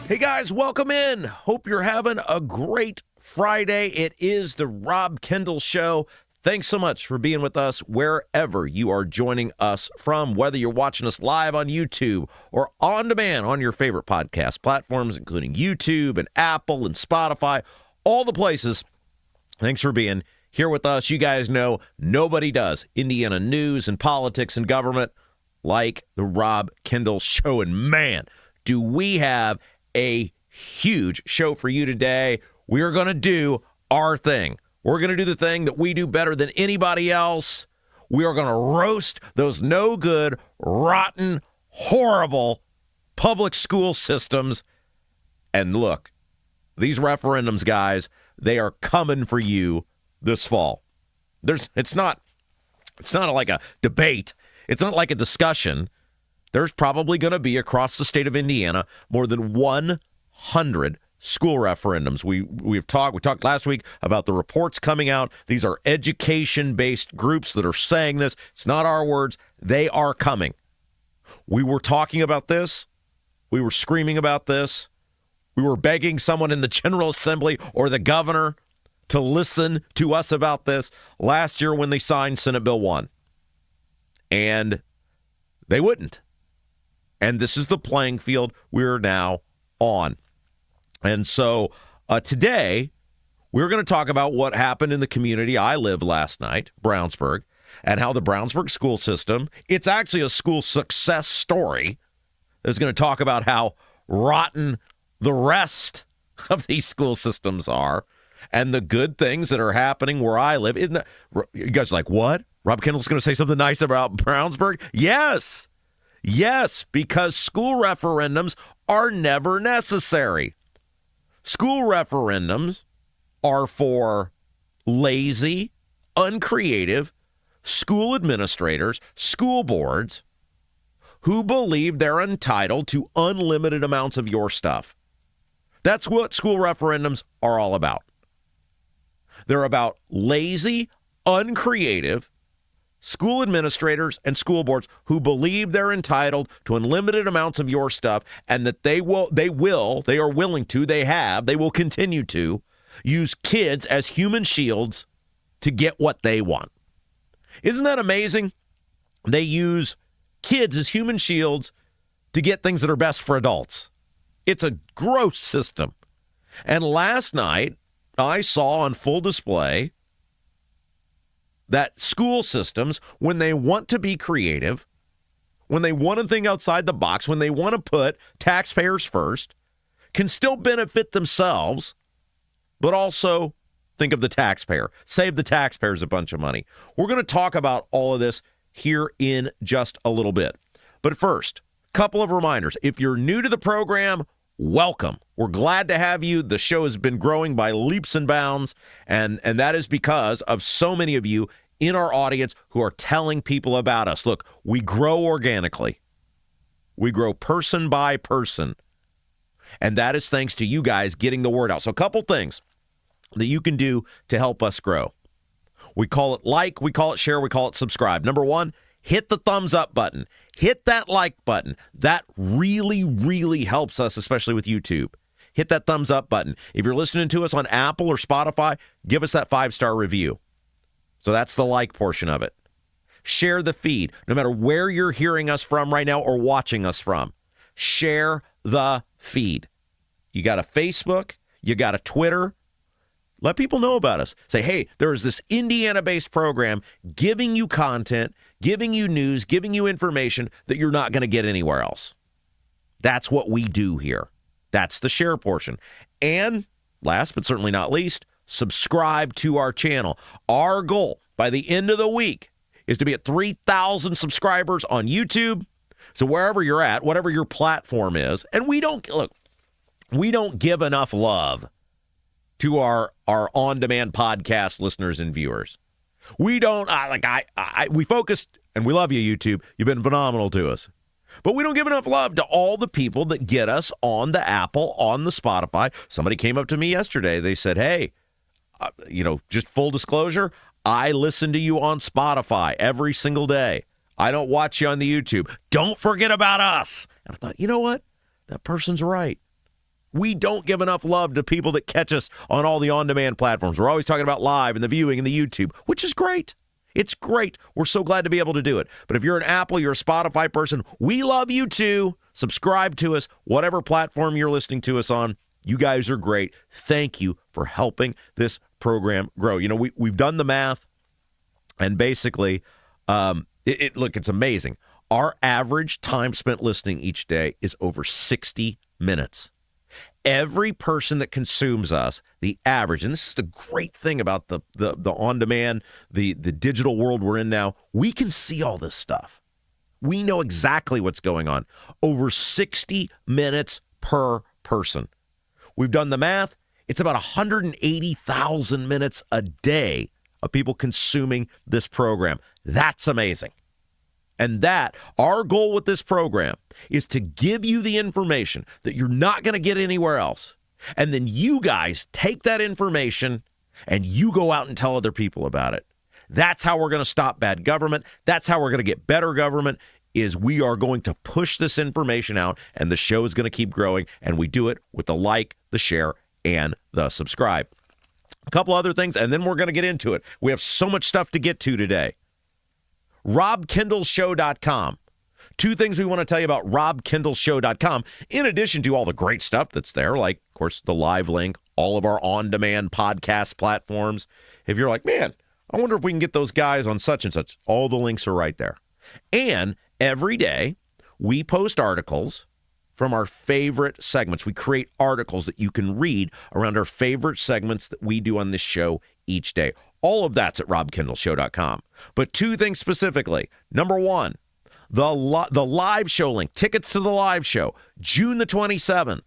Hey guys, welcome in. Hope you're having a great Friday. It is the Rob Kendall Show. Thanks so much for being with us wherever you are joining us from, whether you're watching us live on YouTube or on demand on your favorite podcast platforms, including YouTube and Apple and Spotify, all the places. Thanks for being here with us. You guys know nobody does Indiana news and politics and government like the Rob Kendall Show. And man, do we have a huge show for you today. We are going to do our thing. We're going to do the thing that we do better than anybody else. We are going to roast those no good, rotten, horrible public school systems. And look, these referendums, guys, they are coming for you this fall. It's not like a debate. It's not like a discussion. There's probably going to be across the state of Indiana more than 100 school referendums. We talked last week about the reports coming out. These are education-based groups that are saying this. It's not our words. They are coming. We were talking about this. We were screaming about this. We were begging someone in the General Assembly or the governor to listen to us about this last year when they signed Senate Bill 1. And they wouldn't. And this is the playing field we're now on. And so today, we're going to talk about what happened in the community I lived last night, Brownsburg, and how the Brownsburg school system, it's actually a school success story. That's going to talk about how rotten the rest of these school systems are and the good things that are happening where I live. Isn't that, you guys are like, what? Rob Kendall's going to say something nice about Brownsburg? Yes. Yes, because school referendums are never necessary. School referendums are for lazy, uncreative school administrators, school boards who believe they're entitled to unlimited amounts of your stuff. That's what school referendums are all about. They're about lazy, uncreative school administrators and school boards who believe they're entitled to unlimited amounts of your stuff and that they will, they will continue to use kids as human shields to get what they want. Isn't that amazing? They use kids as human shields to get things that are best for adults. It's a gross system. And last night, I saw on full display that school systems, when they want to be creative, when they want to think outside the box, when they want to put taxpayers first, can still benefit themselves, but also think of the taxpayer, save the taxpayers a bunch of money. We're going to talk about all of this here in just a little bit. But first, a couple of reminders. If you're new to the program, welcome. We're glad to have you. The show has been growing by leaps and bounds, and that is because of so many of you in our audience who are telling people about us. Look, we grow organically. We grow person by person, and that is thanks to you guys getting the word out. So a couple things that you can do to help us grow. We call it like, we call it share, we call it subscribe. Number one, hit the thumbs up button. Hit that like button. That really, really helps us, especially with YouTube. Hit that thumbs up button. If you're listening to us on Apple or Spotify, give us that 5-star review. So that's the like portion of it. Share the feed, no matter where you're hearing us from right now or watching us from. Share the feed. You got a Facebook, you got a Twitter. Let people know about us. Say, hey, there is this Indiana-based program giving you content, giving you news, giving you information that you're not going to get anywhere else. That's what we do here. That's the share portion. And last but certainly not least, subscribe to our channel. Our goal by the end of the week is to be at 3,000 subscribers on YouTube. So wherever you're at, whatever your platform is, and we don't give enough love to our on-demand podcast listeners and viewers. We don't, we focused, and we love you, YouTube. You've been phenomenal to us. But we don't give enough love to all the people that get us on the Apple, on the Spotify. Somebody came up to me yesterday. They said, hey, just full disclosure, I listen to you on Spotify every single day. I don't watch you on the YouTube. Don't forget about us. And I thought, you know what? That person's right. We don't give enough love to people that catch us on all the on-demand platforms. We're always talking about live and the viewing and the YouTube, which is great. It's great. We're so glad to be able to do it. But if you're an Apple, you're a Spotify person, we love you too. Subscribe to us, whatever platform you're listening to us on. You guys are great. Thank you for helping this program grow. You know, we've done the math, and basically, it's amazing. Our average time spent listening each day is over 60 minutes. Every person that consumes us, the average, and this is the great thing about the on-demand, the digital world we're in now, we can see all this stuff. We know exactly what's going on. Over 60 minutes per person. We've done the math. It's about 180,000 minutes a day of people consuming this program. That's amazing. And our goal with this program is to give you the information that you're not going to get anywhere else. And then you guys take that information and you go out and tell other people about it. That's how we're going to stop bad government. That's how we're going to get better government, is we are going to push this information out, and the show is going to keep growing, and we do it with the like, the share, and the subscribe. A couple other things, and then we're going to get into it. We have so much stuff to get to today. RobKendallShow.com. Two things we want to tell you about RobKendallShow.com, in addition to all the great stuff that's there, like, of course, the live link, all of our on-demand podcast platforms. If you're like, man, I wonder if we can get those guys on such and such, all the links are right there. And every day, we post articles from our favorite segments. We create articles that you can read around our favorite segments that we do on this show each day. All of that's at RobKendallShow.com. But two things specifically. Number one, the live show link, tickets to the live show, June the 27th.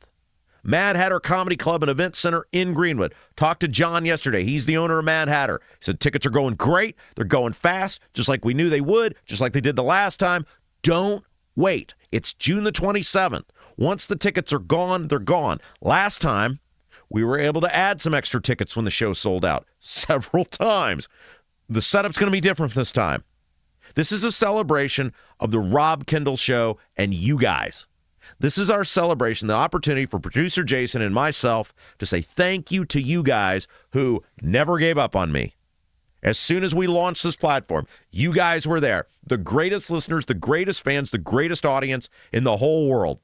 Mad Hatter Comedy Club and Event Center in Greenwood. Talked to John yesterday. He's the owner of Mad Hatter. He said tickets are going great. They're going fast, just like we knew they would, just like they did the last time. Don't wait. It's June the 27th. Once the tickets are gone, they're gone. Last time, we were able to add some extra tickets when the show sold out several times. The setup's going to be different this time. This is a celebration of the Rob Kendall Show and you guys. This is our celebration, the opportunity for producer Jason and myself to say thank you to you guys who never gave up on me. As soon as we launched this platform, you guys were there. The greatest listeners, the greatest fans, the greatest audience in the whole world.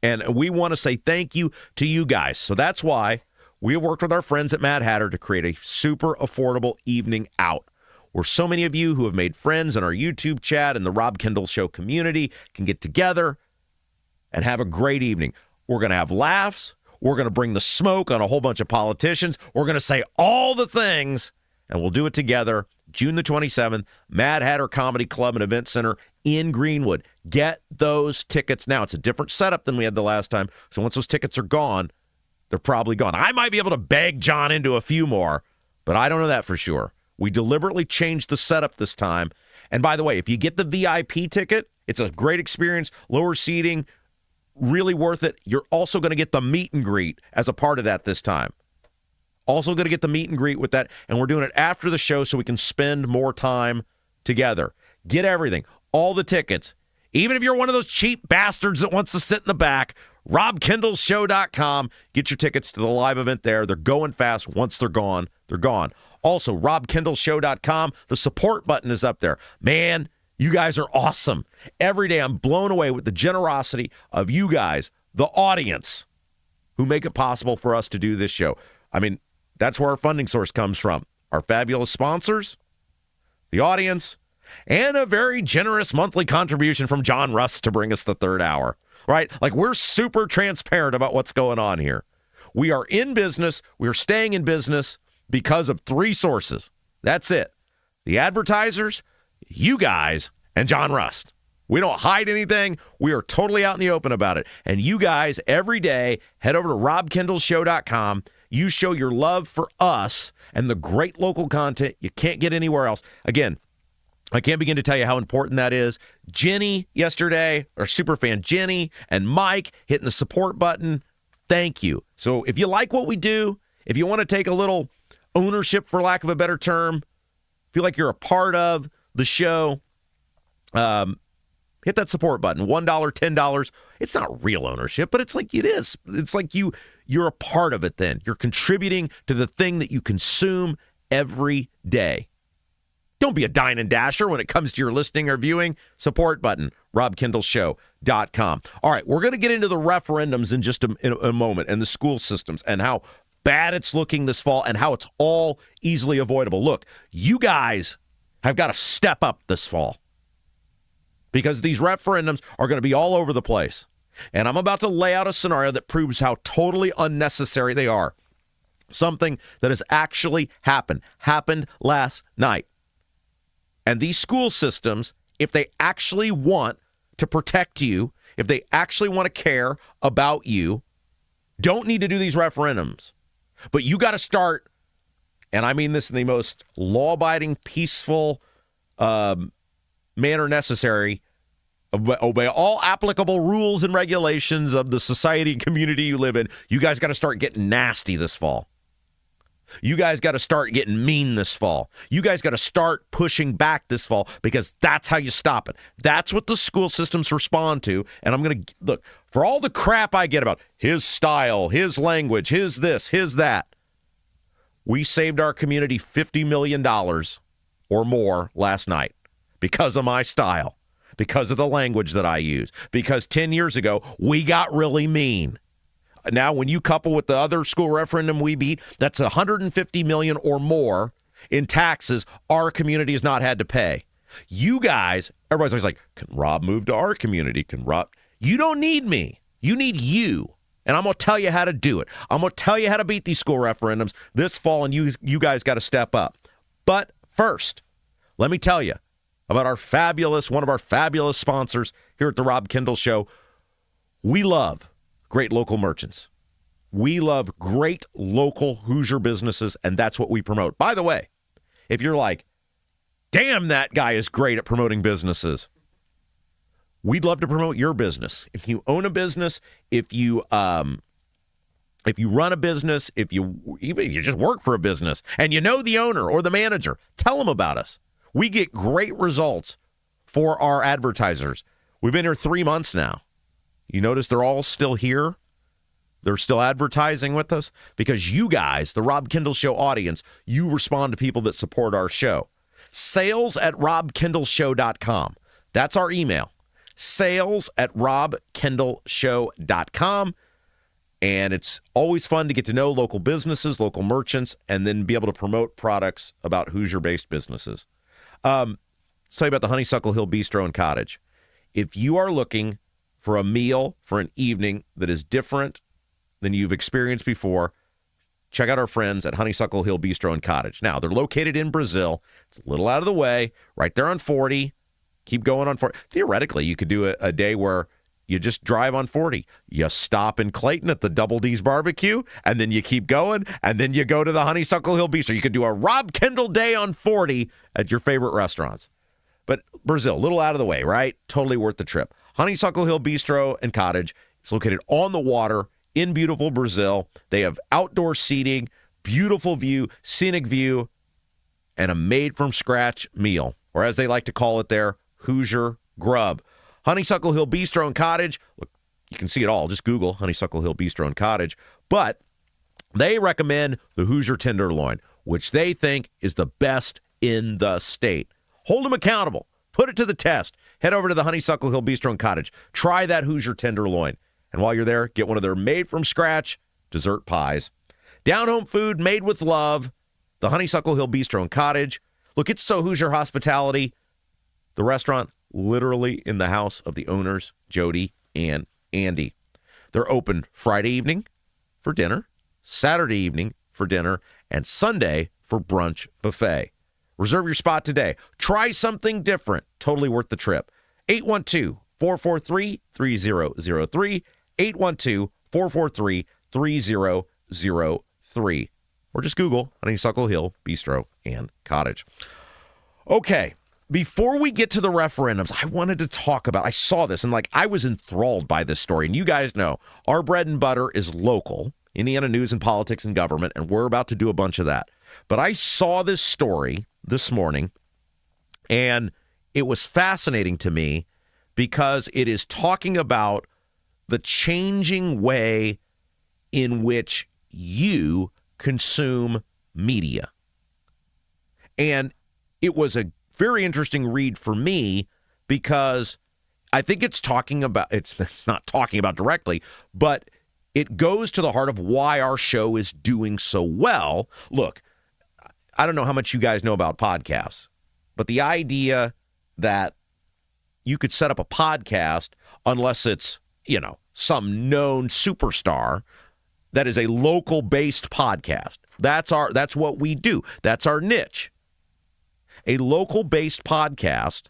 And we want to say thank you to you guys. So that's why we worked with our friends at Mad Hatter to create a super affordable evening out, where so many of you who have made friends in our YouTube chat and the Rob Kendall Show community can get together and have a great evening. We're going to have laughs. We're going to bring the smoke on a whole bunch of politicians. We're going to say all the things, and we'll do it together. June the 27th, Mad Hatter Comedy Club and Event Center in Greenwood. Get those tickets now. It's a different setup than we had the last time. So once those tickets are gone, they're probably gone. I might be able to beg John into a few more, but I don't know that for sure. We deliberately changed the setup this time. And by the way, if you get the VIP ticket, it's a great experience, lower seating, really worth it. You're also going to get the meet and greet as a part of that this time. Also going to get the meet and greet with that, and we're doing it after the show so we can spend more time together. Get everything, all the tickets. Even if you're one of those cheap bastards that wants to sit in the back, RobKendallShow.com. Get your tickets to the live event there. They're going fast. Once they're gone, they're gone. Also, RobKendallShow.com. The support button is up there. Man, you guys are awesome. Every day I'm blown away with the generosity of you guys, the audience, who make it possible for us to do this show. I mean, that's where our funding source comes from. Our fabulous sponsors, the audience, and a very generous monthly contribution from John Rust to bring us the third hour, right? Like, we're super transparent about what's going on here. We are in business. We are staying in business because of three sources. That's it. The advertisers, you guys, and John Rust. We don't hide anything. We are totally out in the open about it. And you guys, every day, head over to RobKendallShow.com. You show your love for us and the great local content you can't get anywhere else. Again, I can't begin to tell you how important that is. Jenny yesterday, our superfan Jenny, and Mike hitting the support button. Thank you. So if you like what we do, if you want to take a little ownership, for lack of a better term, feel like you're a part of the show, hit Hit that support button. $1, $10. It's not real ownership, but it's like it is. It's like you're a part of it then. You're contributing to the thing that you consume every day. Don't be a dine and dasher when it comes to your listening or viewing. Support button, robkendallshow.com. All right, we're going to get into the referendums in just a moment and the school systems and how bad it's looking this fall and how it's all easily avoidable. Look, you guys have got to step up this fall because these referendums are going to be all over the place. And I'm about to lay out a scenario that proves how totally unnecessary they are. Something that has actually happened last night. And these school systems, if they actually want to protect you, if they actually want to care about you, don't need to do these referendums. But you got to start, and I mean this in the most law-abiding, peaceful manner necessary, obey all applicable rules and regulations of the society and community you live in. You guys got to start getting nasty this fall. You guys got to start getting mean this fall. You guys got to start pushing back this fall because that's how you stop it. That's what the school systems respond to. And I'm going to look for all the crap I get about his style, his language, his this, his that. We saved our community $50 million or more last night because of my style, because of the language that I use, because 10 years ago we got really mean. Now, when you couple with the other school referendum we beat, that's $150 million or more in taxes our community has not had to pay. You guys, everybody's always like, can Rob move to our community? Can Rob? You don't need me. You need you. And I'm going to tell you how to do it. I'm going to tell you how to beat these school referendums this fall, and you guys got to step up. But first, let me tell you about one of our fabulous sponsors here at the Rob Kendall Show. We love great local merchants. We love great local Hoosier businesses, and that's what we promote. By the way, if you're like, damn, that guy is great at promoting businesses, we'd love to promote your business. If you own a business, if you run a business, even if you just work for a business, and you know the owner or the manager, tell them about us. We get great results for our advertisers. We've been here 3 months now. You notice they're all still here? They're still advertising with us because you guys, the Rob Kendall Show audience, you respond to people that support our show. Sales@robkendallshow.com. That's our email. Sales@robkendallshow.com. And it's always fun to get to know local businesses, local merchants, and then be able to promote products about Hoosier-based businesses. Let's tell you about the Honeysuckle Hill Bistro and Cottage. If you are looking for a meal for an evening that is different than you've experienced before, check out our friends at Honeysuckle Hill Bistro and Cottage. Now, they're located in Brazil. It's a little out of the way, right there on 40. Keep going on 40. Theoretically, you could do a day where you just drive on 40. You stop in Clayton at the Double D's Barbecue, and then you keep going, and then you go to the Honeysuckle Hill Bistro. You could do a Rob Kendall day on 40 at your favorite restaurants. But Brazil, a little out of the way, right? Totally worth the trip. Honeysuckle Hill Bistro and Cottage. It's located on the water in beautiful Brazil. They have outdoor seating, beautiful view, scenic view, and a made-from-scratch meal, or as they like to call it there, Hoosier Grub. Honeysuckle Hill Bistro and Cottage. Look, you can see it all. Just Google Honeysuckle Hill Bistro and Cottage. But they recommend the Hoosier Tenderloin, which they think is the best in the state. Hold them accountable. Put it to the test. Head over to the Honeysuckle Hill Bistro and Cottage. Try that Hoosier Tenderloin. And while you're there, get one of their made-from-scratch dessert pies. Down-home food made with love. The Honeysuckle Hill Bistro and Cottage. Look, it's so Hoosier hospitality. The restaurant literally in the house of the owners, Jody and Andy. They're open Friday evening for dinner, Saturday evening for dinner, and Sunday for brunch buffet. Reserve your spot today. Try something different. Totally worth the trip. 812-443-3003. 812-443-3003. Or just Google Honeysuckle Hill Bistro and Cottage. Okay, before we get to the referendums, I wanted to talk about, I saw this and I was enthralled by this story. And you guys know our bread and butter is local, Indiana news and politics and government, and we're about to do a bunch of that. But I saw this story this morning, and it was fascinating to me because it is talking about the changing way in which you consume media. And it was a very interesting read for me because I think it's talking about, it's not talking about directly, but it goes to the heart of why our show is doing so well. Look, I don't know how much you guys know about podcasts, but the idea that you could set up a podcast unless it's, some known superstar that is a local-based podcast. That's what we do. That's our niche. A local-based podcast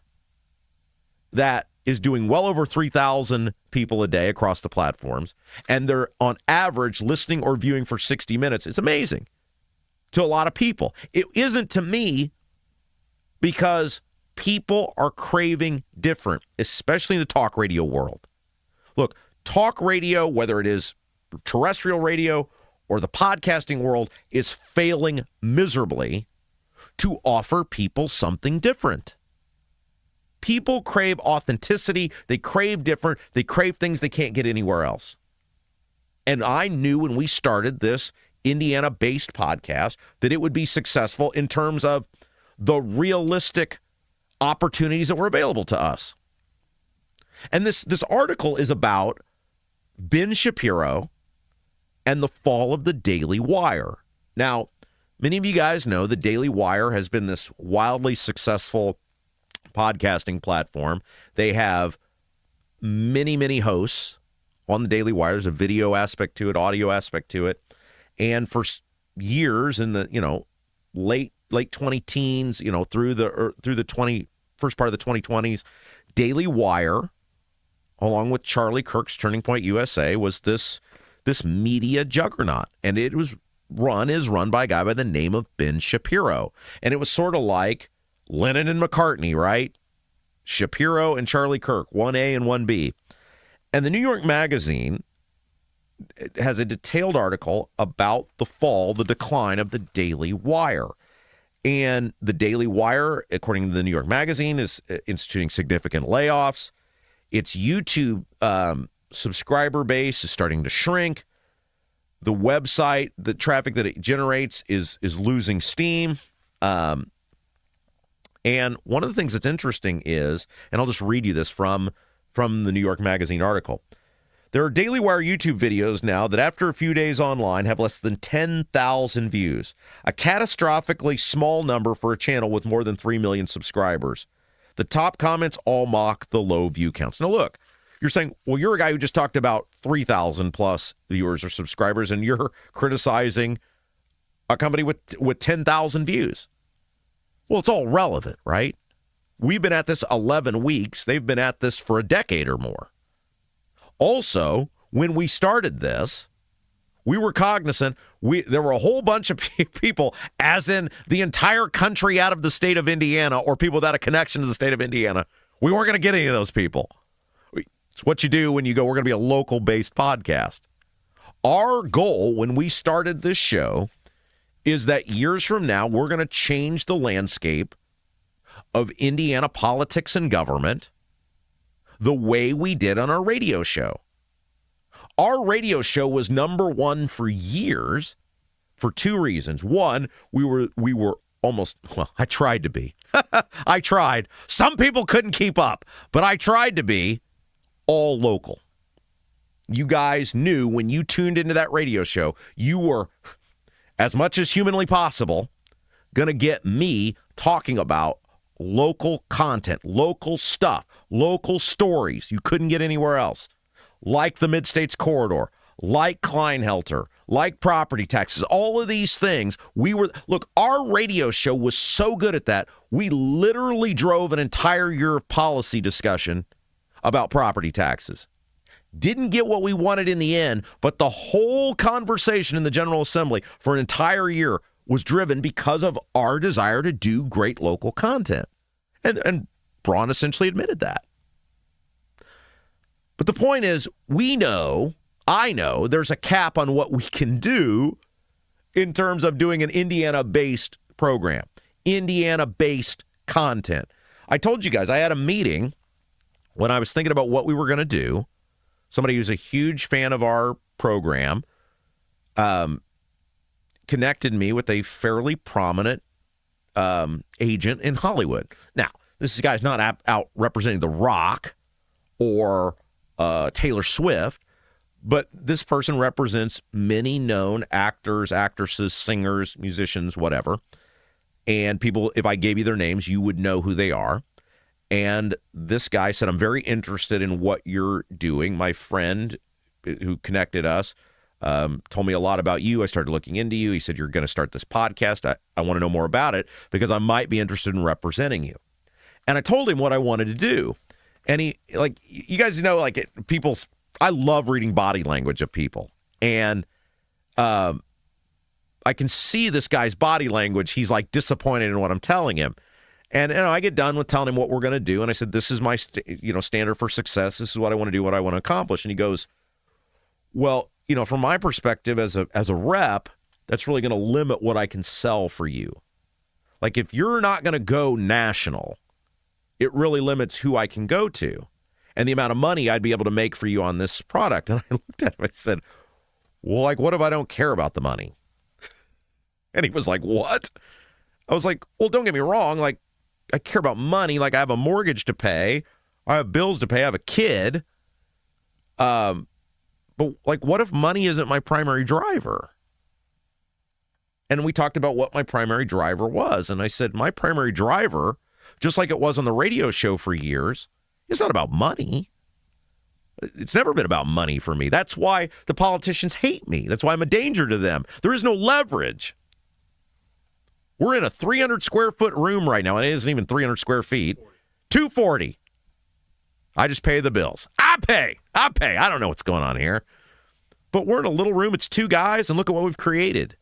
that is doing well over 3,000 people a day across the platforms, and they're on average listening or viewing for 60 minutes. It's amazing to a lot of people. It isn't to me because people are craving different, especially in the talk radio world. Look, talk radio, whether it is terrestrial radio or the podcasting world, is failing miserably to offer people something different. People crave authenticity. They crave different. They crave things they can't get anywhere else. And I knew when we started this Indiana-based podcast that it would be successful in terms of the realistic opportunities that were available to us. And this article is about Ben Shapiro and the fall of the Daily Wire. Now, many of you guys know the Daily Wire has been this wildly successful podcasting platform. They have many, many hosts on the Daily Wire. There's a video aspect to it, audio aspect to it. And for years in the, late 20-teens, through the first part of the 2020s, Daily Wire, along with Charlie Kirk's Turning Point USA, was this media juggernaut. And it is run by a guy by the name of Ben Shapiro. And it was sort of like Lennon and McCartney, right? Shapiro and Charlie Kirk, 1A and 1B. And the New York Magazine has a detailed article about the decline of the Daily Wire. And the Daily Wire, according to the New York Magazine, is instituting significant layoffs. Its YouTube subscriber base is starting to shrink. The website, the traffic that it generates is losing steam. And one of the things that's interesting is, and I'll just read you this from the New York Magazine article. There are Daily Wire YouTube videos now that after a few days online have less than 10,000 views, a catastrophically small number for a channel with more than 3 million subscribers. The top comments all mock the low view counts. Now look, you're saying, well, you're a guy who just talked about 3,000 plus viewers or subscribers, and you're criticizing a company with 10,000 views. Well, it's all relevant, right? We've been at this 11 weeks. They've been at this for a decade or more. Also, when we started this, we were cognizant there were a whole bunch of people, as in the entire country out of the state of Indiana, or people without a connection to the state of Indiana. We weren't going to get any of those people. It's what you do when you go, we're going to be a local-based podcast. Our goal when we started this show is that years from now, we're going to change the landscape of Indiana politics and government the way we did on our radio show. Our radio show was number one for years for two reasons. One, we were almost, well, I tried to be. I tried. Some people couldn't keep up, but I tried to be all local. You guys knew when you tuned into that radio show, you were, as much as humanly possible, going to get me talking about local content, local stuff, local stories you couldn't get anywhere else, like the Mid-States Corridor, like Kleinhelter, like property taxes, all of these things. Our radio show was so good at that, we literally drove an entire year of policy discussion about property taxes. Didn't get what we wanted in the end, but the whole conversation in the General Assembly for an entire year was driven because of our desire to do great local content. And Braun essentially admitted that. But the point is, I know there's a cap on what we can do in terms of doing an Indiana-based program, Indiana-based content. I told you guys, I had a meeting when I was thinking about what we were going to do, somebody who's a huge fan of our program connected me with a fairly prominent agent in Hollywood. Now, this guy's not out representing The Rock or Taylor Swift, but this person represents many known actors, actresses, singers, musicians, whatever. And people, if I gave you their names, you would know who they are. And this guy said, I'm very interested in what you're doing. My friend who connected us told me a lot about you. I started looking into you. He said, you're going to start this podcast. I want to know more about it because I might be interested in representing you. And I told him what I wanted to do. And he, like, you guys know, like, I love reading body language of people. And I can see this guy's body language. He's like disappointed in what I'm telling him. And I get done with telling him what we're going to do. And I said, this is my standard for success. This is what I want to do, what I want to accomplish. And he goes, well, from my perspective as a rep, that's really going to limit what I can sell for you. Like, if you're not going to go national, it really limits who I can go to and the amount of money I'd be able to make for you on this product. And I looked at him, I said, well, like, what if I don't care about the money? And he was like, what? I was like, well, don't get me wrong. Like, I care about money. Like, I have a mortgage to pay. I have bills to pay. I have a kid. But like, what if money isn't my primary driver? And we talked about what my primary driver was. And I said, my primary driver, just like it was on the radio show for years, it's not about money. It's never been about money for me. That's why the politicians hate me. That's why I'm a danger to them. There is no leverage. We're in a 300 square foot room right now, and it isn't even 300 square feet. 240. I just pay the bills. I pay. I don't know what's going on here. But we're in a little room. It's two guys, and look at what we've created.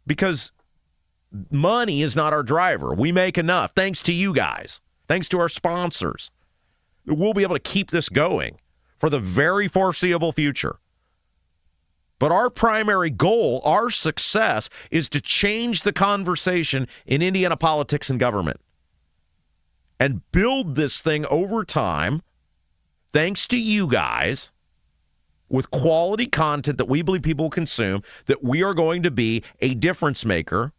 Because money is not our driver. We make enough, thanks to you guys, thanks to our sponsors. We'll be able to keep this going for the very foreseeable future. But our primary goal, our success, is to change the conversation in Indiana politics and government and build this thing over time, thanks to you guys, with quality content that we believe people will consume, that we are going to be a difference maker,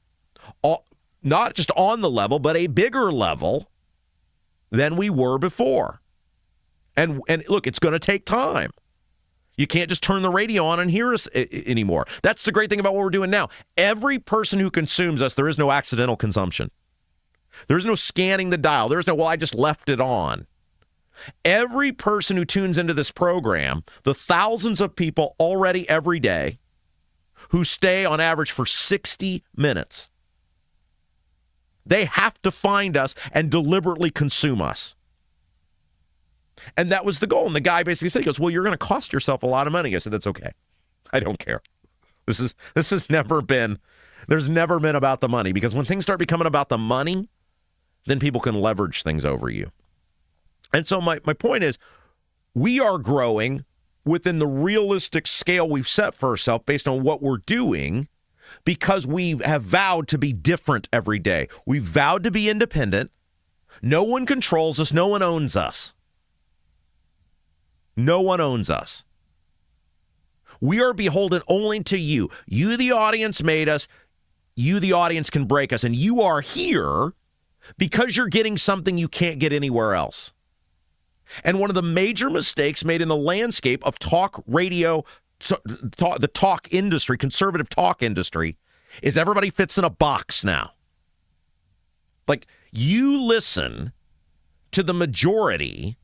not just on the level, but a bigger level than we were before. And look, it's going to take time. You can't just turn the radio on and hear us anymore. That's the great thing about what we're doing now. Every person who consumes us, there is no accidental consumption. There's no scanning the dial. There's no, well, I just left it on. Every person who tunes into this program, the thousands of people already every day who stay on average for 60 minutes, they have to find us and deliberately consume us. And that was the goal. And the guy basically said, he goes, well, you're going to cost yourself a lot of money. I said, that's okay. I don't care. This has never been, there's never been about the money, because when things start becoming about the money, then people can leverage things over you. And so my point is, we are growing within the realistic scale we've set for ourselves based on what we're doing, because we have vowed to be different every day. We've vowed to be independent. No one controls us. No one owns us. No one owns us. We are beholden only to you. You, the audience, made us. You, the audience, can break us. And you are here because you're getting something you can't get anywhere else. And one of the major mistakes made in the landscape of talk radio, the talk industry, conservative talk industry, is everybody fits in a box now. Like, you listen to the majority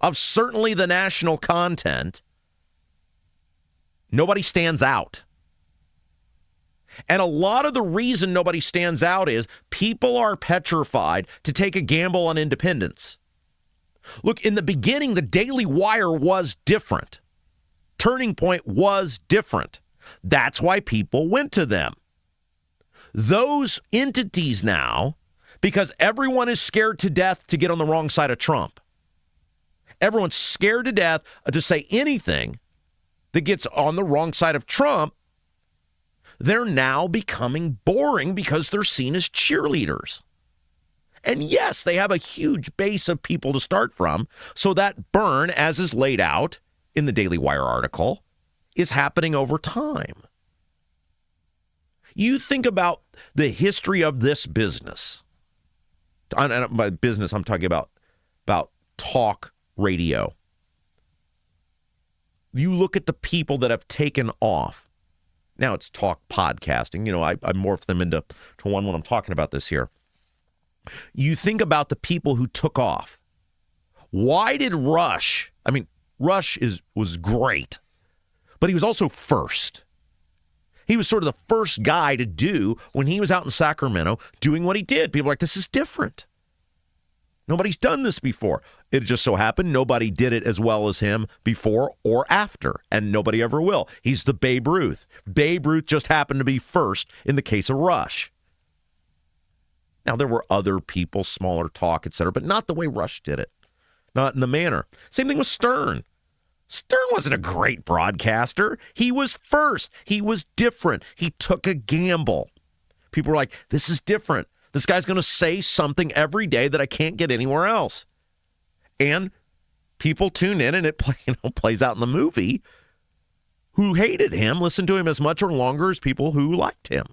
of certainly the national content, nobody stands out. And a lot of the reason nobody stands out is people are petrified to take a gamble on independence. Look, in the beginning, the Daily Wire was different. Turning Point was different. That's why people went to them. Those entities now, because everyone is scared to death to get on the wrong side of Trump. Everyone's scared to death to say anything that gets on the wrong side of Trump. They're now becoming boring because they're seen as cheerleaders. And yes, they have a huge base of people to start from. So that burn, as is laid out in the Daily Wire article, is happening over time. You think about the history of this business. And by business, I'm talking about talk radio. You look at the people that have taken off. Now it's talk podcasting. I morph them into one when I'm talking about this here. You think about the people who took off. Why did Rush? I mean, Rush was great, but he was also first. He was sort of the first guy to do when he was out in Sacramento doing what he did. People were like, this is different. Nobody's done this before. It just so happened nobody did it as well as him before or after, and nobody ever will. He's the Babe Ruth. Babe Ruth just happened to be first in the case of Rush. Now, there were other people, smaller talk, etc., but not the way Rush did it. Not in the manner. Same thing with Stern. Stern wasn't a great broadcaster. He was first. He was different. He took a gamble. People were like, this is different. This guy's going to say something every day that I can't get anywhere else. And people tune in, and it plays out in the movie. Who hated him listened to him as much or longer as people who liked him.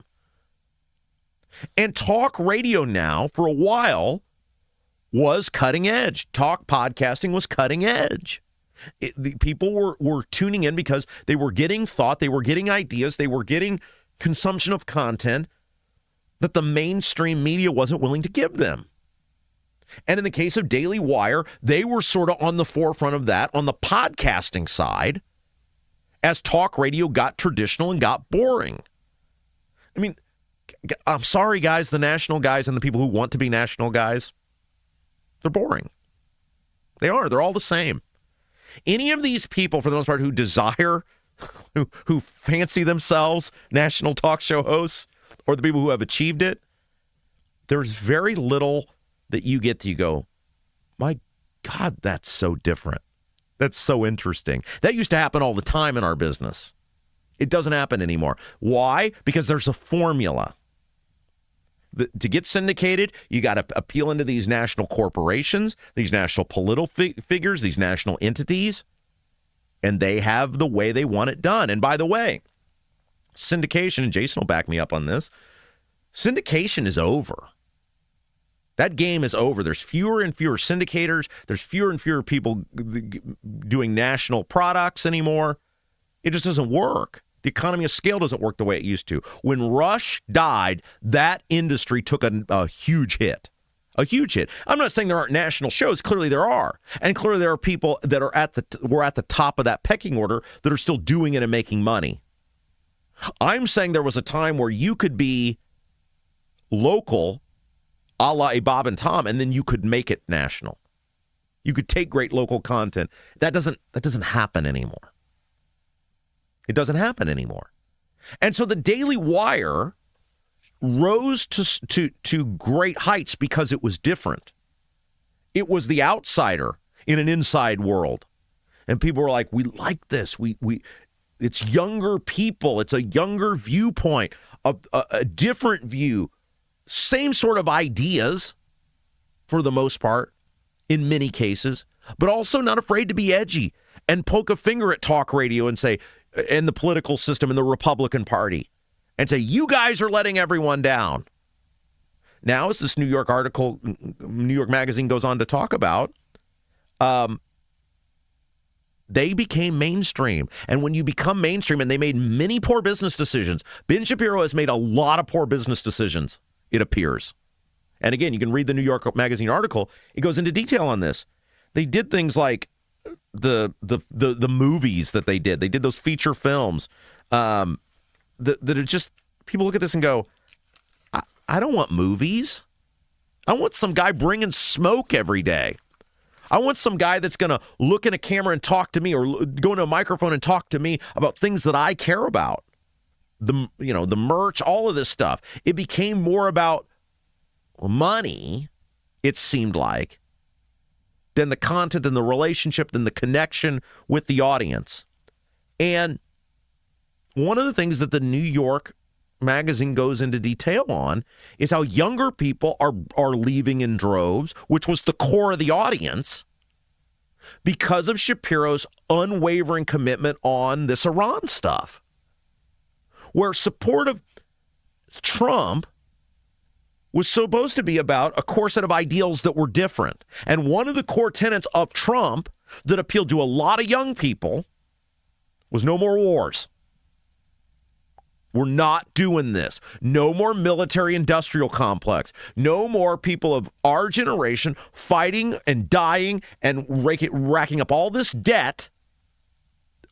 And talk radio now, for a while, was cutting edge. Talk podcasting was cutting edge. The people were tuning in because they were getting thought, they were getting ideas, they were getting consumption of content that the mainstream media wasn't willing to give them. And in the case of Daily Wire, they were sort of on the forefront of that on the podcasting side as talk radio got traditional and got boring. I mean, I'm sorry, guys, the national guys and the people who want to be national guys, they're boring. They are. They're all the same. Any of these people, for the most part, who desire, who fancy themselves national talk show hosts, or the people who have achieved it, there's very little that you get to go, my God, that's so different. That's so interesting. That used to happen all the time in our business. It doesn't happen anymore. Why? Because there's a formula. To get syndicated, you got to appeal into these national corporations, these national political figures, these national entities, and they have the way they want it done. And by the way, syndication, and Jason will back me up on this, syndication is over. That game is over. There's fewer and fewer syndicators. There's fewer and fewer people doing national products anymore. It just doesn't work. The economy of scale doesn't work the way it used to. When Rush died, that industry took a huge hit. A huge hit. I'm not saying there aren't national shows. Clearly there are. And clearly there are people that were at the top of that pecking order that are still doing it and making money. I'm saying there was a time where you could be local, a la a Bob and Tom, and then you could make it national. You could take great local content. That doesn't happen anymore. It doesn't happen anymore. And so the Daily Wire rose to great heights because it was different. It was the outsider in an inside world. And people were like, we like this. It's younger people. It's a younger viewpoint, a different view. Same sort of ideas for the most part in many cases, but also not afraid to be edgy and poke a finger at talk radio and say, and the political system and the Republican Party, and say, you guys are letting everyone down. Now, as this New York article, New York Magazine goes on to talk about, they became mainstream. And when you become mainstream, and they made many poor business decisions, Ben Shapiro has made a lot of poor business decisions, it appears. And again, you can read the New York Magazine article. It goes into detail on this. They did things like the movies that they did. They did those feature films that are just, people look at this and go, I don't want movies. I want some guy bringing smoke every day. I want some guy that's going to look in a camera and talk to me, or go into a microphone and talk to me about things that I care about. The merch, all of this stuff. It became more about money, it seemed like, than the content, than the relationship, than the connection with the audience. And one of the things that the New York magazine goes into detail on is how younger people are leaving in droves, which was the core of the audience, because of Shapiro's unwavering commitment on this Iran stuff, where support of Trump was supposed to be about a core set of ideals that were different. And one of the core tenets of Trump that appealed to a lot of young people was no more wars. We're not doing this. No more military-industrial complex. No more people of our generation fighting and dying and racking up all this debt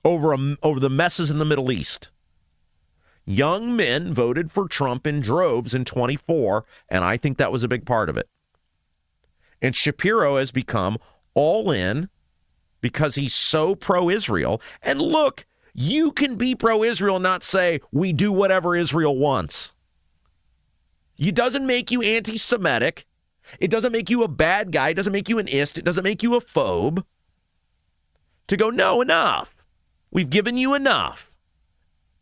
over the messes in the Middle East. Young men voted for Trump in droves in 24, and I think that was a big part of it. And Shapiro has become all in because he's so pro-Israel. And look, you can be pro-Israel and not say, we do whatever Israel wants. It doesn't make you anti-Semitic. It doesn't make you a bad guy. It doesn't make you an ist. It doesn't make you a phobe. To go, no, enough. We've given you enough.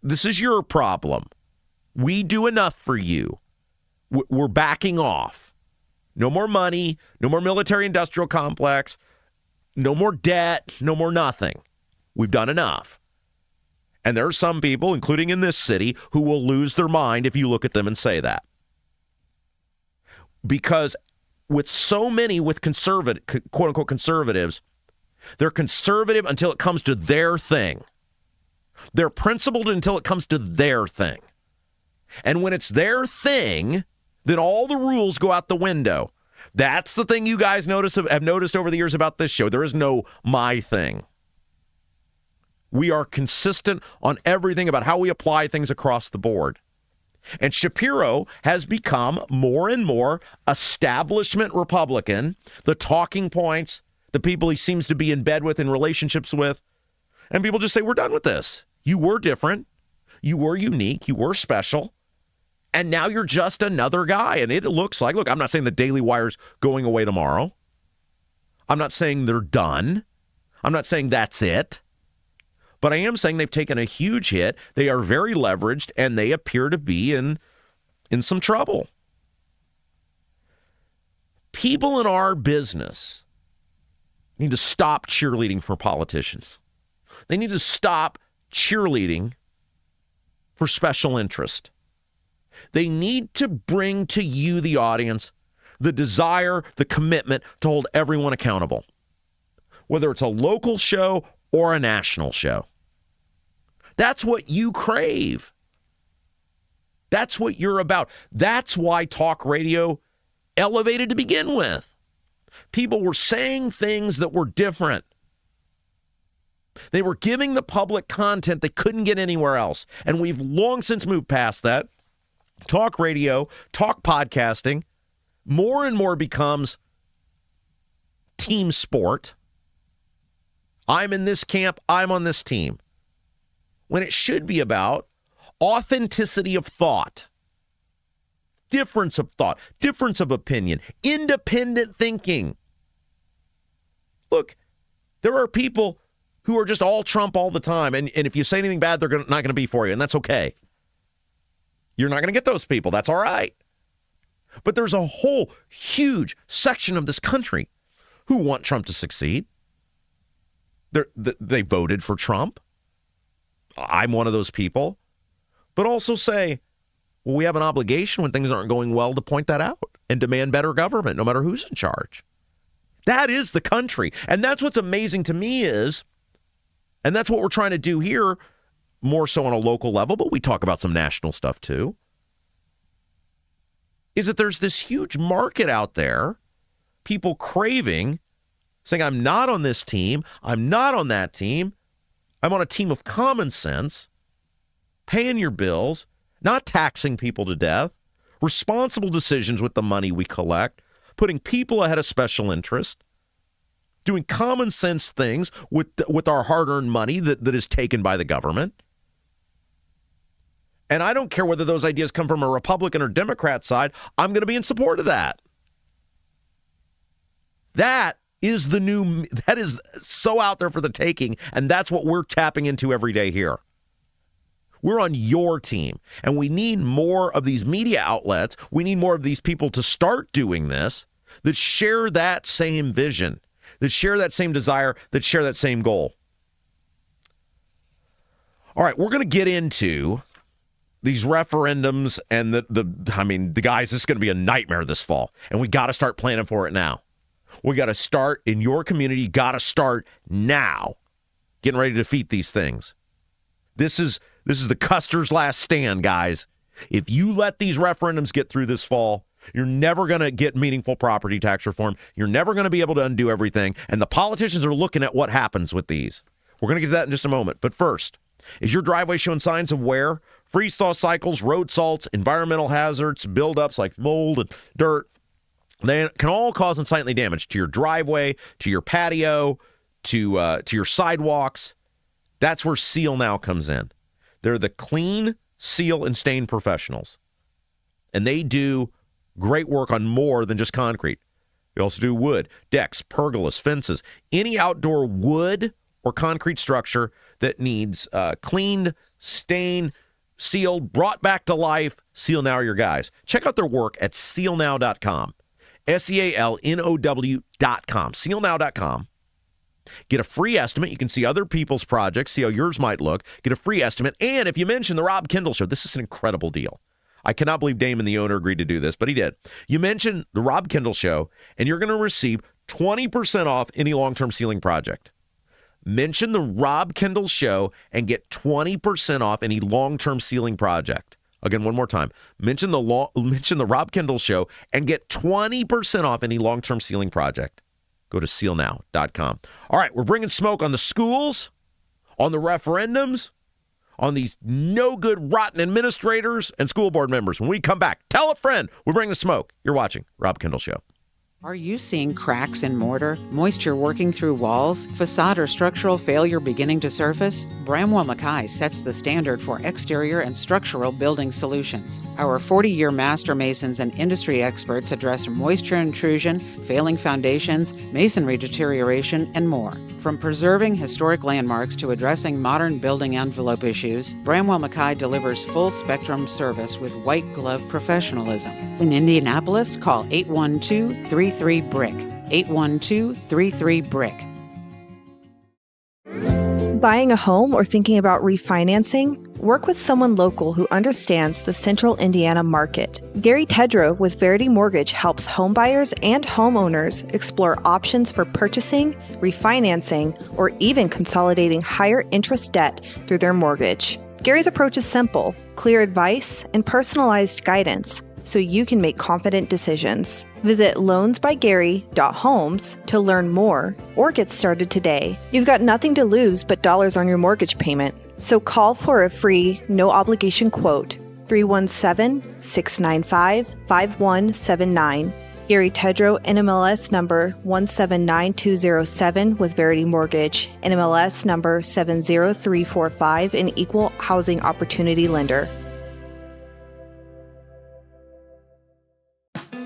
This is your problem. We do enough for you. We're backing off. No more money, no more military-industrial complex, no more debt, no more nothing. We've done enough. And there are some people, including in this city, who will lose their mind if you look at them and say that. Because with so many with conservative, quote-unquote conservatives, they're conservative until it comes to their thing. They're principled until it comes to their thing. And when it's their thing, then all the rules go out the window. That's the thing you guys have noticed over the years about this show. There is no my thing. We are consistent on everything about how we apply things across the board. And Shapiro has become more and more establishment Republican, the talking points, the people he seems to be in bed with, in relationships with. And people just say, we're done with this. You were different. You were unique. You were special. And now you're just another guy. And it looks like, look, I'm not saying the Daily Wire's going away tomorrow. I'm not saying they're done. I'm not saying that's it. But I am saying they've taken a huge hit. They are very leveraged, and they appear to be in some trouble. People in our business need to stop cheerleading for politicians. They need to stop cheerleading for special interest. They need to bring to you, the audience, the desire, the commitment to hold everyone accountable, whether it's a local show or a national show. That's what you crave. That's what you're about. That's why talk radio elevated to begin with. People were saying things that were different. They were giving the public content they couldn't get anywhere else. And we've long since moved past that. Talk radio, talk podcasting, more and more becomes team sport. I'm in this camp, I'm on this team. When it should be about authenticity of thought, difference of thought, difference of opinion, independent thinking. Look, there are people who are just all Trump all the time, and if you say anything bad, they're not going to be for you, and that's okay. You're not going to get those people. That's all right. But there's a whole huge section of this country who want Trump to succeed. They voted for Trump. I'm one of those people. But also say, well, we have an obligation when things aren't going well to point that out and demand better government, no matter who's in charge. That is the country. And that's what's amazing to me is, and that's what we're trying to do here, more so on a local level, but we talk about some national stuff too, is that there's this huge market out there, people craving, saying, I'm not on this team, I'm not on that team, I'm on a team of common sense, paying your bills, not taxing people to death, responsible decisions with the money we collect, putting people ahead of special interest, doing common sense things with our hard-earned money that is taken by the government. And I don't care whether those ideas come from a Republican or Democrat side, I'm going to be in support of that. That is that is so out there for the taking, and that's what we're tapping into every day here. We're on your team, and we need more of these media outlets. We need more of these people to start doing this, that share that same vision, that share that same desire, that share that same goal. All right, we're going to get into these referendums and the guys, this is going to be a nightmare this fall, and we got to start planning for it now. We got to start in your community. You got to start now, getting ready to defeat these things. This is the Custer's last stand, guys. If you let these referendums get through this fall, you're never going to get meaningful property tax reform. You're never going to be able to undo everything. And the politicians are looking at what happens with these. We're going to get to that in just a moment. But first, is your driveway showing signs of wear? Freeze-thaw cycles, road salts, environmental hazards, buildups like mold and dirt. They can all cause unsightly damage to your driveway, to your patio, to your sidewalks. That's where Seal Now comes in. They're the clean, seal, and stain professionals. And they do great work on more than just concrete. They also do wood, decks, pergolas, fences, any outdoor wood or concrete structure that needs cleaned, stained, sealed, brought back to life. Seal Now are your guys. Check out their work at sealnow.com. SEALNOW.com. Sealnow.com. Get a free estimate. You can see other people's projects, see how yours might look. Get a free estimate. And if you mention the Rob Kendall Show, this is an incredible deal. I cannot believe Damon, the owner, agreed to do this, but he did. You mention the Rob Kendall Show, and you're going to receive 20% off any long-term sealing project. Mention the Rob Kendall Show and get 20% off any long-term sealing project. Again, one more time. Mention the Rob Kendall Show and get 20% off any long-term sealing project. Go to sealnow.com. All right, we're bringing smoke on the schools, on the referendums, on these no-good, rotten administrators and school board members. When we come back, tell a friend we bring the smoke. You're watching Rob Kendall Show. Are you seeing cracks in mortar, moisture working through walls, facade or structural failure beginning to surface? Bramwell Mackay sets the standard for exterior and structural building solutions. Our 40-year master masons and industry experts address moisture intrusion, failing foundations, masonry deterioration, and more. From preserving historic landmarks to addressing modern building envelope issues, Bramwell Mackay delivers full-spectrum service with white-glove professionalism. In Indianapolis, call 812-33-BRICK. 812-33-BRICK. Buying a home or thinking about refinancing? Work with someone local who understands the central Indiana market. Gary Tedrow with Verity Mortgage helps homebuyers and homeowners explore options for purchasing, refinancing, or even consolidating higher interest debt through their mortgage. Gary's approach is simple, clear advice, and personalized guidance, so you can make confident decisions. Visit loansbygary.homes to learn more or get started today. You've got nothing to lose but dollars on your mortgage payment. So call for a free, no-obligation quote, 317-695-5179. Gary Tedrow, NMLS number 179207 with Verity Mortgage, NMLS number 70345, an equal housing opportunity lender.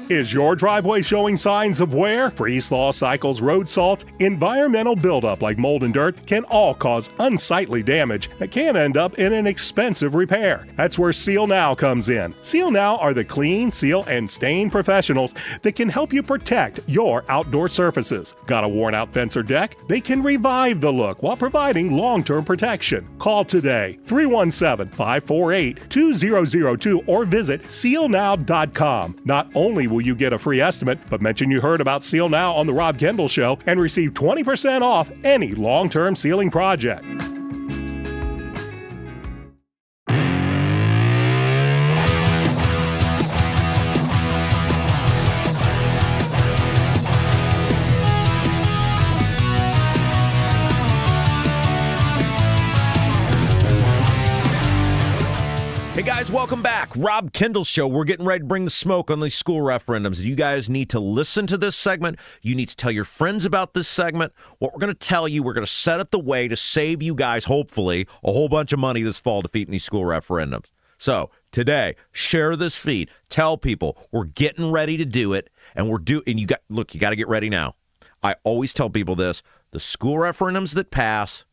Is your driveway showing signs of wear? Freeze-thaw cycles, road salt, environmental buildup like mold and dirt can all cause unsightly damage that can end up in an expensive repair. That's where Seal Now comes in. Seal Now are the clean, seal, and stain professionals that can help you protect your outdoor surfaces. Got a worn-out fence or deck? They can revive the look while providing long-term protection. Call today, 317-548-2002, or visit sealnow.com. Not only will you get a free estimate, but mention you heard about Seal Now on the Rob Kendall Show and receive 20% off any long-term sealing project. Hey guys, welcome back. Rob Kendall Show. We're getting ready to bring the smoke on these school referendums. You guys need to listen to this segment. You need to tell your friends about this segment. What we're going to tell you, we're going to set up the way to save you guys, hopefully, a whole bunch of money this fall defeating these school referendums. So today, share this feed. Tell people we're getting ready to do it, and you got to get ready now. I always tell people this: the school referendums that pass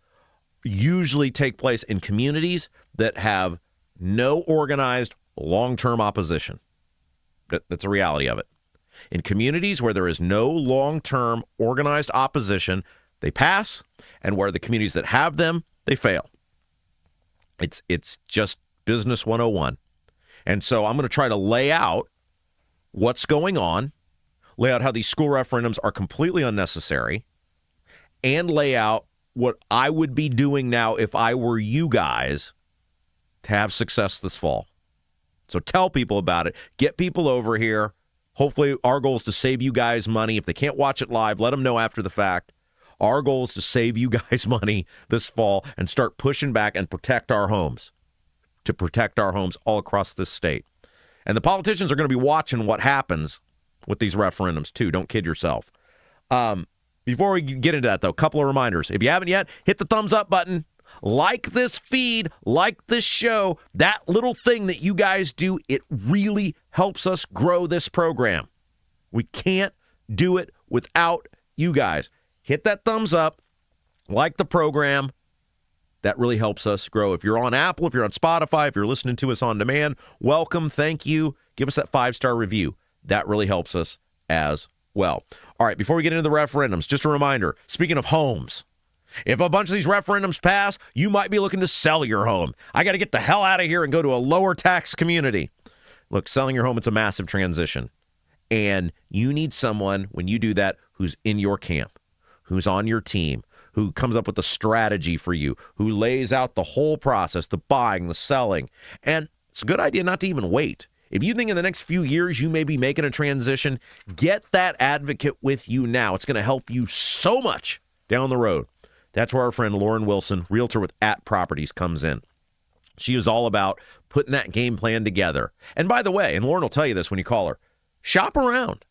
usually take place in communities that have no organized long-term opposition. That's the reality of it. In communities where there is no long-term organized opposition, they pass, and where the communities that have them, they fail. It's just business 101. And so I'm going to try to lay out what's going on, lay out how these school referendums are completely unnecessary, and lay out what I would be doing now if I were you guys to have success this fall. So tell people about it. Get people over here. Hopefully our goal is to save you guys money. If they can't watch it live, let them know after the fact. Our goal is to save you guys money this fall and start pushing back and protect our homes, to protect our homes all across this state. And the politicians are going to be watching what happens with these referendums too. Don't kid yourself. Before we get into that, though, a couple of reminders. If you haven't yet, hit the thumbs up button. Like this feed, like this show. That little thing that you guys do, it really helps us grow this program. We can't do it without you guys. Hit that thumbs up, like the program. That really helps us grow. If you're on Apple, if you're on Spotify, if you're listening to us on demand, welcome, thank you. Give us that 5-star review. That really helps us as well. All right, before we get into the referendums, just a reminder, speaking of homes, if a bunch of these referendums pass, you might be looking to sell your home. I got to get the hell out of here and go to a lower tax community. Look, selling your home, it's a massive transition. And you need someone, when you do that, who's in your camp, who's on your team, who comes up with a strategy for you, who lays out the whole process, the buying, the selling. And it's a good idea not to even wait. If you think in the next few years you may be making a transition, get that advocate with you now. It's going to help you so much down the road. That's where our friend Lauren Wilson, realtor with @Properties, comes in. She is all about putting that game plan together. And by the way, and Lauren will tell you this when you call her, shop around.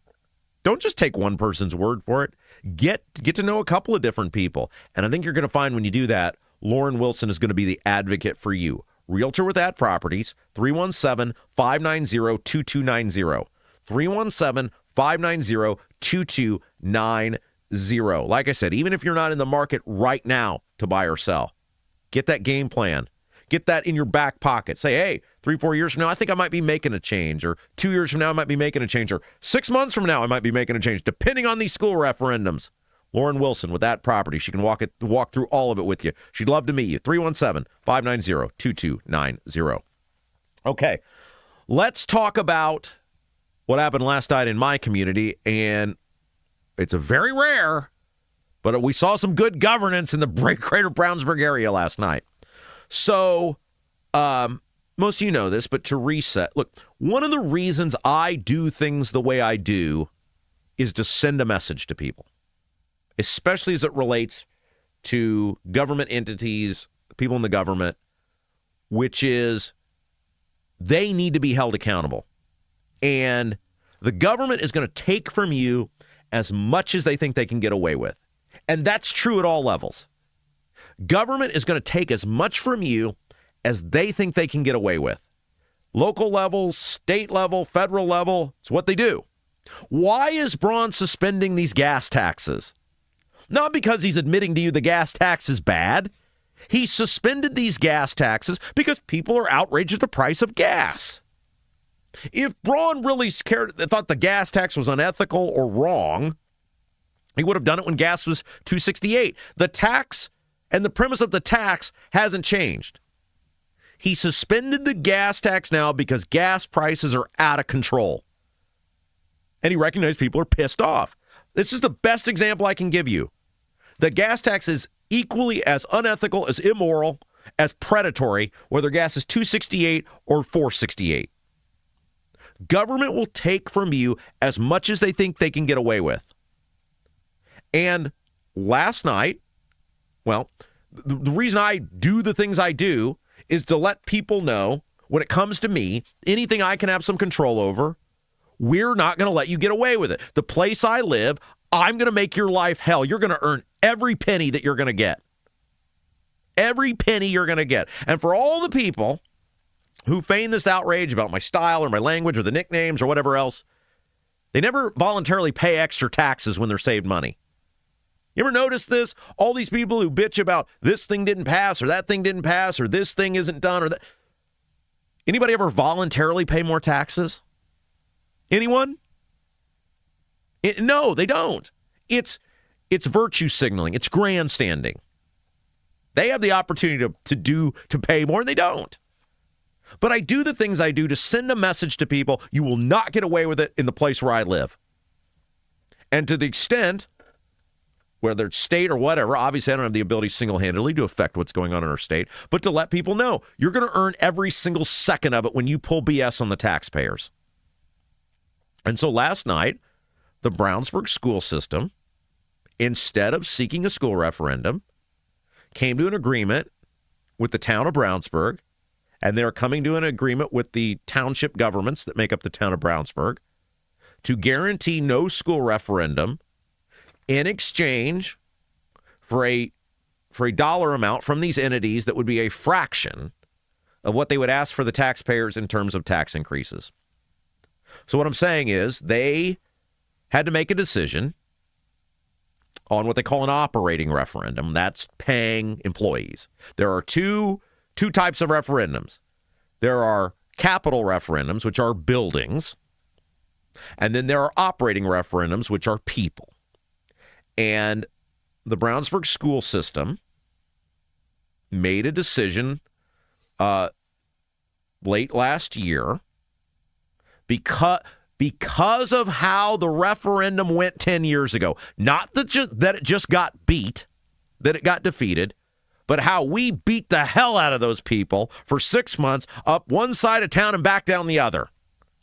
Don't just take one person's word for it. Get to know a couple of different people. And I think you're going to find when you do that, Lauren Wilson is going to be the advocate for you. Realtor with @Properties, 317-590-2290. 317-590-2290. Like I said, even if you're not in the market right now to buy or sell, get that game plan. Get that in your back pocket. Say, hey, 3-4 years from now, I think I might be making a change. Or 2 years from now, I might be making a change. Or 6 months from now, I might be making a change, depending on these school referendums. Lauren Wilson with @Property. She can walk through all of it with you. She'd love to meet you. 317-590-2290. Okay, let's talk about what happened last night in my community. And it's a very rare, but we saw some good governance in the greater Brownsburg area last night. So most of you know this, but to reset, look, one of the reasons I do things the way I do is to send a message to people, especially as it relates to government entities, people in the government, which is they need to be held accountable. And the government is going to take from you as much as they think they can get away with. And that's true at all levels. Government is going to take as much from you as they think they can get away with. Local level, state level, federal level, it's what they do. Why is Braun suspending these gas taxes? Not because he's admitting to you the gas tax is bad. He suspended these gas taxes because people are outraged at the price of gas. If Braun really thought the gas tax was unethical or wrong, he would have done it when gas was $2.68. The tax and the premise of the tax hasn't changed. He suspended the gas tax now because gas prices are out of control. And he recognized people are pissed off. This is the best example I can give you. The gas tax is equally as unethical, as immoral, as predatory, whether gas is $2.68 or $4.68. Government will take from you as much as they think they can get away with. And last night, well, the reason I do the things I do is to let people know when it comes to me, anything I can have some control over, we're not going to let you get away with it. The place I live, I'm going to make your life hell. You're going to earn every penny that you're going to get. Every penny you're going to get. And for all the people who feign this outrage about my style or my language or the nicknames or whatever else, they never voluntarily pay extra taxes when they're saved money. You ever notice this? All these people who bitch about this thing didn't pass or that thing didn't pass or this thing isn't done or that. Anybody ever voluntarily pay more taxes? Anyone? No, they don't. It's virtue signaling. It's grandstanding. They have the opportunity to pay more, and they don't. But I do the things I do to send a message to people, you will not get away with it in the place where I live. And to the extent, whether it's state or whatever, obviously I don't have the ability single-handedly to affect what's going on in our state, but to let people know, you're going to earn every single second of it when you pull BS on the taxpayers. And so last night, the Brownsburg school system, instead of seeking a school referendum, came to an agreement with the town of Brownsburg, and they're coming to an agreement with the township governments that make up the town of Brownsburg to guarantee no school referendum in exchange for a dollar amount from these entities that would be a fraction of what they would ask for the taxpayers in terms of tax increases. So what I'm saying is they had to make a decision on what they call an operating referendum. That's paying employees. There are two types of referendums. There are capital referendums, which are buildings, and then there are operating referendums, which are people. And the Brownsburg school system made a decision late last year because of how the referendum went 10 years ago. Not that it just got beat, that it got defeated, but how we beat the hell out of those people for 6 months up one side of town and back down the other.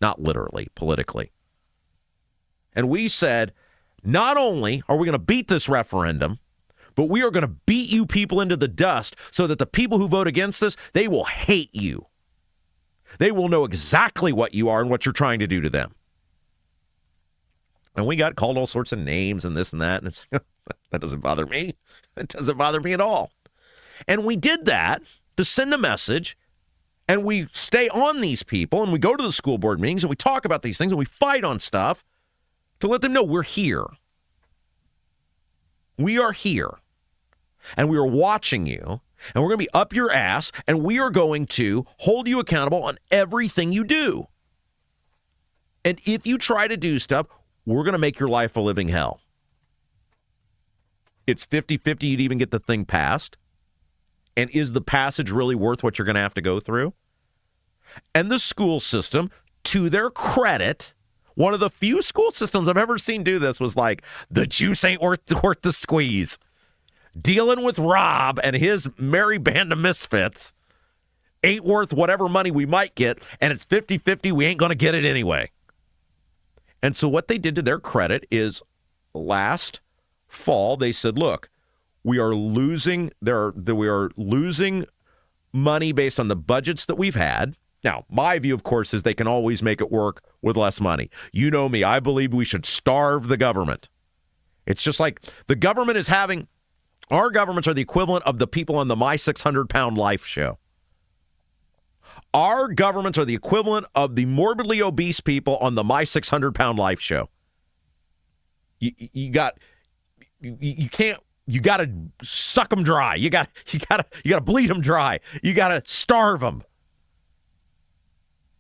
Not literally, politically. And we said, not only are we going to beat this referendum, but we are going to beat you people into the dust so that the people who vote against this, they will hate you. They will know exactly what you are and what you're trying to do to them. And we got called all sorts of names and this and that, and it's that doesn't bother me. It doesn't bother me at all. And we did that to send a message, and we stay on these people, and we go to the school board meetings, and we talk about these things, and we fight on stuff to let them know we're here. We are here, and we are watching you, and we're going to be up your ass, and we are going to hold you accountable on everything you do. And if you try to do stuff, we're going to make your life a living hell. It's 50-50 you'd even get the thing passed. And is the passage really worth what you're going to have to go through? And the school system, to their credit, one of the few school systems I've ever seen do this was like, the juice ain't worth the squeeze. Dealing with Rob and his merry band of misfits ain't worth whatever money we might get, and it's 50-50, we ain't going to get it anyway. And so what they did to their credit is last fall, they said, look, we are losing money based on the budgets that we've had. Now, my view, of course, is they can always make it work with less money. You know me, I believe we should starve the government. It's just like the government is having, our governments are the equivalent of the people on the My 600 Pound Life show. Our governments are the equivalent of the morbidly obese people on the My 600 Pound Life show. You got to suck them dry. You got to bleed them dry. You got to starve them.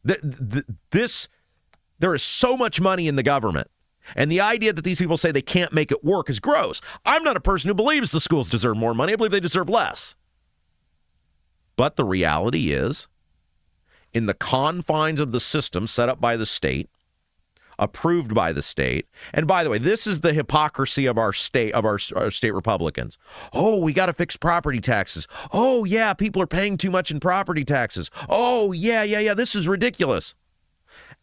There is so much money in the government. And the idea that these people say they can't make it work is gross. I'm not a person who believes the schools deserve more money. I believe they deserve less. But the reality is, in the confines of the system set up by the state, approved by the state, and by the way, this is the hypocrisy of our state Republicans. Oh, we got to fix property taxes. Oh, yeah, people are paying too much in property taxes. Oh, yeah, this is ridiculous.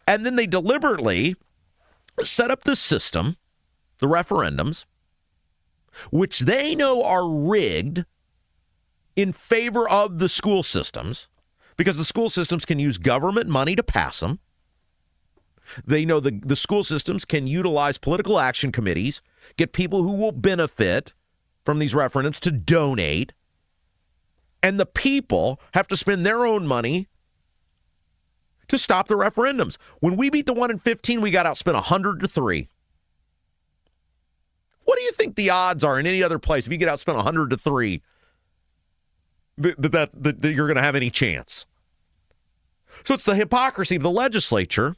And then they deliberately set up this system, the referendums, which they know are rigged in favor of the school systems, because the school systems can use government money to pass them. They know the school systems can utilize political action committees, get people who will benefit from these referendums to donate, and the people have to spend their own money to stop the referendums. When we beat the 1 in 15, we got outspent 100-3. What do you think the odds are in any other place if you get outspent 100-3 that you're going to have any chance? So it's the hypocrisy of the legislature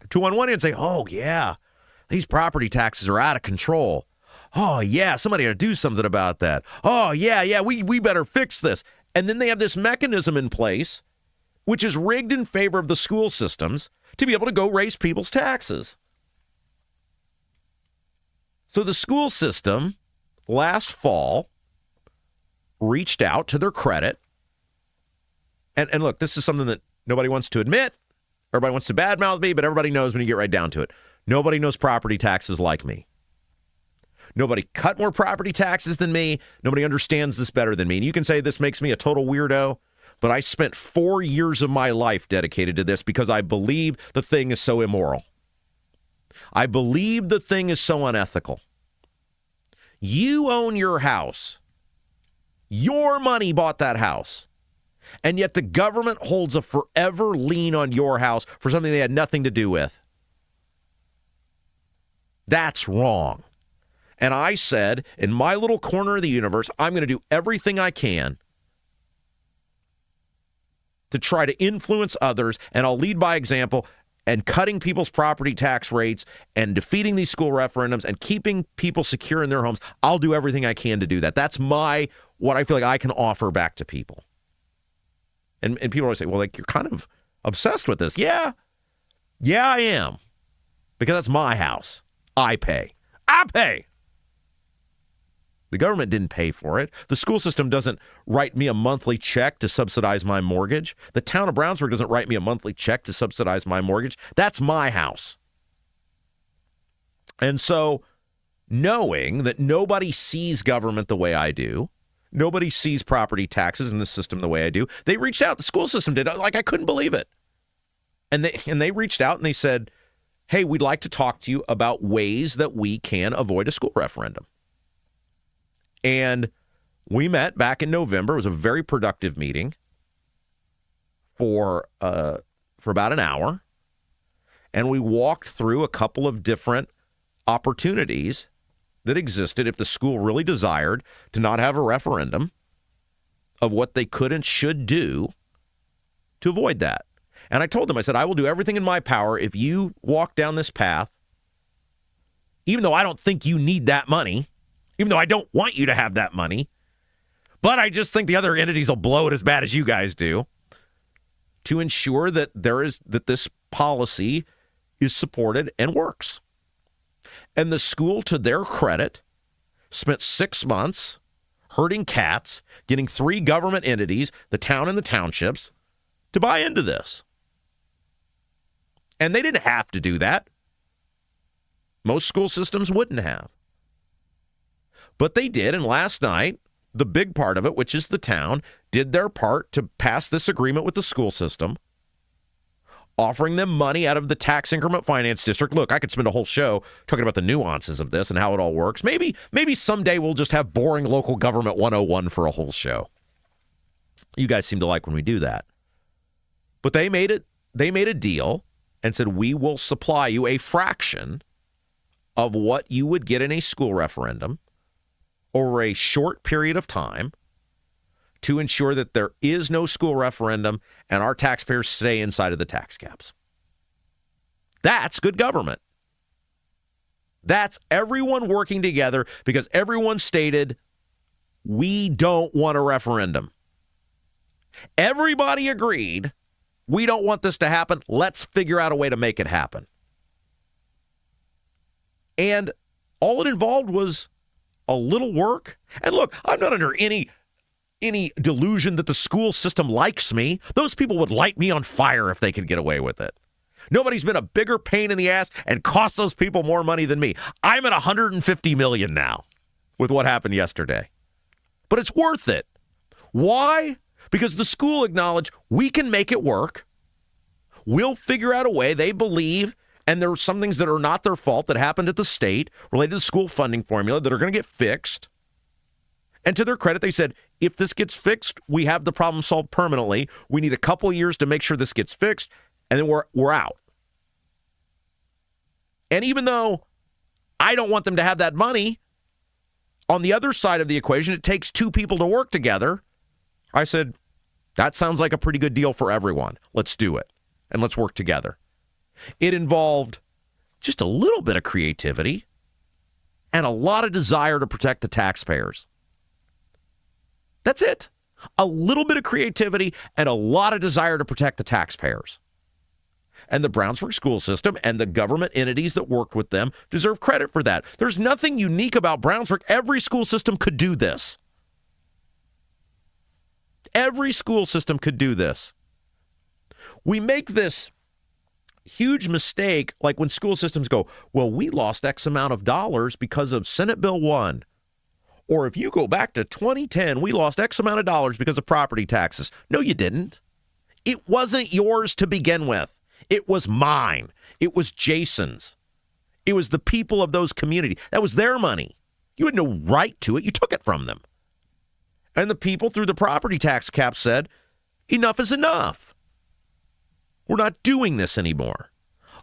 to on one hand say, oh, yeah, these property taxes are out of control. Oh, yeah, somebody ought to do something about that. Oh, yeah, we better fix this. And then they have this mechanism in place, which is rigged in favor of the school systems to be able to go raise people's taxes. So the school system last fall reached out to their credit. And look, this is something that nobody wants to admit. Everybody wants to badmouth me, but everybody knows when you get right down to it. Nobody knows property taxes like me. Nobody cut more property taxes than me. Nobody understands this better than me. And you can say this makes me a total weirdo, but I spent 4 years of my life dedicated to this because I believe the thing is so immoral. I believe the thing is so unethical. You own your house. Your money bought that house. And yet the government holds a forever lien on your house for something they had nothing to do with. That's wrong. And I said, in my little corner of the universe, I'm going to do everything I can to try to influence others, and I'll lead by example, and cutting people's property tax rates and defeating these school referendums and keeping people secure in their homes. I'll do everything I can to do that. That's what I feel like I can offer back to people. And people always say, well, like, you're kind of obsessed with this. Yeah, I am. Because that's my house. I pay. The government didn't pay for it. The school system doesn't write me a monthly check to subsidize my mortgage. The town of Brownsburg doesn't write me a monthly check to subsidize my mortgage. That's my house. And so, knowing that nobody sees government the way I do, nobody sees property taxes in the system the way I do, they reached out. The school system did. Like, I couldn't believe it. And they reached out and they said, hey, we'd like to talk to you about ways that we can avoid a school referendum. And we met back in November. It was a very productive meeting for about an hour. And we walked through a couple of different opportunities that existed if the school really desired to not have a referendum of what they could and should do to avoid that. And I told them, I said, I will do everything in my power if you walk down this path, even though I don't think you need that money, even though I don't want you to have that money, but I just think the other entities will blow it as bad as you guys do, to ensure that that this policy is supported and works. And the school, to their credit, spent 6 months herding cats, getting 3 government entities, the town and the townships, to buy into this. And they didn't have to do that. Most school systems wouldn't have. But they did, and last night, the big part of it, which is the town, did their part to pass this agreement with the school system, offering them money out of the tax increment finance district. Look, I could spend a whole show talking about the nuances of this and how it all works. Maybe someday we'll just have boring local government 101 for a whole show. You guys seem to like when we do that. But they made a deal and said, we will supply you a fraction of what you would get in a school referendum over a short period of time to ensure that there is no school referendum and our taxpayers stay inside of the tax caps. That's good government. That's everyone working together because everyone stated, we don't want a referendum. Everybody agreed, we don't want this to happen. Let's figure out a way to make it happen. And all it involved was a little work. And look, I'm not under any delusion that the school system likes me. Those people would light me on fire if they could get away with it. Nobody's been a bigger pain in the ass and cost those people more money than me. I'm at $150 million now with what happened yesterday. But it's worth it. Why? Because the school acknowledged we can make it work. We'll figure out a way. They believe, and there are some things that are not their fault that happened at the state related to the school funding formula that are going to get fixed. And to their credit, they said, if this gets fixed, we have the problem solved permanently. We need a couple of years to make sure this gets fixed, and then we're out. And even though I don't want them to have that money, On the other side of the equation, it takes two people to work together. I said, that sounds like a pretty good deal for everyone. Let's do it, and let's work together. It involved just a little bit of creativity and a lot of desire to protect the taxpayers. That's it. A little bit of creativity and a lot of desire to protect the taxpayers. And the Brownsburg school system and the government entities that worked with them deserve credit for that. There's nothing unique about Brownsburg. Every school system could do this. Every school system could do this. We make this huge mistake, like when school systems go, well, we lost X amount of dollars because of Senate Bill 1. Or if you go back to 2010, we lost X amount of dollars because of property taxes. No, you didn't. It wasn't yours to begin with. It was mine. It was Jason's. It was the people of those communities. That was their money. You had no right to it. You took it from them. And the people through the property tax cap said, enough is enough. We're not doing this anymore.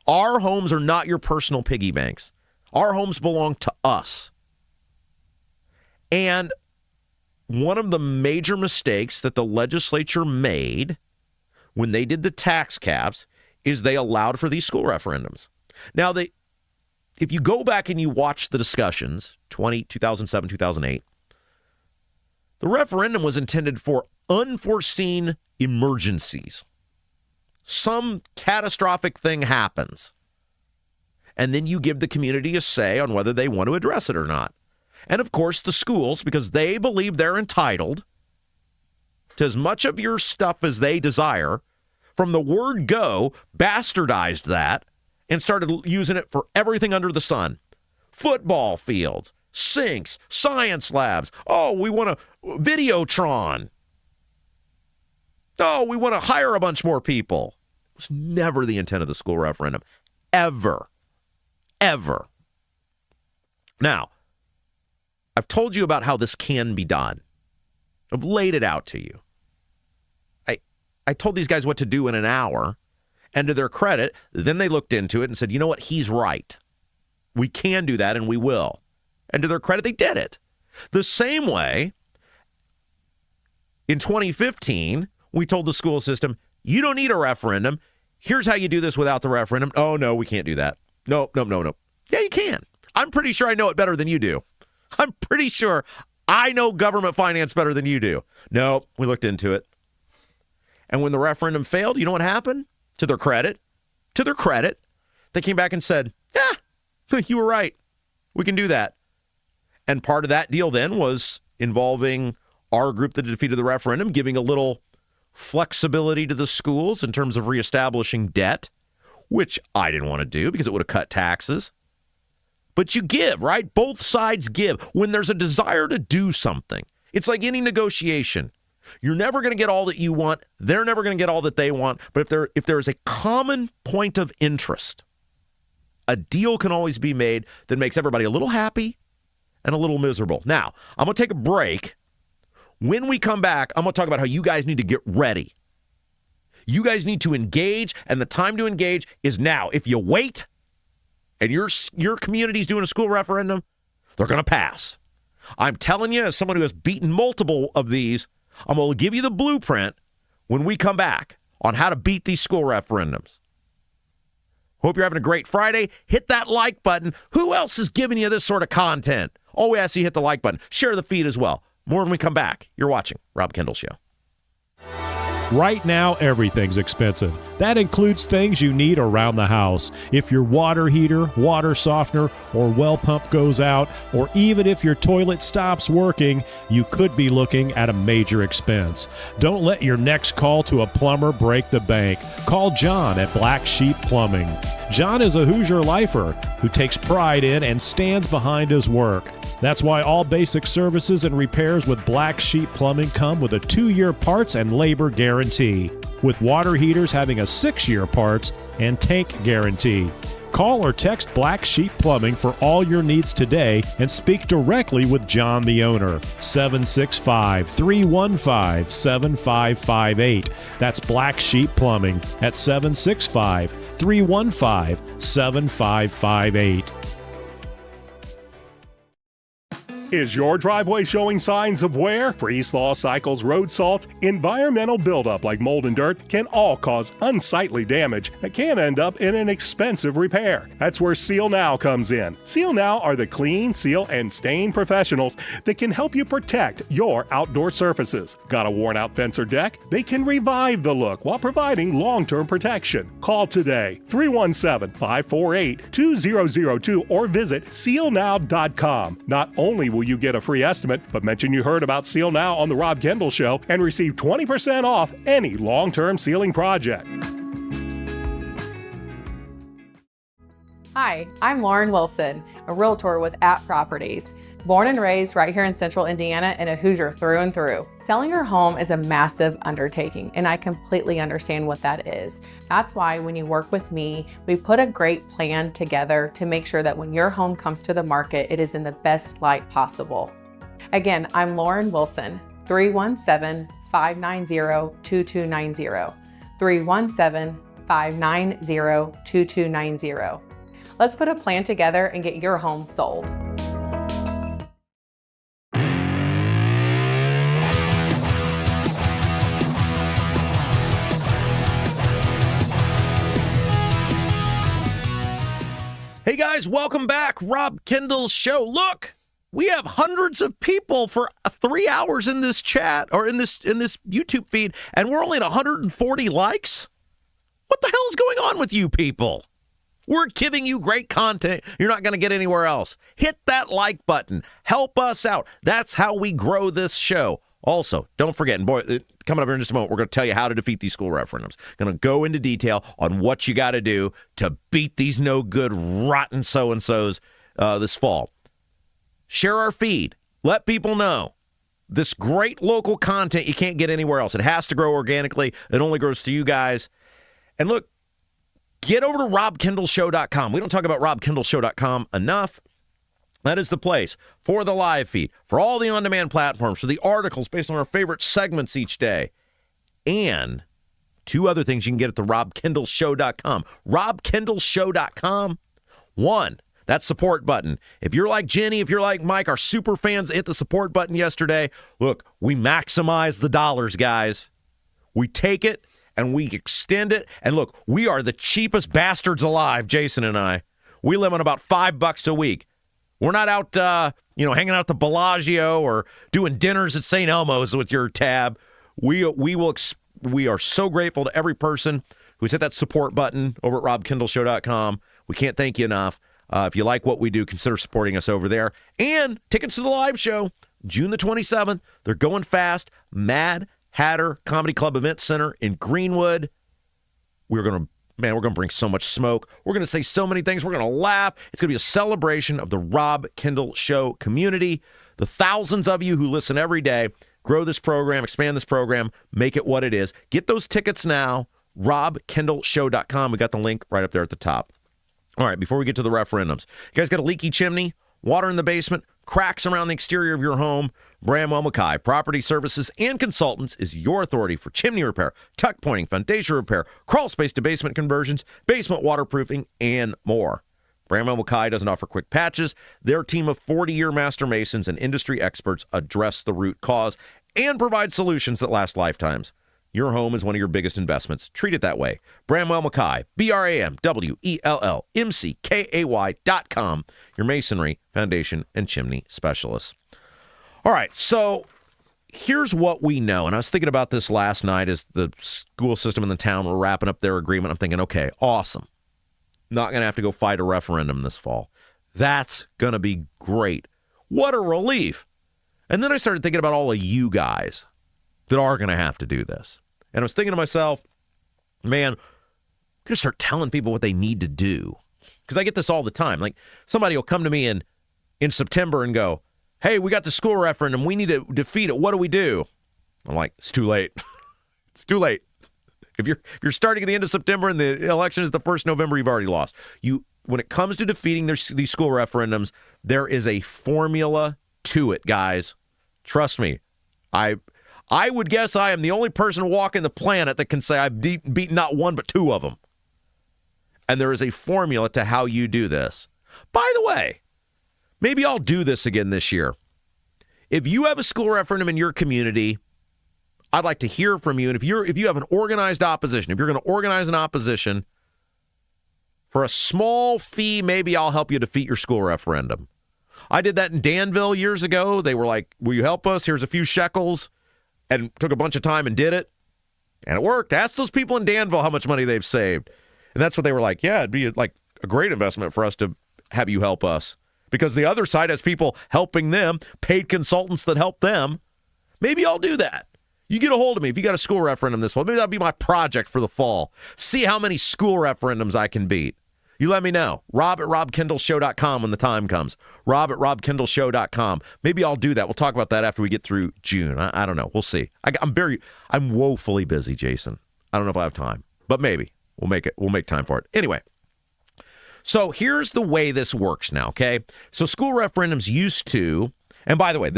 Our homes are not your personal piggy banks. Our homes belong to us. And one of the major mistakes that the legislature made when they did the tax caps is they allowed for these school referendums. Now, if you go back and you watch the discussions, 2007, 2008, the referendum was intended for unforeseen emergencies. Some catastrophic thing happens, and then you give the community a say on whether they want to address it or not. And of course, the schools, because they believe they're entitled to as much of your stuff as they desire, from the word go, bastardized that and started using it for everything under the sun. Football fields, sinks, science labs. Oh, we want a Videotron. Oh, we want to hire a bunch more people. It was never the intent of the school referendum. Ever. Ever. Now, I've told you about how this can be done. I've laid it out to you. I told these guys what to do in an hour, and to their credit, then they looked into it and said, you know what, he's right. We can do that, and we will. And to their credit, they did it. The same way, in 2015, we told the school system, you don't need a referendum. Here's how you do this without the referendum. Oh, no, we can't do that. No. Yeah, you can. I'm pretty sure I know it better than you do. I'm pretty sure I know government finance better than you do. No, we looked into it. And when the referendum failed, you know what happened? To their credit, they came back and said, yeah, you were right. We can do that. And part of that deal then was involving our group that defeated the referendum, giving a little flexibility to the schools in terms of reestablishing debt, which I didn't want to do because it would have cut taxes. But you give, right? Both sides give. When there's a desire to do something, it's like any negotiation. You're never going to get all that you want. They're never going to get all that they want. But if there is a common point of interest, a deal can always be made that makes everybody a little happy and a little miserable. Now, I'm going to take a break. When we come back, I'm going to talk about how you guys need to get ready. You guys need to engage, and the time to engage is now. If you wait and your community's doing a school referendum, they're going to pass. I'm telling you, as someone who has beaten multiple of these, I'm going to give you the blueprint when we come back on how to beat these school referendums. Hope you're having a great Friday. Hit that like button. Who else is giving you this sort of content? Oh, yes, you hit the like button. Share the feed as well. More when we come back. You're watching Rob Kendall Show. Right now, everything's expensive. That includes things you need around the house. If your water heater, water softener, or well pump goes out, or even if your toilet stops working, you could be looking at a major expense. Don't let your next call to a plumber break the bank. Call John at Black Sheep Plumbing. John is a Hoosier lifer who takes pride in and stands behind his work. That's why all basic services and repairs with Black Sheep Plumbing come with a 2-year parts and labor guarantee, with water heaters having a 6-year parts and tank guarantee. Call or text Black Sheep Plumbing for all your needs today and speak directly with John, the owner. 765-315-7558. That's Black Sheep Plumbing at 765-315-7558. Is your driveway showing signs of wear? Freeze-thaw cycles, road salt, environmental buildup like mold and dirt can all cause unsightly damage that can end up in an expensive repair. That's where Seal Now comes in. Seal Now are the clean, seal, and stain professionals that can help you protect your outdoor surfaces. Got a worn-out fence or deck? They can revive the look while providing long-term protection. Call today, 317-548-2002, or visit sealnow.com. Not only will you get a free estimate, but mention you heard about Seal Now on The Rob Kendall Show and receive 20% off any long-term sealing project. Hi, I'm Lauren Wilson, a realtor with App Properties. Born and raised right here in Central Indiana and a Hoosier through and through. Selling your home is a massive undertaking, and I completely understand what that is. That's why when you work with me, we put a great plan together to make sure that when your home comes to the market, it is in the best light possible. Again, I'm Lauren Wilson, 317-590-2290. 317-590-2290. Let's put a plan together and get your home sold. Hey guys, welcome back. Rob Kendall Show. Look, we have hundreds of people for 3 hours in this chat or in this YouTube feed, and we're only at 140 likes. What the hell is going on with you people? We're giving you great content you're not going to get anywhere else. Hit that like button. Help us out. That's how we grow this show. Also, don't forget, and boy, coming up here in just a moment, we're going to tell you how to defeat these school referendums. Going to go into detail on what you got to do to beat these no good, rotten so-and-sos this fall. Share our feed. Let people know this great local content you can't get anywhere else. It has to grow organically. It only grows to you guys. And look, get over to robkendallshow.com. We don't talk about robkendallshow.com enough. That is the place for the live feed, for all the on-demand platforms, for the articles based on our favorite segments each day, and two other things you can get at the robkendallshow.com. robkendallshow.com. One, that support button. If you're like Jenny, if you're like Mike, our super fans hit the support button yesterday. Look, we maximize the dollars, guys. We take it and we extend it. And look, we are the cheapest bastards alive, Jason and I. We live on about $5 a week. We're not out, hanging out at the Bellagio or doing dinners at St. Elmo's with your tab. We are so grateful to every person who's hit that support button over at robkendallshow.com. We can't thank you enough. If you like what we do, consider supporting us over there. And tickets to the live show, June the 27th. They're going fast. Mad Hatter Comedy Club Event Center in Greenwood. We're going to bring so much smoke. We're going to say so many things. We're going to laugh. It's going to be a celebration of the Rob Kendall Show community. The thousands of you who listen every day, grow this program, expand this program, make it what it is. Get those tickets now, robkendallshow.com. We got the link right up there at the top. All right, before we get to the referendums, you guys got a leaky chimney, water in the basement, cracks around the exterior of your home? Bramwell Mackay Property Services and Consultants is your authority for chimney repair, tuck pointing, foundation repair, crawl space to basement conversions, basement waterproofing, and more. Bramwell Mackay doesn't offer quick patches. Their team of 40-year master masons and industry experts address the root cause and provide solutions that last lifetimes. Your home is one of your biggest investments. Treat it that way. Bramwell Mackay, BRAMWELLMCKAY.com, your masonry, foundation, and chimney specialists. All right, so here's what we know. And I was thinking about this last night as the school system in the town were wrapping up their agreement. I'm thinking, okay, awesome. Not going to have to go fight a referendum this fall. That's going to be great. What a relief. And then I started thinking about all of you guys that are going to have to do this. And I was thinking to myself, man, I'm going to start telling people what they need to do. Because I get this all the time. Like somebody will come to me in September and go, hey, we got the school referendum. We need to defeat it. What do we do? I'm like, it's too late. It's too late. If you're starting at the end of September and the election is the 1st November, you've already lost. When it comes to defeating these school referendums, there is a formula to it, guys. Trust me. I would guess I am the only person walking the planet that can say I've beaten not one but two of them. And there is a formula to how you do this. By the way, maybe I'll do this again this year. If you have a school referendum in your community, I'd like to hear from you. And if you have an organized opposition, if you're going to organize an opposition for a small fee, maybe I'll help you defeat your school referendum. I did that in Danville years ago. They were like, will you help us? Here's a few shekels. And took a bunch of time and did it. And it worked. Ask those people in Danville how much money they've saved. And that's what they were like, yeah, it'd be like a great investment for us to have you help us. Because the other side has people helping them, paid consultants that help them. Maybe I'll do that. You get a hold of me if you got a school referendum this fall. Maybe that'll be my project for the fall. See how many school referendums I can beat. You let me know. Rob@robkendallshow.com when the time comes. Rob@robkendallshow.com. Maybe I'll do that. We'll talk about that after we get through June. I don't know. We'll see. I'm woefully busy, Jason. I don't know if I have time, but maybe we'll make time for it. Anyway, so here's the way this works now, okay? So school referendums used to, and by the way,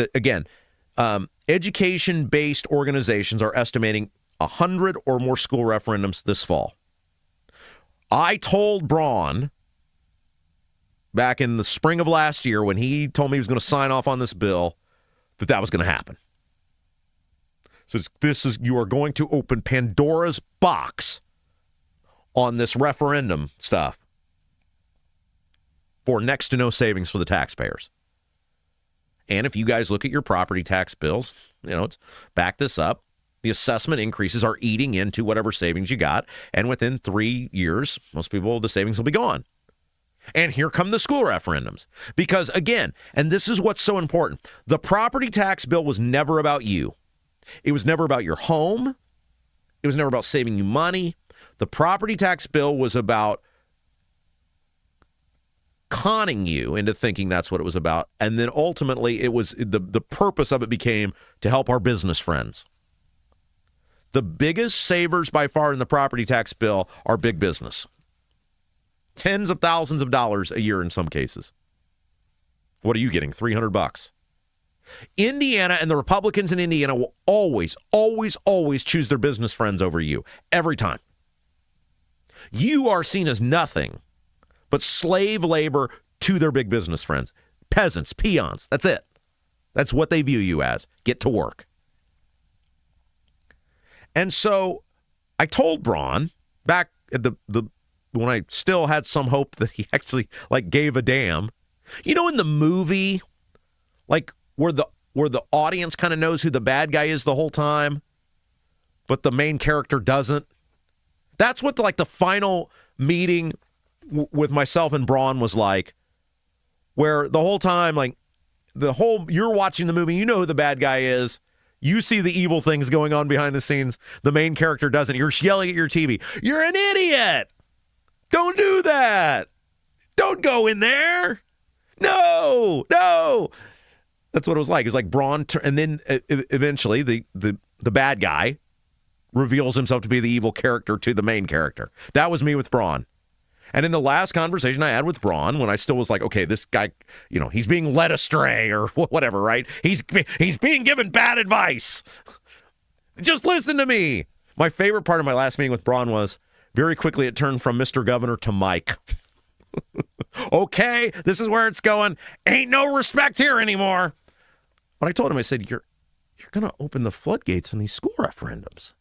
education-based organizations are estimating 100 or more school referendums this fall. I told Braun back in the spring of last year when he told me he was going to sign off on this bill that was going to happen. So you are going to open Pandora's box on this referendum stuff for next to no savings for the taxpayers. And if you guys look at your property tax bills, it's back this up. The assessment increases are eating into whatever savings you got. And within 3 years, most people, the savings will be gone. And here come the school referendums. Because again, and this is what's so important, the property tax bill was never about you. It was never about your home. It was never about saving you money. The property tax bill was about conning you into thinking that's what it was about. And then ultimately, it was the purpose of it became to help our business friends. The biggest savers by far in the property tax bill are big business. Tens of thousands of dollars a year in some cases. What are you getting? $300. Indiana and the Republicans in Indiana will always, always, always choose their business friends over you. Every time. You are seen as nothing but slave labor to their big business friends. Peasants, peons. That's it. That's what they view you as. Get to work. And so I told Braun back at the when I still had some hope that he actually gave a damn. In the movie, where the audience kind of knows who the bad guy is the whole time, but the main character doesn't. That's what the final meeting with myself and Braun was like, where the whole time, you're watching the movie, you know who the bad guy is. You see the evil things going on behind the scenes. The main character doesn't. You're yelling at your TV. You're an idiot. Don't do that. Don't go in there. No. That's what it was like. It was like Braun, and then eventually the bad guy reveals himself to be the evil character to the main character. That was me with Braun. And in the last conversation I had with Braun, when I still was like, okay, this guy, he's being led astray or whatever, right? He's being given bad advice. Just listen to me. My favorite part of my last meeting with Braun was very quickly it turned from Mr. Governor to Mike. Okay, this is where it's going. Ain't no respect here anymore. But I told him, I said, you're going to open the floodgates on these school referendums.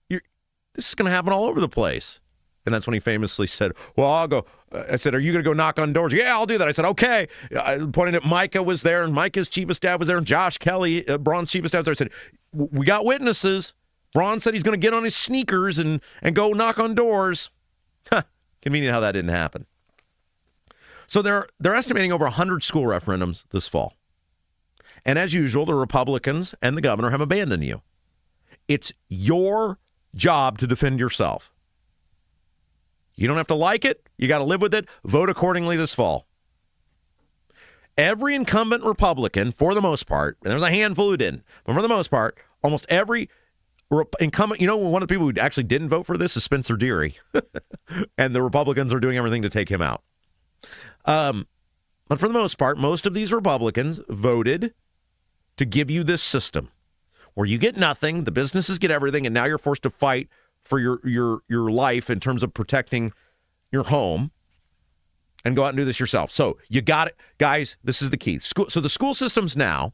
This is going to happen all over the place. And that's when he famously said, well, I'll go. I said, are you going to go knock on doors? Yeah, I'll do that. I said, okay. I pointed at Micah was there, and Micah's chief of staff was there, and Josh Kelly, Braun's chief of staff was there. I said, we got witnesses. Braun said he's going to get on his sneakers and go knock on doors. Convenient how that didn't happen. So they're estimating over 100 school referendums this fall. And as usual, the Republicans and the governor have abandoned you. It's your job to defend yourself. You don't have to like it. You got to live with it. Vote accordingly this fall. Every incumbent Republican, for the most part, and there's a handful who didn't, but for the most part, almost every incumbent, one of the people who actually didn't vote for this is Spencer Deary. And the Republicans are doing everything to take him out. But for the most part, most of these Republicans voted to give you this system where you get nothing, the businesses get everything, and now you're forced to fight for your life in terms of protecting your home. and go out and do this yourself. So you got it. Guys, this is the key. So the school systems now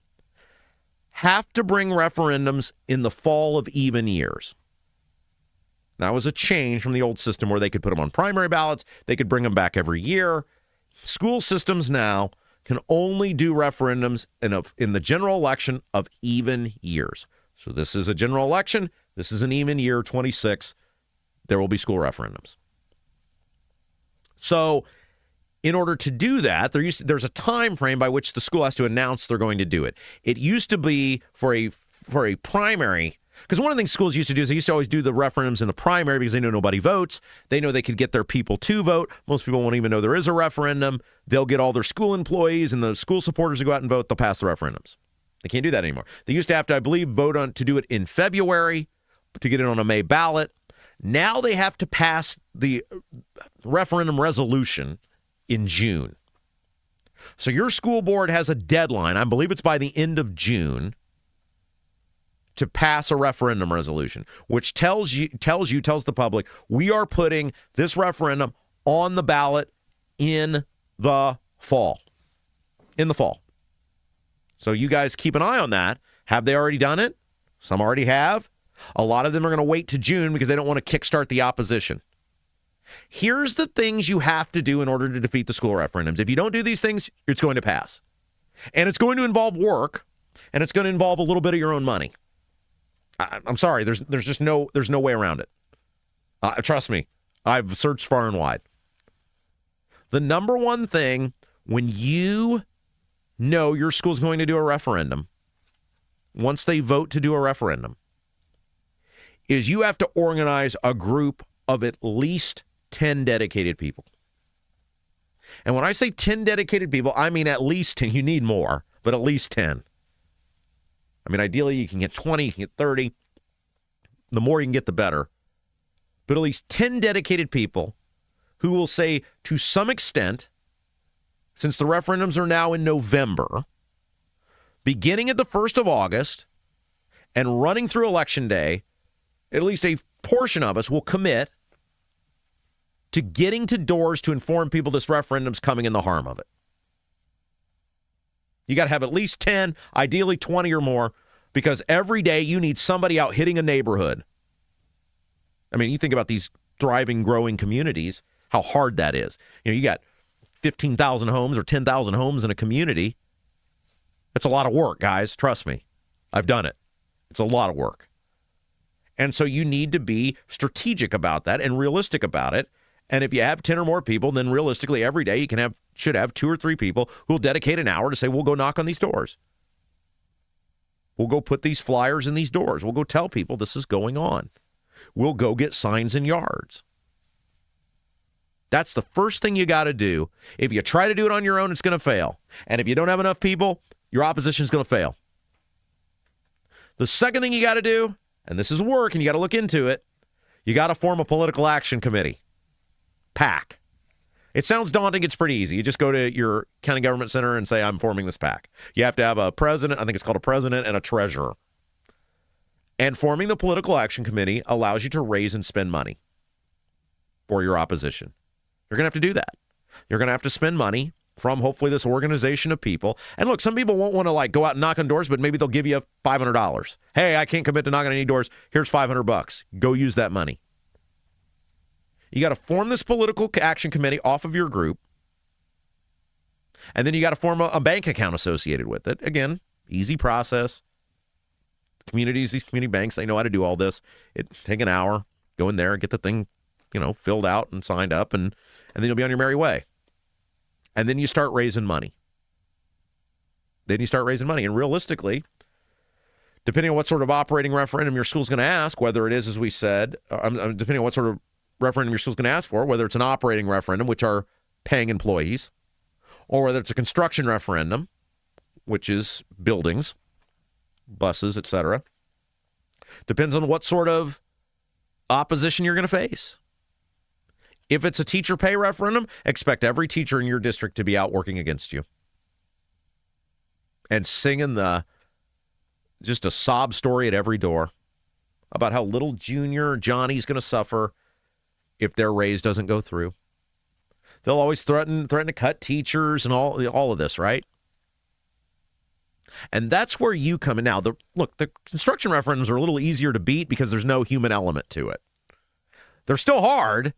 have to bring referendums in the fall of even years. That was a change from the old system where they could put them on primary ballots. They could bring them back every year. School systems now can only do referendums in the general election of even years. So this is a general election. This is an even year, 26. There will be school referendums. So in order to do that, there's a time frame by which the school has to announce they're going to do it. It used to be for a primary, because one of the things schools used to do is they used to always do the referendums in the primary because they know nobody votes. They know they could get their people to vote. Most people won't even know there is a referendum. They'll get all their school employees and the school supporters to go out and vote. They'll pass the referendums. They can't do that anymore. They used to have to, I believe, to do it in February to get it on a May ballot. Now they have to pass the referendum resolution in June. So your school board has a deadline, I believe it's by the end of June, to pass a referendum resolution, which tells the public, we are putting this referendum on the ballot in the fall. In the fall. So you guys keep an eye on that. Have they already done it? Some already have. A lot of them are going to wait to June because they don't want to kickstart the opposition. Here's the things you have to do in order to defeat the school referendums. If you don't do these things, it's going to pass. And it's going to involve work, and it's going to involve a little bit of your own money. I'm sorry, there's no way around it. Trust me, I've searched far and wide. The number one thing when you know your school's going to do a referendum, once they vote to do a referendum, is you have to organize a group of at least 10 dedicated people. And when I say 10 dedicated people, I mean at least 10. You need more, but at least 10. I mean, ideally, you can get 20, you can get 30. The more you can get, the better. But at least 10 dedicated people who will say, to some extent, since the referendums are now in November, beginning at the 1st of August and running through Election Day, at least a portion of us will commit to getting to doors to inform people this referendum's coming and the harm of it. You got to have at least 10, ideally 20 or more, because every day you need somebody out hitting a neighborhood. I mean, you think about these thriving, growing communities, how hard that is. You know, you got 15,000 homes or 10,000 homes in a community. That's a lot of work, guys. Trust me. I've done it. It's a lot of work. And so you need to be strategic about that and realistic about it. And if you have 10 or more people, then realistically every day you should have 2 or 3 people who will dedicate an hour to say, we'll go knock on these doors. We'll go put these flyers in these doors. We'll go tell people this is going on. We'll go get signs in yards. That's the first thing you got to do. If you try to do it on your own, it's going to fail. And if you don't have enough people, your opposition is going to fail. The second thing you got to do, and this is work and you got to look into it, you got to form a political action committee. PAC. It sounds daunting. It's pretty easy. You just go to your county government center and say, I'm forming this PAC. You have to have a president. I think it's called a president and a treasurer. And forming the political action committee allows you to raise and spend money for your opposition. You're going to have to do that. You're going to have to spend money from hopefully this organization of people. And look, some people won't want to go out and knock on doors, but maybe they'll give you $500. Hey, I can't commit to knocking on any doors. Here's $500. Go use that money. You got to form this political action committee off of your group. And then you got to form a bank account associated with it. Again, easy process. These community banks, they know how to do all this. It take an hour, go in there, get the thing, filled out and signed up, and then you'll be on your merry way. And then you start raising money. And realistically, depending on what sort of operating referendum your school's going to ask, whether it is, as we said, depending on what sort of referendum your school's going to ask for, whether it's an operating referendum, which are paying employees, or whether it's a construction referendum, which is buildings, buses, etc. Depends on what sort of opposition you're going to face. If it's a teacher pay referendum, expect every teacher in your district to be out working against you and singing just a sob story at every door about how little junior Johnny's going to suffer if their raise doesn't go through. They'll always threaten to cut teachers and all of this, right? And that's where you come in. Now, the construction referendums are a little easier to beat because there's no human element to it. They're still hard,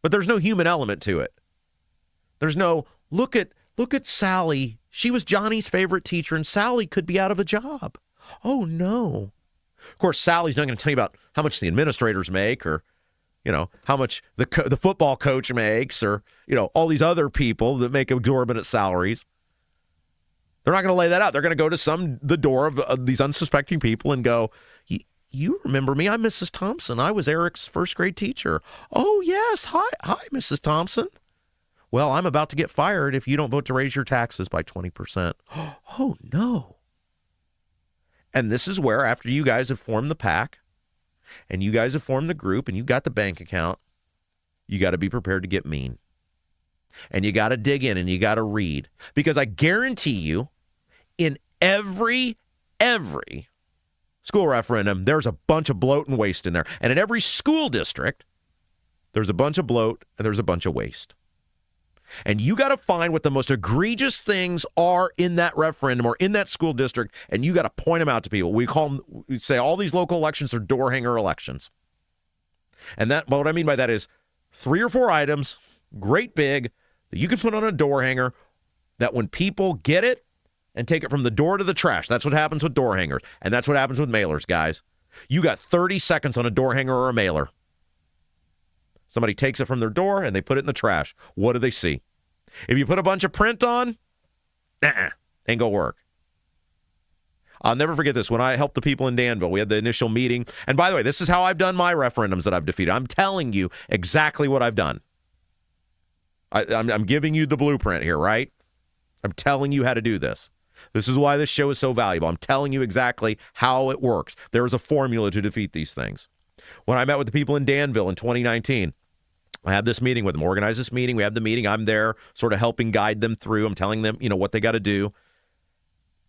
but there's no human element to it. There's no, look at Sally. She was Johnny's favorite teacher, and Sally could be out of a job. Oh, no. Of course, Sally's not going to tell you about how much the administrators make, or how much the football coach makes, or all these other people that make exorbitant salaries. They're not going to lay that out. They're going to go to the door of these unsuspecting people and go, "You remember me? I'm Mrs. Thompson. I was Eric's first grade teacher." "Oh, yes. Hi, Mrs. Thompson. Well, I'm about to get fired if you don't vote to raise your taxes by 20%. "Oh, no." And this is where, after you guys have formed the PAC, and you guys have formed the group, and you got the bank account, you got to be prepared to get mean. And you got to dig in, and you got to read. Because I guarantee you, in every school referendum, there's a bunch of bloat and waste in there. And in every school district, there's a bunch of bloat and there's a bunch of waste. And you got to find what the most egregious things are in that referendum or in that school district, and you got to point them out to people. We say all these local elections are door hanger elections. And what I mean by that is 3 or 4 items, great big, that you can put on a door hanger, that when people get it and take it from the door to the trash, that's what happens with door hangers. And that's what happens with mailers, guys. You got 30 seconds on a door hanger or a mailer. Somebody takes it from their door and they put it in the trash. What do they see? If you put a bunch of print on, ain't gonna work. I'll never forget this. When I helped the people in Danville, we had the initial meeting. And by the way, this is how I've done my referendums that I've defeated. I'm telling you exactly what I've done. I'm giving you the blueprint here, right? I'm telling you how to do this. This is why this show is so valuable. I'm telling you exactly how it works. There is a formula to defeat these things. When I met with the people in Danville in 2019, I had this meeting with them, organized this meeting. We have the meeting. I'm there sort of helping guide them through. I'm telling them, what they got to do.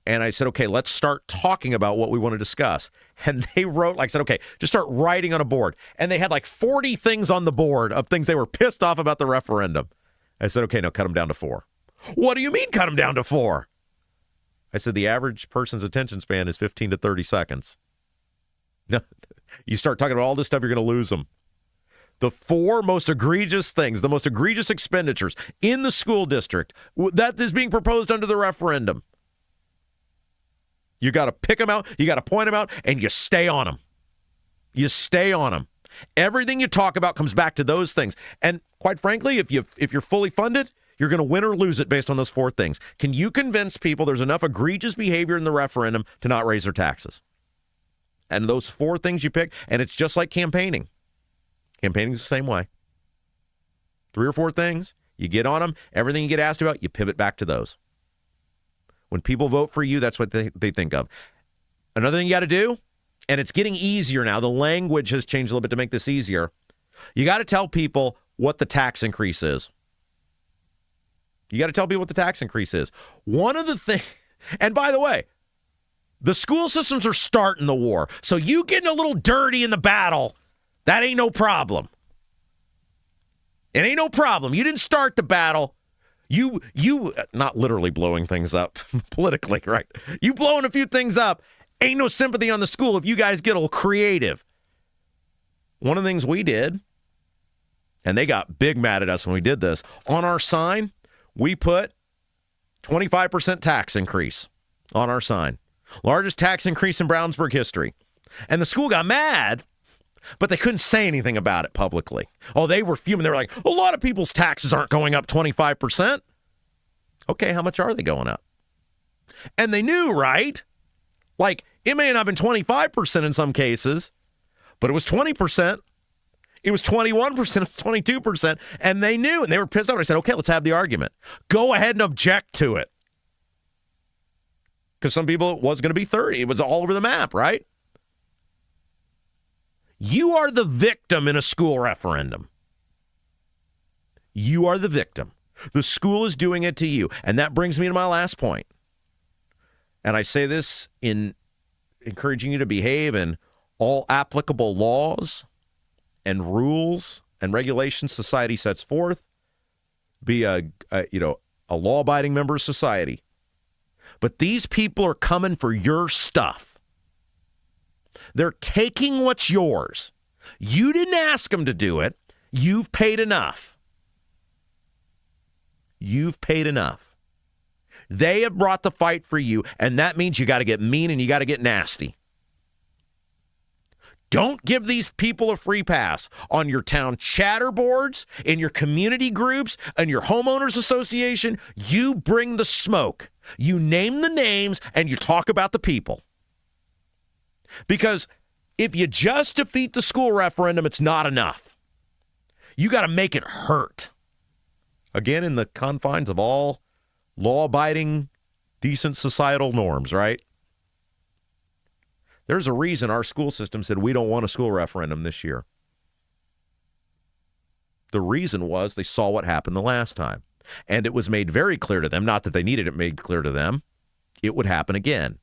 And I said, okay, let's start talking about what we want to discuss. And they wrote, I said, okay, just start writing on a board. And they had 40 things on the board of things they were pissed off about the referendum. I said, okay, now cut them down to 4. What do you mean cut them down to 4? I said, the average person's attention span is 15 to 30 seconds. No, you start talking about all this stuff, you're going to lose them. The 4 most egregious things, the most egregious expenditures in the school district that is being proposed under the referendum. You got to pick them out, you got to point them out, and you stay on them. You stay on them. Everything you talk about comes back to those things. And quite frankly, if you're fully funded, you're going to win or lose it based on those 4 things. Can you convince people there's enough egregious behavior in the referendum to not raise their taxes? And those 4 things you pick, and it's just like campaigning. Campaigning is the same way. 3 or 4 things, you get on them. Everything you get asked about, you pivot back to those. When people vote for you, that's what they think of. Another thing you got to do, and it's getting easier now. The language has changed a little bit to make this easier. You got to tell people what the tax increase is. You got to tell people what the tax increase is. One of the things, and by the way, the school systems are starting the war. So you getting a little dirty in the battle, that ain't no problem. It ain't no problem. You didn't start the battle. You not literally blowing things up politically, right? You blowing a few things up. Ain't no sympathy on the school if you guys get a little creative. One of the things we did, and they got big mad at us when we did this, on our sign, we put 25% tax increase on our sign. Largest tax increase in Brownsburg history. And the school got mad, but they couldn't say anything about it publicly. Oh, they were fuming. They were like, a lot of people's taxes aren't going up 25%. Okay, how much are they going up? And they knew, right? It may not have been 25% in some cases, but it was 20%. It was 21%, 22%, and they knew, and they were pissed off. I said, okay, let's have the argument. Go ahead and object to it. Because some people, it was going to be 30. It was all over the map, right? You are the victim in a school referendum. You are the victim. The school is doing it to you. And that brings me to my last point. And I say this in encouraging you to behave in all applicable laws and rules and regulations society sets forth. be a law-abiding member of society. But these people are coming for your stuff. They're taking what's yours. You didn't ask them to do it. You've paid enough. You've paid enough. They have brought the fight for you, and that means you got to get mean and you got to get nasty. Don't give these people a free pass on your town chatter boards, in your community groups, and your homeowners association. You bring the smoke. You name the names, and you talk about the people. Because if you just defeat the school referendum, it's not enough. You got to make it hurt. Again, in the confines of all law-abiding, decent societal norms, right? There's a reason our school system said we don't want a school referendum this year. The reason was they saw what happened the last time. And it was made very clear to them, not that they needed it made clear to them, it would happen again.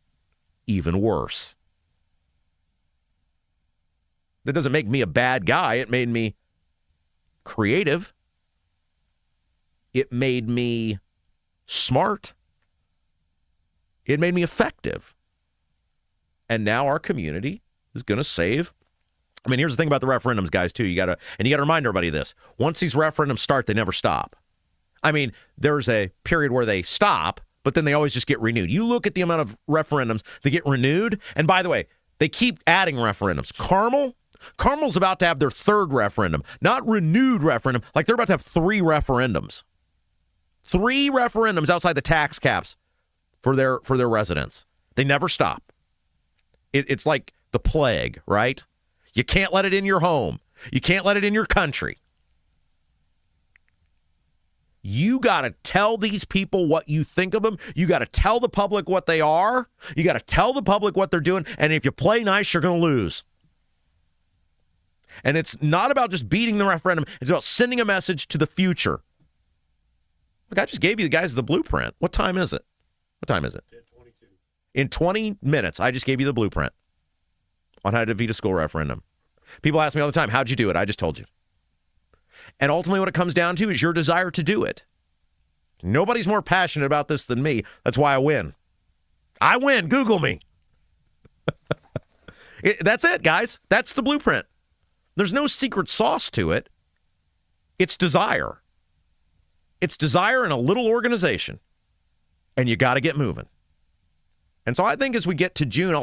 Even worse. That doesn't make me a bad guy. It made me creative. It made me smart. It made me effective. And now our community is going to save. I mean, here's the thing about the referendums, guys, too. You got to remind everybody of this. Once these referendums start, they never stop. I mean, there's a period where they stop, but then they always just get renewed. You look at the amount of referendums that get renewed. And by the way, they keep adding referendums. Carmel's about to have their third referendum, not renewed referendum. Like they're about to have 3 referendums. 3 referendums outside the tax caps for their residents. They never stop. It's like the plague, right? You can't let it in your home. You can't let it in your country. You got to tell these people what you think of them. You got to tell the public what they are. You got to tell the public what they're doing. And if you play nice, you're going to lose. And it's not about just beating the referendum. It's about sending a message to the future. Look, I just gave you the guys the blueprint. What time is it? What time is it? 10:22. In 20 minutes, I just gave you the blueprint on how to defeat a school referendum. People ask me all the time, how'd you do it? I just told you. And ultimately what it comes down to is your desire to do it. Nobody's more passionate about this than me. That's why I win. I win. Google me. That's it, guys. That's the blueprint. There's no secret sauce to it. It's desire. It's desire in a little organization. And you got to get moving. And so I think as we get to June,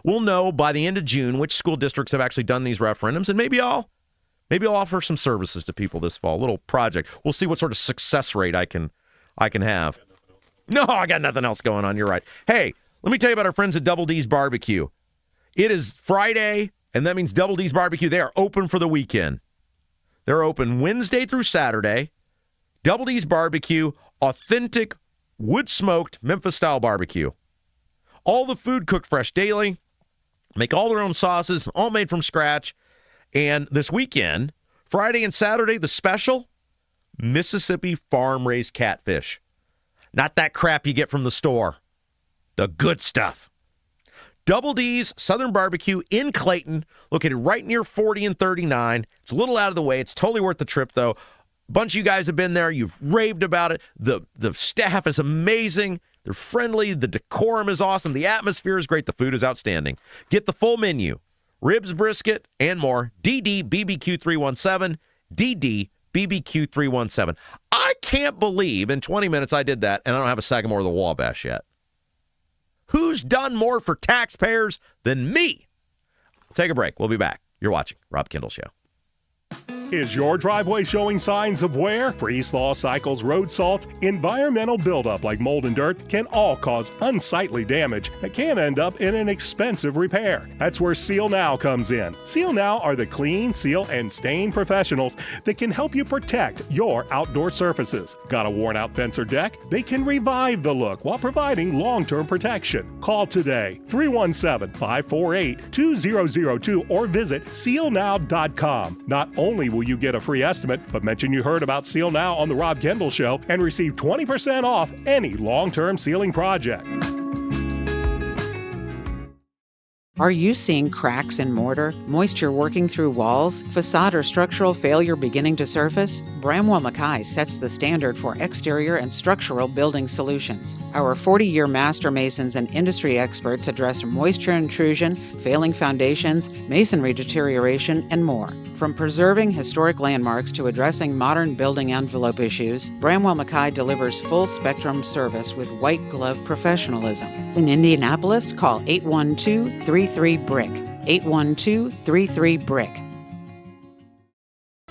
we'll know by the end of June which school districts have actually done these referendums. And maybe I'll offer some services to people this fall, a little project. We'll see what sort of success rate I can have. No, I got nothing else going on. You're right. Hey, let me tell you about our friends at Double D's Barbecue. It is Friday, and that means Double D's Barbecue. They are open for the weekend. They're open Wednesday through Saturday. Double D's Barbecue, authentic wood-smoked Memphis-style barbecue. All the food cooked fresh daily. Make all their own sauces, all made from scratch. And this weekend, Friday and Saturday, the special, Mississippi farm-raised catfish. Not that crap you get from the store. The good stuff. Double D's Southern Barbecue in Clayton, located right near 40 and 39. It's a little out of the way. It's totally worth the trip, though. A bunch of you guys have been there. You've raved about it. The staff is amazing. They're friendly. The decorum is awesome. The atmosphere is great. The food is outstanding. Get the full menu. Ribs, brisket, and more. DD BBQ 317. DD BBQ 317. I can't believe in 20 minutes I did that, and I don't have a Sagamore of the Wabash yet. Who's done more for taxpayers than me? Take a break. We'll be back. You're watching Rob Kendall Show. Is your driveway showing signs of wear? Freeze-thaw cycles, road salt, environmental buildup like mold and dirt can all cause unsightly damage that can end up in an expensive repair. That's where Seal Now comes in. Seal Now are the clean, seal, and stain professionals that can help you protect your outdoor surfaces. Got a worn-out fence or deck? They can revive the look while providing long-term protection. Call today, 317-548-2002, or visit sealnow.com. Not only will you get a free estimate, but mention you heard about Seal Now on the Rob Kendall Show and receive 20% off any long-term sealing project. Are you seeing cracks in mortar, moisture working through walls, facade or structural failure beginning to surface? Bramwell Mackay sets the standard for exterior and structural building solutions. Our 40-year master masons and industry experts address moisture intrusion, failing foundations, masonry deterioration, and more. From preserving historic landmarks to addressing modern building envelope issues, Bramwell Mackay delivers full-spectrum service with white-glove professionalism. In Indianapolis, call 812-33-BRICK. 812-33-BRICK.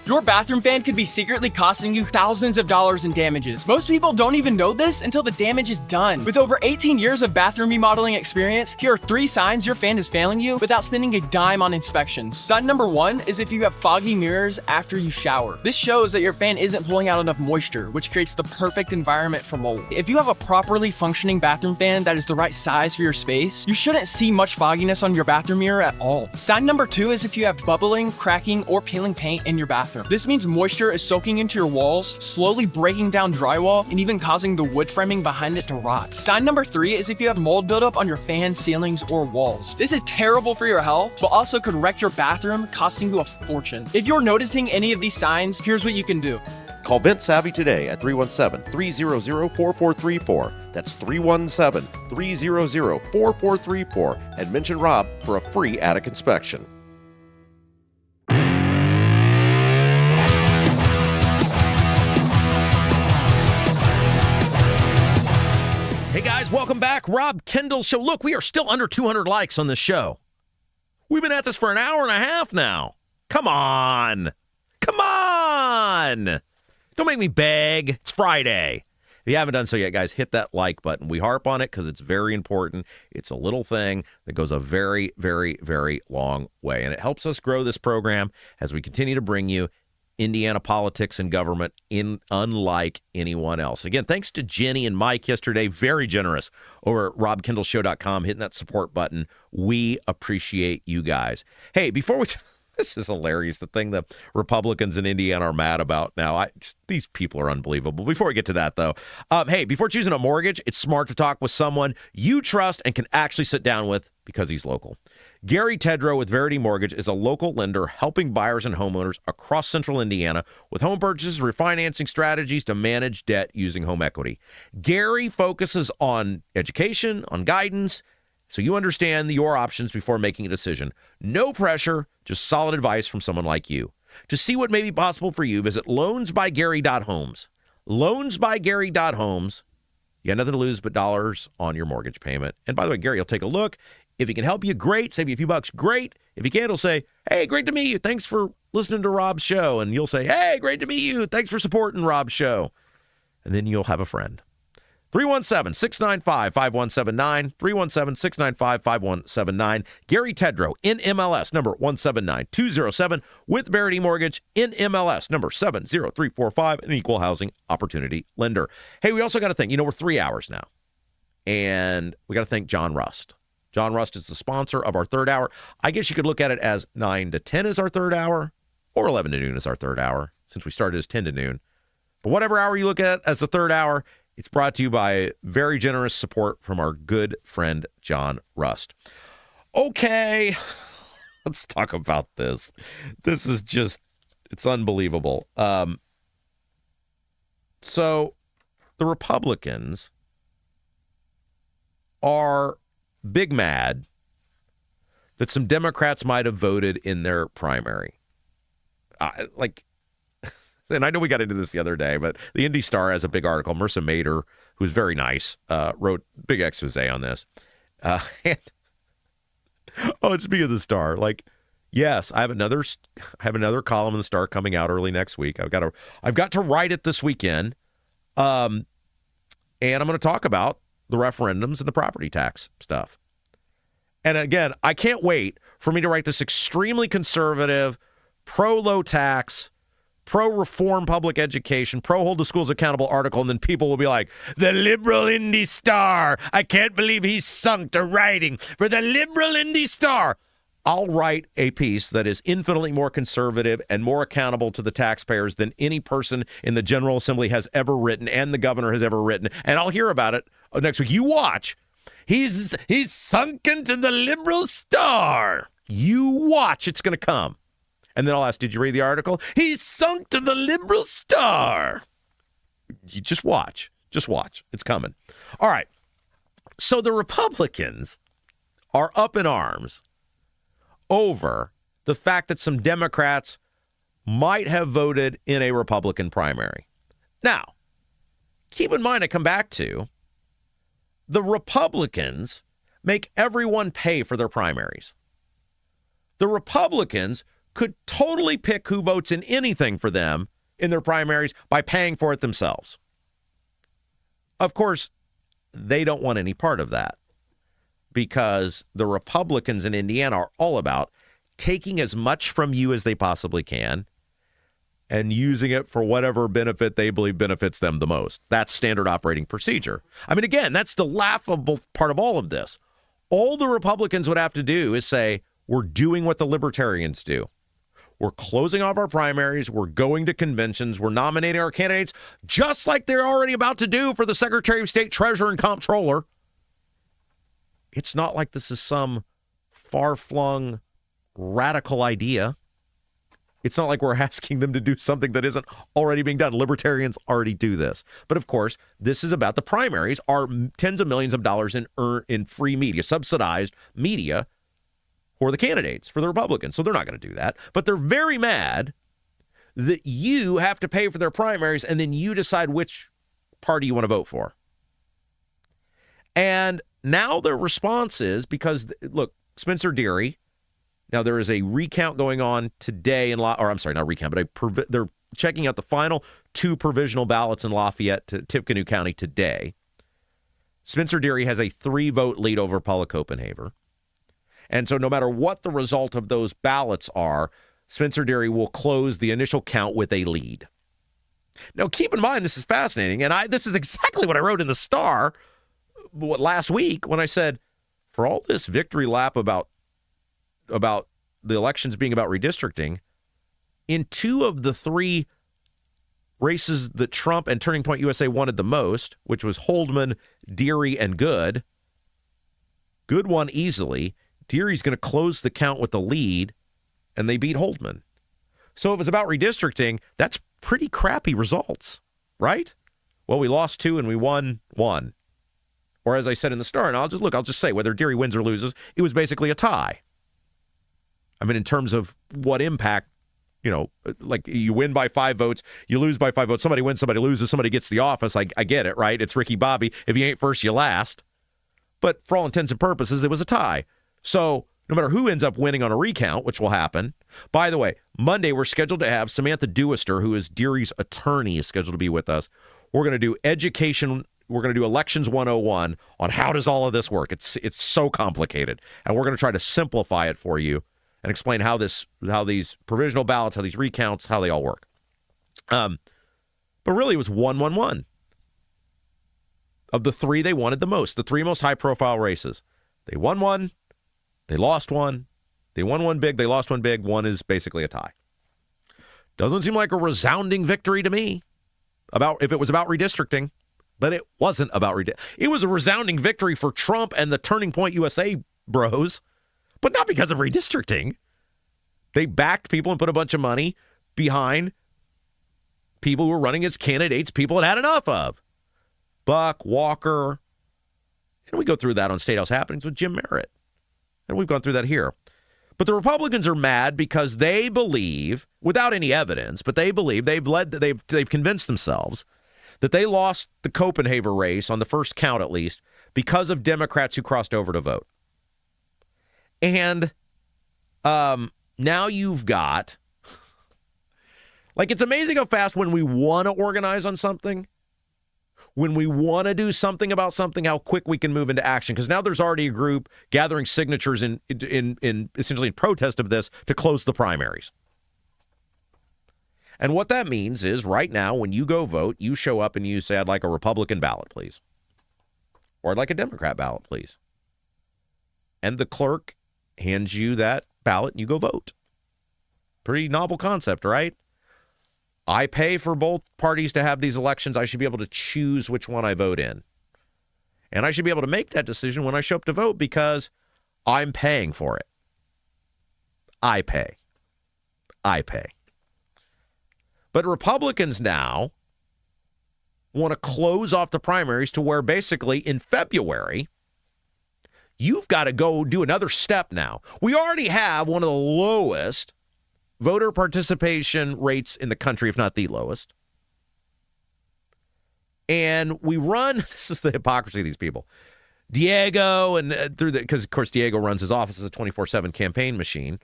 Your bathroom fan could be secretly costing you thousands of dollars in damages. Most people don't even know this until the damage is done. With over 18 years of bathroom remodeling experience, here are 3 signs your fan is failing you without spending a dime on inspections. Sign number 1 is if you have foggy mirrors after you shower. This shows that your fan isn't pulling out enough moisture, which creates the perfect environment for mold. If you have a properly functioning bathroom fan that is the right size for your space, you shouldn't see much fogginess on your bathroom mirror at all. Sign number 2 is if you have bubbling, cracking, or peeling paint in your bathroom. This means moisture is soaking into your walls, slowly breaking down drywall, and even causing the wood framing behind it to rot. Sign number 3 is if you have mold buildup on your fan, ceilings, or walls. This is terrible for your health, but also could wreck your bathroom, costing you a fortune. If you're noticing any of these signs, here's what you can do. Call Vent Savvy today at 317-300-4434. That's 317-300-4434 and mention Rob for a free attic inspection. Hey guys, welcome back. Rob Kendall Show. Look, we are still under 200 likes on this show. We've been at this for an hour and a half now. Come on. Come on. Don't make me beg. It's Friday. If you haven't done so yet, guys, hit that like button. We harp on it because it's very important. It's a little thing that goes a very, very, very long way. And it helps us grow this program as we continue to bring you Indiana politics and government unlike anyone else. Again, thanks to Jenny and Mike yesterday. Very generous over at robkendallshow.com, hitting that support button. We appreciate you guys. Hey, before we... This is hilarious, the thing that Republicans in Indiana are mad about now. These people are unbelievable. Before we get to that, though, hey, before choosing a mortgage, it's smart to talk with someone you trust and can actually sit down with because he's local. Gary Tedrow with Verity Mortgage is a local lender helping buyers and homeowners across central Indiana with home purchases, refinancing strategies to manage debt using home equity. Gary focuses on education, on guidance, so you understand your options before making a decision. No pressure, just solid advice from someone like you. To see what may be possible for you, visit loansbygary.homes. Loansbygary.homes. You got nothing to lose but dollars on your mortgage payment. And by the way, Gary will take a look. If he can help you, great. Save you a few bucks, great. If he can't, he'll say, hey, great to meet you. Thanks for listening to Rob's show. And you'll say, hey, great to meet you. Thanks for supporting Rob's show. And then you'll have a friend. 317-695-5179, 317-695-5179. Gary Tedrow, in MLS, number 179207, with Verity Mortgage, in MLS, number 70345, an equal housing opportunity lender. Hey, we also got to thank, we're 3 hours now, and we got to thank John Rust. John Rust is the sponsor of our third hour. I guess you could look at it as 9 to 10 is our third hour, or 11 to noon is our third hour, since we started as 10 to noon. But whatever hour you look at as the third hour, it's brought to you by very generous support from our good friend, John Rust. Okay, let's talk about this. This is just, it's unbelievable. So the Republicans are big mad that some Democrats might have voted in their primary. And I know we got into this the other day, but the Indy Star has a big article. Marissa Mader, who's very nice, wrote big expose on this. Speaking of the Star, yes, I have another column in the Star coming out early next week. I've got to write it this weekend, and I'm going to talk about the referendums and the property tax stuff. And again, I can't wait for me to write this extremely conservative, pro-low tax, pro-reform public education, pro-hold the schools accountable article, and then people will be like, the liberal Indy Star. I can't believe he's sunk to writing for the liberal Indy Star. I'll write a piece that is infinitely more conservative and more accountable to the taxpayers than any person in the General Assembly has ever written and the governor has ever written. And I'll hear about it next week. You watch. He's sunk into the liberal star. You watch, it's going to come. And then I'll ask, did you read the article? He's sunk to the liberal star. You just watch. Just watch. It's coming. All right. So the Republicans are up in arms over the fact that some Democrats might have voted in a Republican primary. Now, keep in mind, I come back to the Republicans make everyone pay for their primaries. The Republicans could totally pick who votes in anything for them in their primaries by paying for it themselves. Of course, they don't want any part of that because the Republicans in Indiana are all about taking as much from you as they possibly can and using it for whatever benefit they believe benefits them the most. That's standard operating procedure. I mean, again, that's the laughable part of all of this. All the Republicans would have to do is say, we're doing what the Libertarians do. We're closing off our primaries. We're going to conventions. We're nominating our candidates just like they're already about to do for the Secretary of State, Treasurer, and Comptroller. It's not like this is some far-flung radical idea. It's not like we're asking them to do something that isn't already being done. Libertarians already do this. But of course, this is about the primaries are tens of millions of dollars in free media, subsidized media for the candidates, for the Republicans. So they're not going to do that. But they're very mad that you have to pay for their primaries and then you decide which party you want to vote for. And now their response is because, look, Spencer Deary, now there is a recount going on today they're checking out the final 2 provisional ballots in Lafayette to Tippecanoe County today. Spencer Deary has a 3-vote lead over Paula Copenhaver. And so no matter what the result of those ballots are, Spencer Deary will close the initial count with a lead. Now, keep in mind, this is fascinating, and this is exactly what I wrote in the Star last week when I said, for all this victory lap about the elections being about redistricting, in 2 of the 3 races that Trump and Turning Point USA wanted the most, which was Holdman, Deary, and Good won easily. Deary's going to close the count with the lead, and they beat Holdman. So if it was about redistricting, that's pretty crappy results, right? Well, we lost 2 and we won 1. Or as I said in the Star, and I'll just say, whether Deary wins or loses, it was basically a tie. I mean, in terms of what impact, like you win by 5 votes, you lose by 5 votes, somebody wins, somebody loses, somebody gets the office. I get it, right? It's Ricky Bobby. If you ain't first, you last. But for all intents and purposes, it was a tie. So no matter who ends up winning on a recount, which will happen. By the way, Monday, we're scheduled to have Samantha Dewister, who is Deary's attorney, is scheduled to be with us. We're going to do education. We're going to do Elections 101 on how does all of this work. It's so complicated. And we're going to try to simplify it for you and explain how these provisional ballots, how these recounts, how they all work. But really, it was 1-1-1. Of the 3 they wanted the most, the 3 most high-profile races. They won 1, they lost 1, they won 1 big, they lost 1 big, 1 is basically a tie. Doesn't seem like a resounding victory to me if it was about redistricting, but it wasn't about redistricting. It was a resounding victory for Trump and the Turning Point USA bros, but not because of redistricting. They backed people and put a bunch of money behind people who were running as candidates people had enough of. Buck, Walker, and we go through that on State House Happenings with Jim Merritt. And we've gone through that here. But the Republicans are mad because they believe, without any evidence, but they believe they've convinced themselves that they lost the Copenhaver race on the first count, at least, because of Democrats who crossed over to vote. And now you've got, it's amazing how fast when we want to organize on something, when we want to do something about something, how quick we can move into action. Because now there's already a group gathering signatures in essentially in protest of this to close the primaries. And what that means is right now, when you go vote, you show up and you say, I'd like a Republican ballot, please. Or I'd like a Democrat ballot, please. And the clerk hands you that ballot and you go vote. Pretty novel concept, right? I pay for both parties to have these elections. I should be able to choose which one I vote in. And I should be able to make that decision when I show up to vote because I'm paying for it. I pay. But Republicans now want to close off the primaries to where basically in February, you've got to go do another step now. We already have one of the lowest voter participation rates in the country, if not the lowest. And we run, this is the hypocrisy of these people, Diego, and because, of course, Diego runs his office as a 24/7 campaign machine,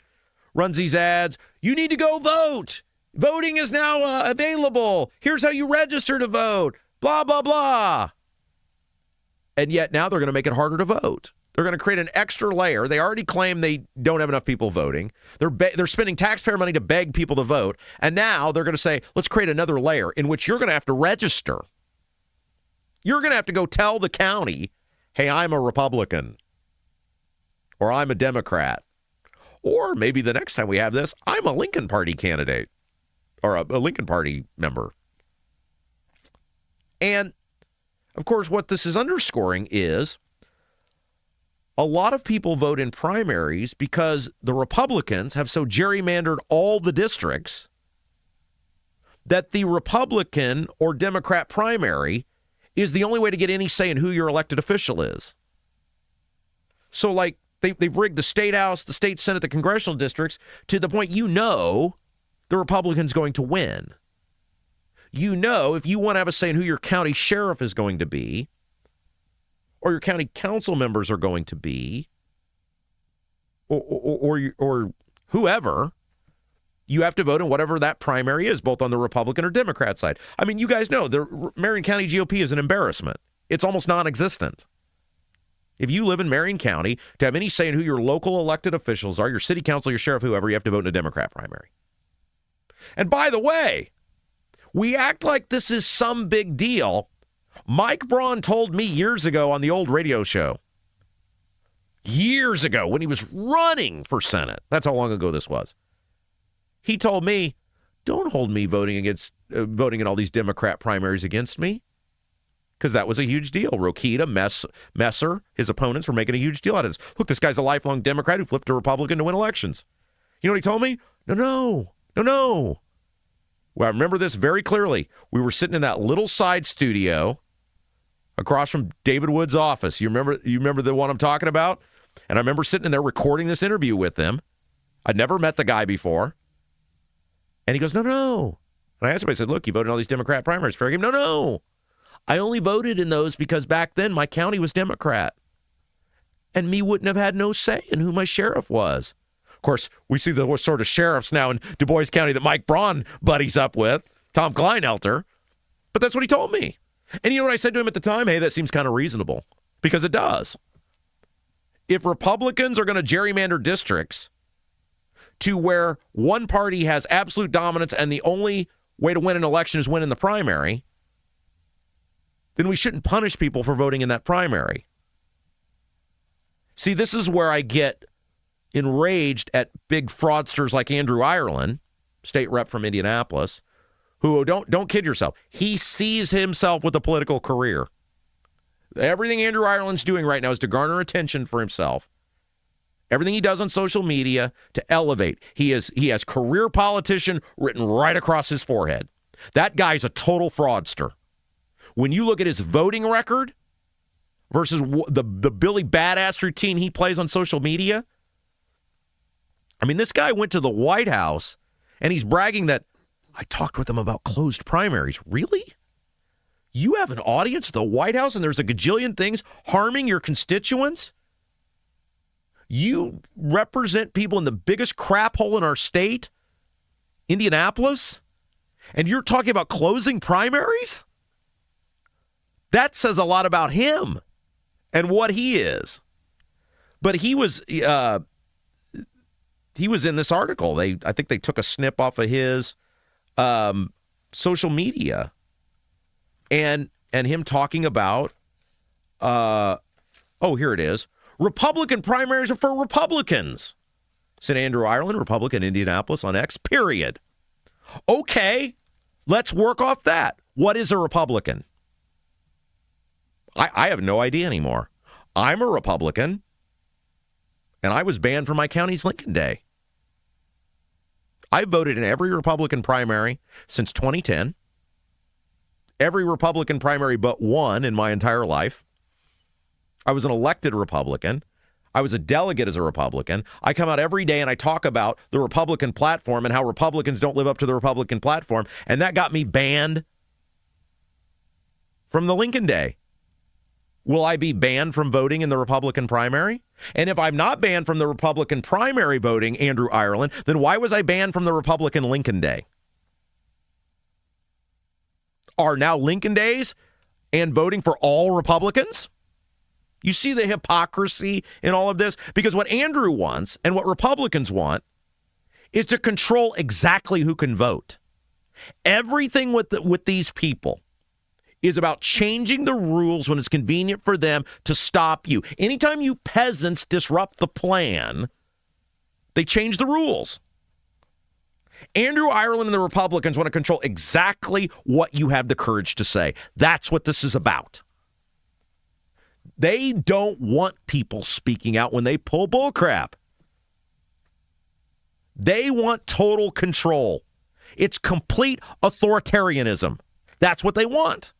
runs these ads. You need to go vote. Voting is now available. Here's how you register to vote. Blah, blah, blah. And yet now they're going to make it harder to vote. They're going to create an extra layer. They already claim they don't have enough people voting. They're spending taxpayer money to beg people to vote. And now they're going to say, let's create another layer in which you're going to have to register. You're going to have to go tell the county, hey, I'm a Republican, or I'm a Democrat, or maybe the next time we have this, I'm a Lincoln Party candidate, or a Lincoln Party member. And, of course, what this is underscoring is a lot of people vote in primaries because the Republicans have so gerrymandered all the districts that the Republican or Democrat primary is the only way to get any say in who your elected official is. So, like, they've rigged the state house, the state senate, the congressional districts to the point the Republican's going to win. If you want to have a say in who your county sheriff is going to be, or your county council members are going to be, or whoever, you have to vote in whatever that primary is, both on the Republican or Democrat side. I mean, you guys know the Marion County GOP is an embarrassment. It's almost non-existent. If you live in Marion County, to have any say in who your local elected officials are, your city council, your sheriff, whoever, you have to vote in a Democrat primary. And by the way, we act like this is some big deal. Mike Braun told me years ago on the old radio show, years ago when he was running for Senate, that's how long ago this was, he told me, don't hold me voting in all these Democrat primaries against me, because that was a huge deal. Rokita, Messer, his opponents were making a huge deal out of this. Look, this guy's a lifelong Democrat who flipped to Republican to win elections. You know what he told me? No. Well, I remember this very clearly. We were sitting in that little side studio across from David Wood's office. You remember the one I'm talking about? And I remember sitting in there recording this interview with him. I'd never met the guy before. And he goes, no. And I asked him, I said, look, you voted in all these Democrat primaries. Fair game? No. I only voted in those because back then my county was Democrat. And me wouldn't have had no say in who my sheriff was. Of course, we see the sort of sheriffs now in Du Bois County that Mike Braun buddies up with, Tom Kleinelter. But that's what he told me. And you know what I said to him at the time? Hey, that seems kind of reasonable. Because it does. If Republicans are going to gerrymander districts to where one party has absolute dominance and the only way to win an election is win in the primary, then we shouldn't punish people for voting in that primary. See, this is where I get enraged at big fraudsters like Andrew Ireland, state rep from Indianapolis, who don't kid yourself. He sees himself with a political career. Everything Andrew Ireland's doing right now is to garner attention for himself. Everything he does on social media to elevate. He has career politician written right across his forehead. That guy's a total fraudster. When you look at his voting record versus the Billy Badass routine he plays on social media, I mean, this guy went to the White House and he's bragging that I talked with him about closed primaries. Really? You have an audience at the White House and there's a gajillion things harming your constituents? You represent people in the biggest crap hole in our state, Indianapolis, and you're talking about closing primaries? That says a lot about him and what he is. But he was in this article. I think they took a snip off of his social media and him talking about, here it is. Republican primaries are for Republicans, said Andrew Ireland, Republican, Indianapolis on X, period. Okay, let's work off that. What is a Republican? I have no idea anymore. I'm a Republican, and I was banned from my county's Lincoln Day. I voted in every Republican primary since 2010. Every Republican primary but one in my entire life. I was an elected Republican. I was a delegate as a Republican. I come out every day and I talk about the Republican platform and how Republicans don't live up to the Republican platform. And that got me banned from the Lincoln Day. Will I be banned from voting in the Republican primary? And if I'm not banned from the Republican primary voting, Andrew Ireland, then why was I banned from the Republican Lincoln Day? Are now Lincoln Days and voting for all Republicans? You see the hypocrisy in all of this? Because what Andrew wants and what Republicans want is to control exactly who can vote. Everything with these people is about changing the rules when it's convenient for them to stop you. Anytime you peasants disrupt the plan, they change the rules. Andrew Ireland and the Republicans want to control exactly what you have the courage to say. That's what this is about. They don't want people speaking out when they pull bullcrap. They want total control. It's complete authoritarianism. That's what they want.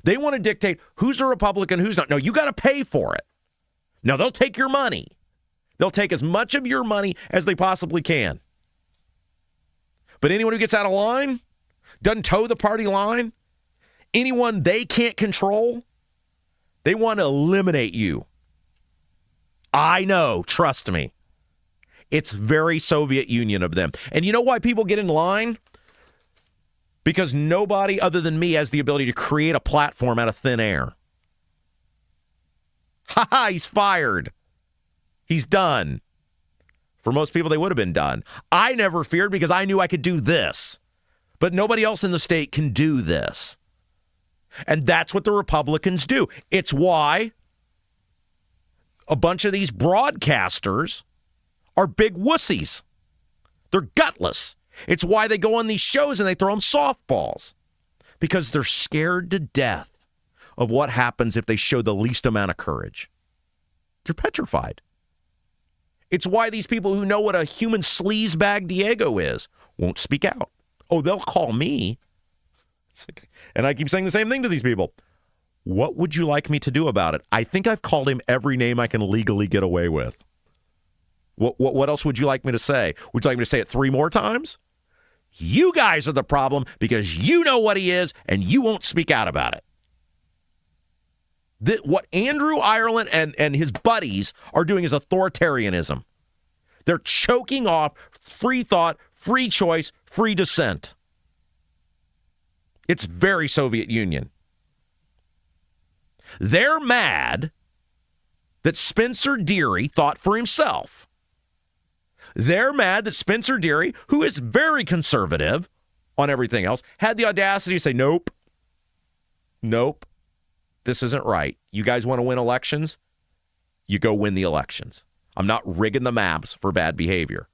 They want to dictate who's a Republican, who's not. No, you got to pay for it. No, they'll take your money. They'll take as much of your money as they possibly can. But anyone who gets out of line, doesn't toe the party line, anyone they can't control, they want to eliminate you. I know, trust me. It's very Soviet Union of them. And you know why people get in line? Because nobody other than me has the ability to create a platform out of thin air. Ha ha, he's fired. He's done. For most people, they would have been done. I never feared because I knew I could do this. But nobody else in the state can do this. And that's what the Republicans do. It's why a bunch of these broadcasters are big wussies. They're gutless. It's why they go on these shows and they throw them softballs. Because they're scared to death of what happens if they show the least amount of courage. They're petrified. It's why these people who know what a human sleazebag Diego is won't speak out. Oh, they'll call me. And I keep saying the same thing to these people. What would you like me to do about it? I think I've called him every name I can legally get away with. What else would you like me to say? Would you like me to say it 3 more times? You guys are the problem because you know what he is and you won't speak out about it. What Andrew Ireland and his buddies are doing is authoritarianism. They're choking off free thought, free choice, free dissent. It's very Soviet Union. They're mad that Spencer Deary thought for himself. They're mad that Spencer Deary, who is very conservative on everything else, had the audacity to say, nope, this isn't right. You guys want to win elections? You go win the elections. I'm not rigging the maps for bad behavior.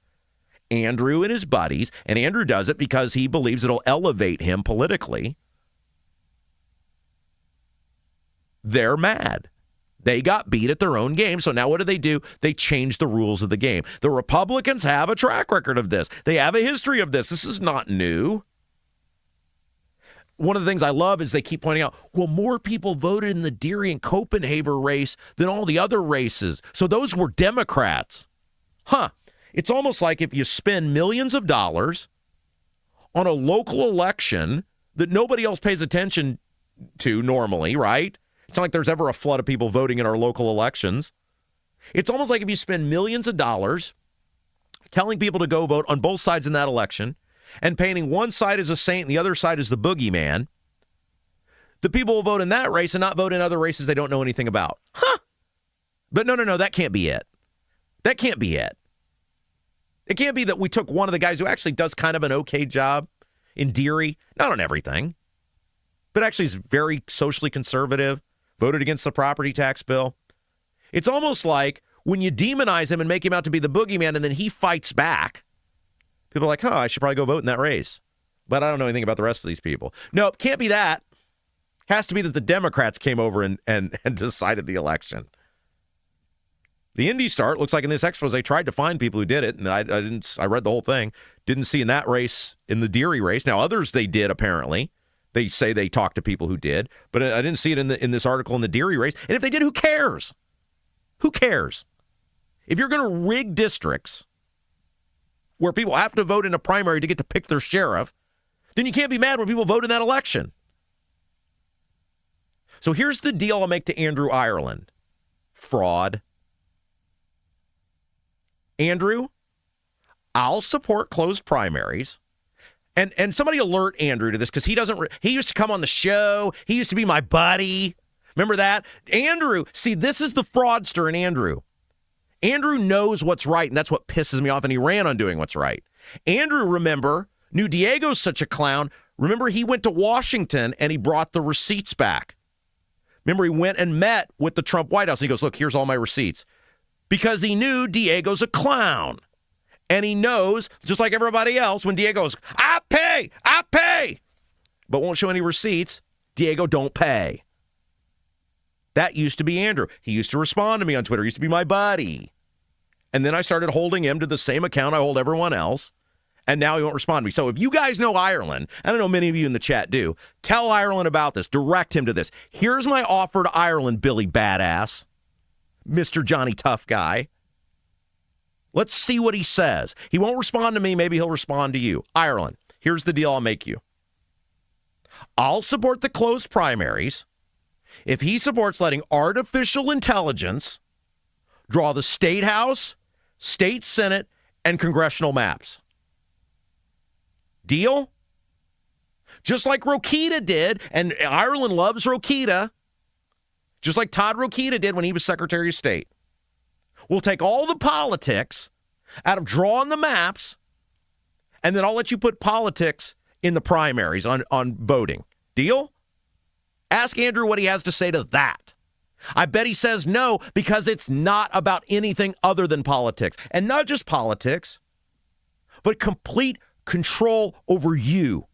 Andrew and his buddies, and Andrew does it because he believes it'll elevate him politically. They're mad. They got beat at their own game. So now what do? They change the rules of the game. The Republicans have a track record of this. They have a history of this. This is not new. One of the things I love is they keep pointing out, well, more people voted in the Deary and Copenhagen race than all the other races. So those were Democrats. It's almost like if you spend millions of dollars on a local election that nobody else pays attention to normally, right? It's not like there's ever a flood of people voting in our local elections. It's almost like if you spend millions of dollars telling people to go vote on both sides in that election and painting one side as a saint and the other side as the boogeyman, the people will vote in that race and not vote in other races they don't know anything about. But no, that can't be it. That can't be it. It can't be that we took one of the guys who actually does kind of an okay job in Deary, not on everything, but actually is very socially conservative, voted against the property tax bill. It's almost like when you demonize him and make him out to be the boogeyman and then he fights back, people are like, I should probably go vote in that race. But I don't know anything about the rest of these people. No, it can't be that. Has to be that the Democrats came over and decided the election. The Indy Star, it looks like in this expose, they tried to find people who did it, and I read the whole thing. Didn't see in that race, in the Deary race. Now, others they did, apparently. They say they talked to people who did, but I didn't see it in this article in the Deary race. And if they did, who cares? Who cares? If you're going to rig districts where people have to vote in a primary to get to pick their sheriff, then you can't be mad when people vote in that election. So here's the deal I'll make to Andrew Ireland. Fraud. Andrew, I'll support closed primaries. And somebody alert Andrew to this, because he used to come on the show. He used to be my buddy. Remember that? Andrew, see, this is the fraudster in Andrew. Andrew knows what's right, and that's what pisses me off, and he ran on doing what's right. Andrew, remember, knew Diego's such a clown. Remember, he went to Washington, and he brought the receipts back. Remember, he went and met with the Trump White House. And he goes, look, here's all my receipts. Because he knew Diego's a clown. And he knows, just like everybody else, when Diego goes, I pay, but won't show any receipts, Diego don't pay. That used to be Andrew. He used to respond to me on Twitter. He used to be my buddy. And then I started holding him to the same account I hold everyone else. And now he won't respond to me. So if you guys know Ireland, and I know many of you in the chat do, tell Ireland about this. Direct him to this. Here's my offer to Ireland, Billy Badass, Mr. Johnny Tough Guy. Let's see what he says. He won't respond to me. Maybe he'll respond to you. Ireland, here's the deal I'll make you. I'll support the closed primaries if he supports letting artificial intelligence draw the state house, state senate, and congressional maps. Deal? Just like Rokita did, and Ireland loves Rokita, just like Todd Rokita did when he was Secretary of State. We'll take all the politics out of drawing the maps, and then I'll let you put politics in the primaries on voting. Deal? Ask Andrew what he has to say to that. I bet he says no, because it's not about anything other than politics. And not just politics, but complete control over you.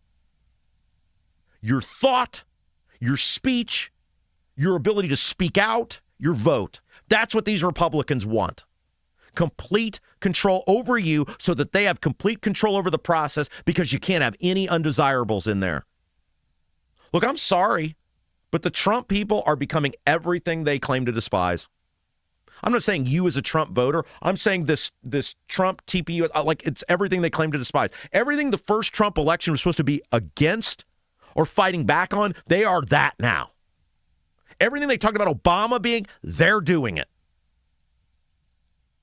Your thought, your speech, your ability to speak out, your vote. That's what these Republicans want. Complete control over you so that they have complete control over the process, because you can't have any undesirables in there. Look, I'm sorry, but the Trump people are becoming everything they claim to despise. I'm not saying you as a Trump voter. I'm saying this Trump TPU, like it's everything they claim to despise. Everything the first Trump election was supposed to be against or fighting back on, they are that now. Everything they talked about Obama being, they're doing it.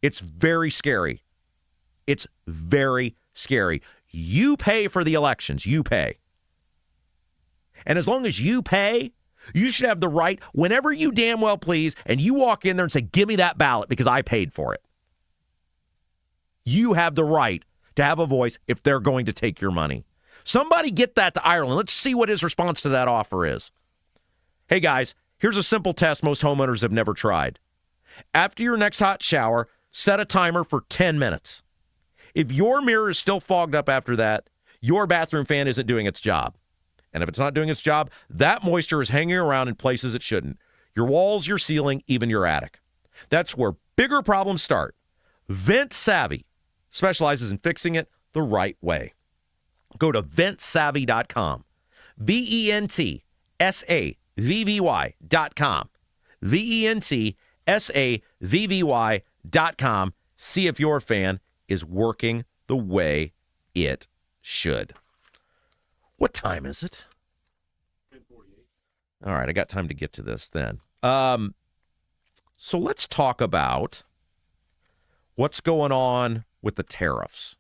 It's very scary. It's very scary. You pay for the elections. You pay. And as long as you pay, you should have the right, whenever you damn well please, and you walk in there and say, give me that ballot because I paid for it. You have the right to have a voice if they're going to take your money. Somebody get that to Ireland. Let's see what his response to that offer is. Hey, guys, here's a simple test most homeowners have never tried. After your next hot shower, set a timer for 10 minutes. If your mirror is still fogged up after that, your bathroom fan isn't doing its job. And if it's not doing its job, that moisture is hanging around in places it shouldn't. Your walls, your ceiling, even your attic. That's where bigger problems start. Vent Savvy specializes in fixing it the right way. Go to ventsavvy.com. VENTSAVVY.com. VENTSAVVY.com. See if your fan is working the way it should. What time is it? 10:48. All right, I got time to get to this then. So let's talk about what's going on with the tariffs.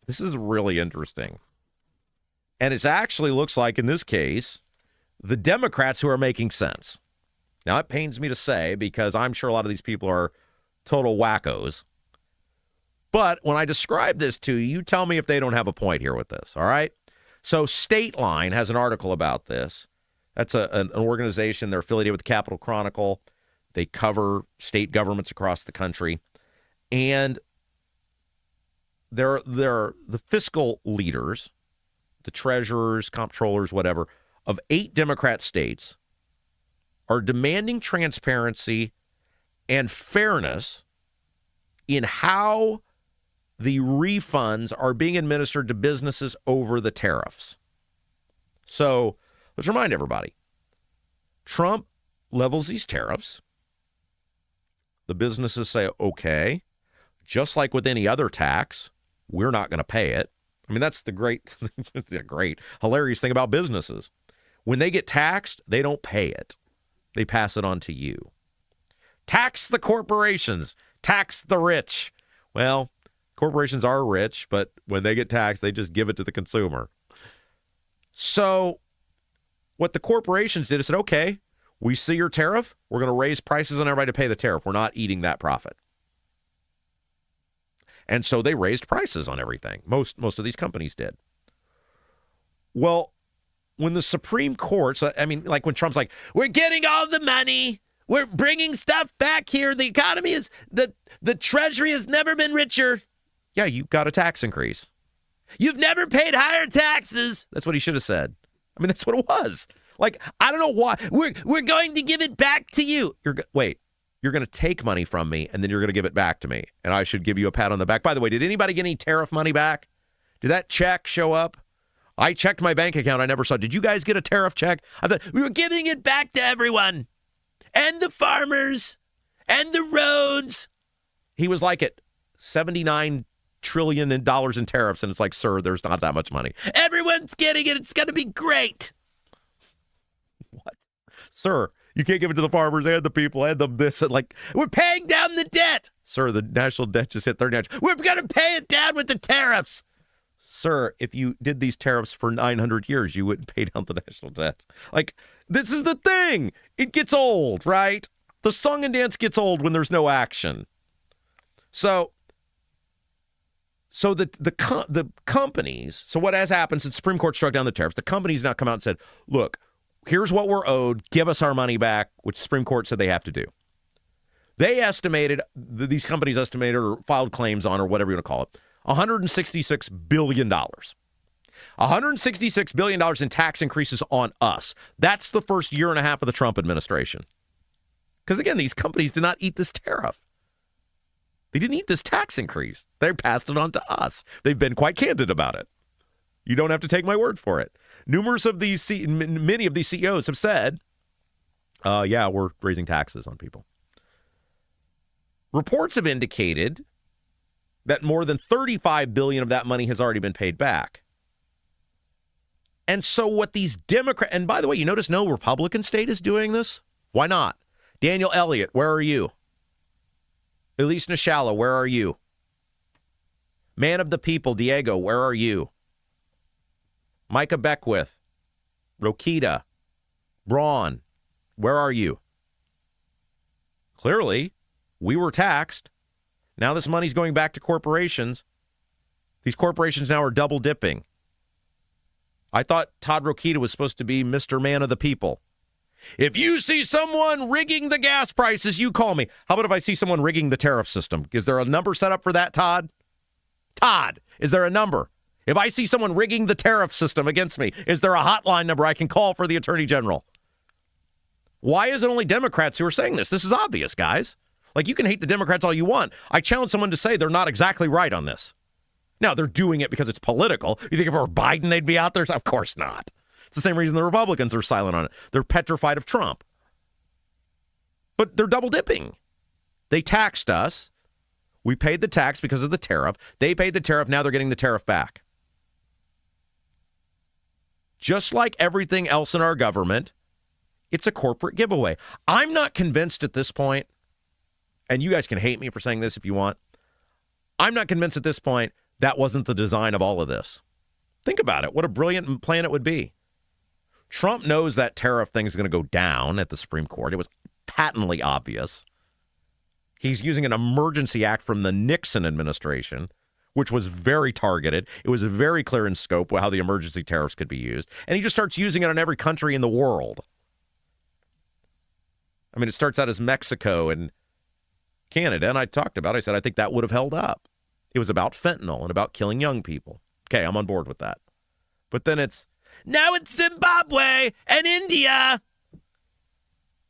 This is really interesting. And it actually looks like, in this case, the Democrats who are making sense. Now, it pains me to say, because I'm sure a lot of these people are total wackos. But when I describe this to you, you tell me if they don't have a point here with this, all right? So State Line has an article about this. That's an organization. They're affiliated with the Capitol Chronicle. They cover state governments across the country. And they're the fiscal leaders, the treasurers, comptrollers, whatever, of 8 Democrat states are demanding transparency and fairness in how the refunds are being administered to businesses over the tariffs. So let's remind everybody, Trump levels these tariffs. The businesses say, okay, just like with any other tax, we're not going to pay it. I mean, that's the great, hilarious thing about businesses. When they get taxed, they don't pay it. They pass it on to you. Tax the corporations, tax the rich. Well, corporations are rich, but when they get taxed, they just give it to the consumer. So what the corporations did is said, okay, we see your tariff. We're going to raise prices on everybody to pay the tariff. We're not eating that profit. And so they raised prices on everything. Most of these companies did. Well, when the Supreme Court, like when Trump's like, we're getting all the money. We're bringing stuff back here. The economy is, the Treasury has never been richer. Yeah, you got a tax increase. You've never paid higher taxes. That's what he should have said. I mean, that's what it was. Like, I don't know why. We're going to give it back to you. You're going to take money from me, and then you're going to give it back to me, and I should give you a pat on the back. By the way, did anybody get any tariff money back? Did that check show up? I checked my bank account. I never saw. Did you guys get a tariff check? I thought we were giving it back to everyone, and the farmers, and the roads. He was like at $79 trillion in tariffs, and it's like, sir, there's not that much money. Everyone's getting it. It's going to be great. What? Sir, you can't give it to the farmers and the people and them this. And like, we're paying down the debt. Sir, the national debt just hit 39. We're going to pay it down with the tariffs. Sir, if you did these tariffs for 900 years, you wouldn't pay down the national debt. Like, this is the thing. It gets old, right? The song and dance gets old when there's no action. So the companies, so what has happened since the Supreme Court struck down the tariffs, the companies now come out and said, look, here's what we're owed. Give us our money back, which the Supreme Court said they have to do. They estimated, these companies estimated or filed claims on, or whatever you want to call it, $166 billion. $166 billion in tax increases on us. That's the first year and a half of the Trump administration. Because again, these companies did not eat this tariff. They didn't eat this tax increase. They passed it on to us. They've been quite candid about it. You don't have to take my word for it. Many of these CEOs have said, yeah, we're raising taxes on people. Reports have indicated that more than $35 billion of that money has already been paid back. And so what these Democrats, and by the way, you notice no Republican state is doing this? Why not? Daniel Elliott, where are you? Elise Nishala, where are you? Man of the People, Diego, where are you? Micah Beckwith, Rokita, Braun, where are you? Clearly, we were taxed. Now this money's going back to corporations. These corporations now are double dipping. I thought Todd Rokita was supposed to be Mr. Man of the People. If you see someone rigging the gas prices, you call me. How about if I see someone rigging the tariff system? Is there a number set up for that, Todd? Todd, is there a number? If I see someone rigging the tariff system against me, is there a hotline number I can call for the Attorney General? Why is it only Democrats who are saying this? This is obvious, guys. Like, you can hate the Democrats all you want. I challenge someone to say they're not exactly right on this. Now, they're doing it because it's political. You think if it were Biden, they'd be out there? Of course not. It's the same reason the Republicans are silent on it. They're petrified of Trump. But they're double dipping. They taxed us. We paid the tax because of the tariff. They paid the tariff. Now they're getting the tariff back. Just like everything else in our government, it's a corporate giveaway. I'm not convinced at this point, and you guys can hate me for saying this if you want. I'm not convinced at this point that wasn't the design of all of this. Think about it. What a brilliant plan it would be. Trump knows that tariff thing is going to go down at the Supreme Court. It was patently obvious. He's using an emergency act from the Nixon administration, which was very targeted. It was very clear in scope how the emergency tariffs could be used. And he just starts using it on every country in the world. I mean, it starts out as Mexico and Canada. And I said, I think that would have held up. It was about fentanyl and about killing young people. Okay, I'm on board with that. But then it's, Now it's Zimbabwe and India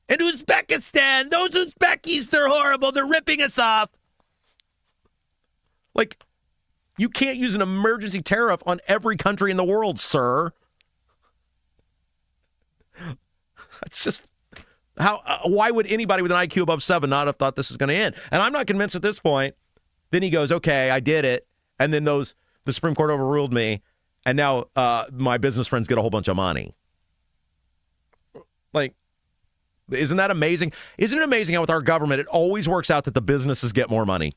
and Uzbekistan. Those Uzbekis, they're horrible. They're ripping us off. Like, you can't use an emergency tariff on every country in the world, sir. It's just, why would anybody with an IQ above 7 not have thought this was going to end? And I'm not convinced at this point. Then he goes, okay, I did it. And then the Supreme Court overruled me. And now my business friends get a whole bunch of money. Like, isn't that amazing? Isn't it amazing how with our government, it always works out that the businesses get more money?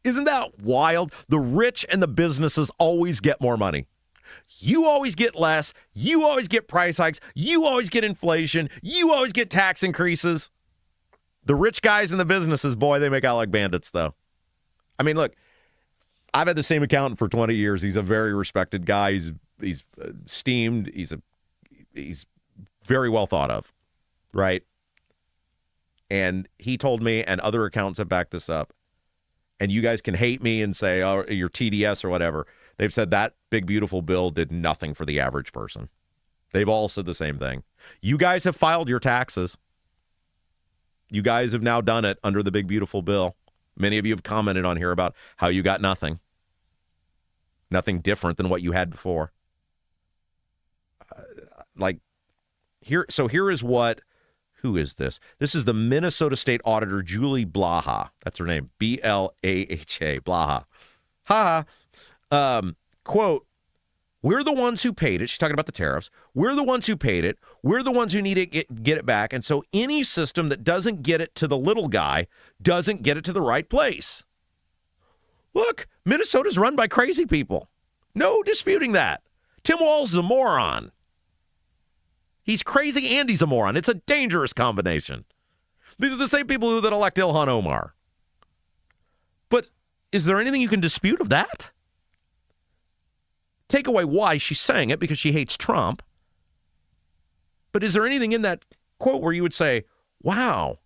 Isn't that wild? The rich and the businesses always get more money. You always get less. You always get price hikes. You always get inflation. You always get tax increases. The rich guys and the businesses, boy, they make out like bandits, though. I mean, look, I've had the same accountant for 20 years. He's a very respected guy. He's esteemed. He's very well thought of, right? And he told me, and other accountants have backed this up, and you guys can hate me and say, oh, you're TDS or whatever. They've said that big, beautiful bill did nothing for the average person. They've all said the same thing. You guys have filed your taxes. You guys have now done it under the big, beautiful bill. Many of you have commented on here about how you got nothing. Nothing different than what you had before. Here is what, who is this? This is the Minnesota State Auditor, Julie Blaha. That's her name, B-L-A-H-A, Blaha. Ha. Quote, we're the ones who paid it. She's talking about the tariffs. We're the ones who paid it. We're the ones who need to get it back. And so any system that doesn't get it to the little guy doesn't get it to the right place. Look, Minnesota's run by crazy people. No disputing that. Tim Walz is a moron. He's crazy and he's a moron. It's a dangerous combination. These are the same people that elect Ilhan Omar. But is there anything you can dispute of that? Take away why she's saying it, because she hates Trump. But is there anything in that quote where you would say, wow,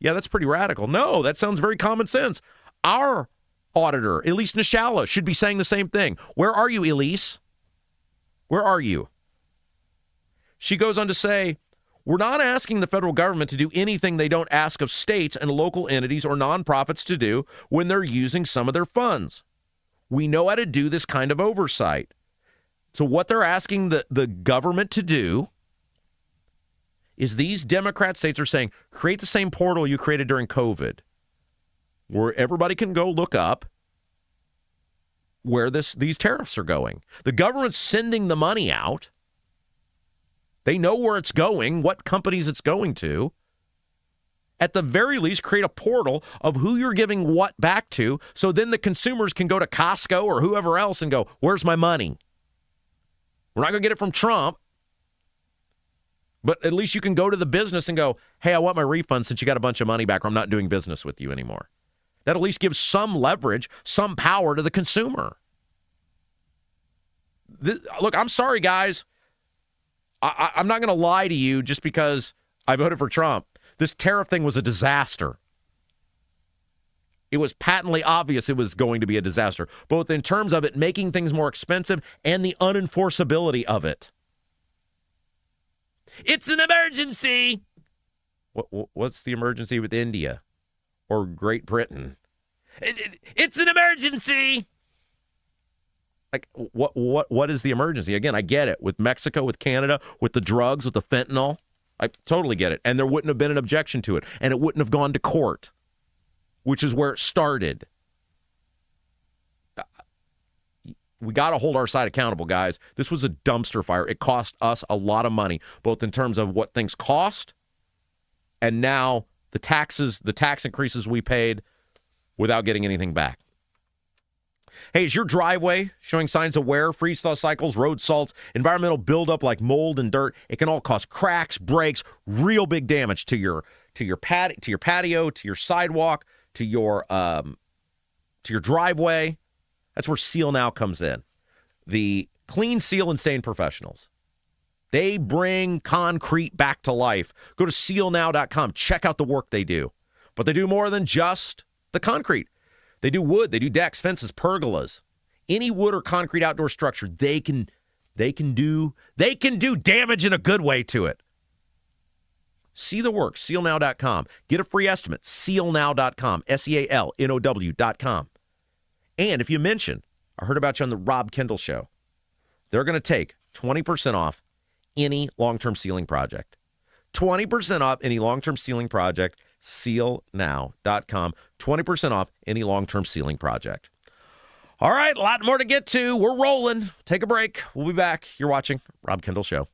yeah, that's pretty radical? No, that sounds very common sense. Our auditor, Elise Nishala, should be saying the same thing. Where are you, Elise? Where are you? She goes on to say, we're not asking the federal government to do anything they don't ask of states and local entities or nonprofits to do when they're using some of their funds. We know how to do this kind of oversight. So what they're asking the government to do is these Democrat states are saying, create the same portal you created during COVID, where everybody can go look up where these tariffs are going. The government's sending the money out. They know where it's going, what companies it's going to. At the very least, create a portal of who you're giving what back to, so then the consumers can go to Costco or whoever else and go, where's my money? We're not going to get it from Trump, but at least you can go to the business and go, hey, I want my refund since you got a bunch of money back, or I'm not doing business with you anymore. That at least gives some leverage, some power to the consumer. Look, I'm sorry, guys. I'm not going to lie to you just because I voted for Trump. This tariff thing was a disaster. It was patently obvious it was going to be a disaster, both in terms of it making things more expensive and the unenforceability of it. It's an emergency. What's the emergency with India or Great Britain? It's an emergency. Like, what is the emergency? Again, I get it. With Mexico, with Canada, with the drugs, with the fentanyl. I totally get it. And there wouldn't have been an objection to it. And it wouldn't have gone to court, which is where it started. We got to hold our side accountable, guys. This was a dumpster fire. It cost us a lot of money, both in terms of what things cost and now the tax increases we paid without getting anything back. Hey, is your driveway showing signs of wear, freeze-thaw cycles, road salts, environmental buildup like mold and dirt? It can all cause cracks, breaks, real big damage to your patio, to your sidewalk, to your driveway. That's where Seal Now comes in. The clean, seal, and stain professionals. They bring concrete back to life. Go to sealnow.com. Check out the work they do. But they do more than just the concrete. They do wood. They do decks, fences, pergolas. Any wood or concrete outdoor structure, they can They can do damage in a good way to it. See the work, sealnow.com. Get a free estimate, sealnow.com, SEALNOW.com. And if you mention, I heard about you on the Rob Kendall Show, they're going to take 20% off any long-term sealing project. 20% off any long-term sealing project, sealnow.com. 20% off any long-term sealing project. All right, a lot more to get to. We're rolling. Take a break. We'll be back. You're watching Rob Kendall Show.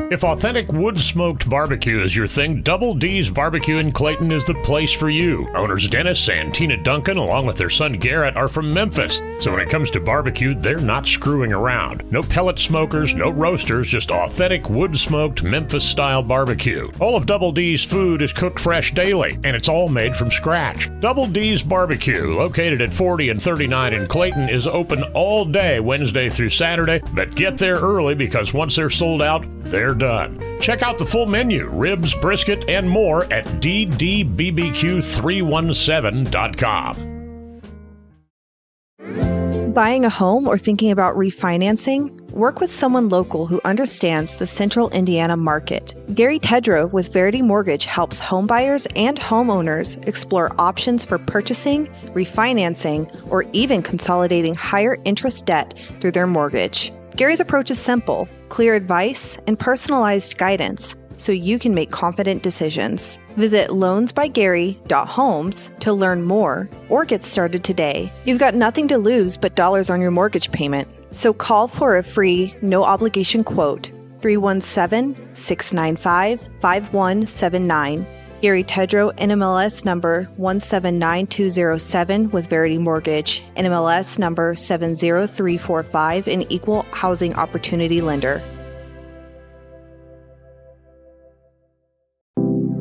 If authentic wood-smoked barbecue is your thing, Double D's Barbecue in Clayton is the place for you. Owners Dennis and Tina Duncan, along with their son Garrett, are from Memphis. So when it comes to barbecue, they're not screwing around. No pellet smokers, no roasters, just authentic wood-smoked Memphis-style barbecue. All of Double D's food is cooked fresh daily, and it's all made from scratch. Double D's Barbecue, located at 40 and 39 in Clayton, is open all day, Wednesday through Saturday. But get there early because once they're sold out, they're done. Check out the full menu, ribs, brisket, and more at ddbbq317.com. Buying a home or thinking about refinancing? Work with someone local who understands the central Indiana market. Gary Tedrow with Verity Mortgage helps homebuyers and homeowners explore options for purchasing, refinancing, or even consolidating higher interest debt through their mortgage. Gary's approach is simple, clear advice, and personalized guidance so you can make confident decisions. Visit loansbygary.homes to learn more or get started today. You've got nothing to lose but dollars on your mortgage payment. So call for a free, no-obligation quote, 317-695-5179. Gary Tedrow, NMLS number 179207 with Verity Mortgage, NMLS number 70345, an equal housing opportunity lender.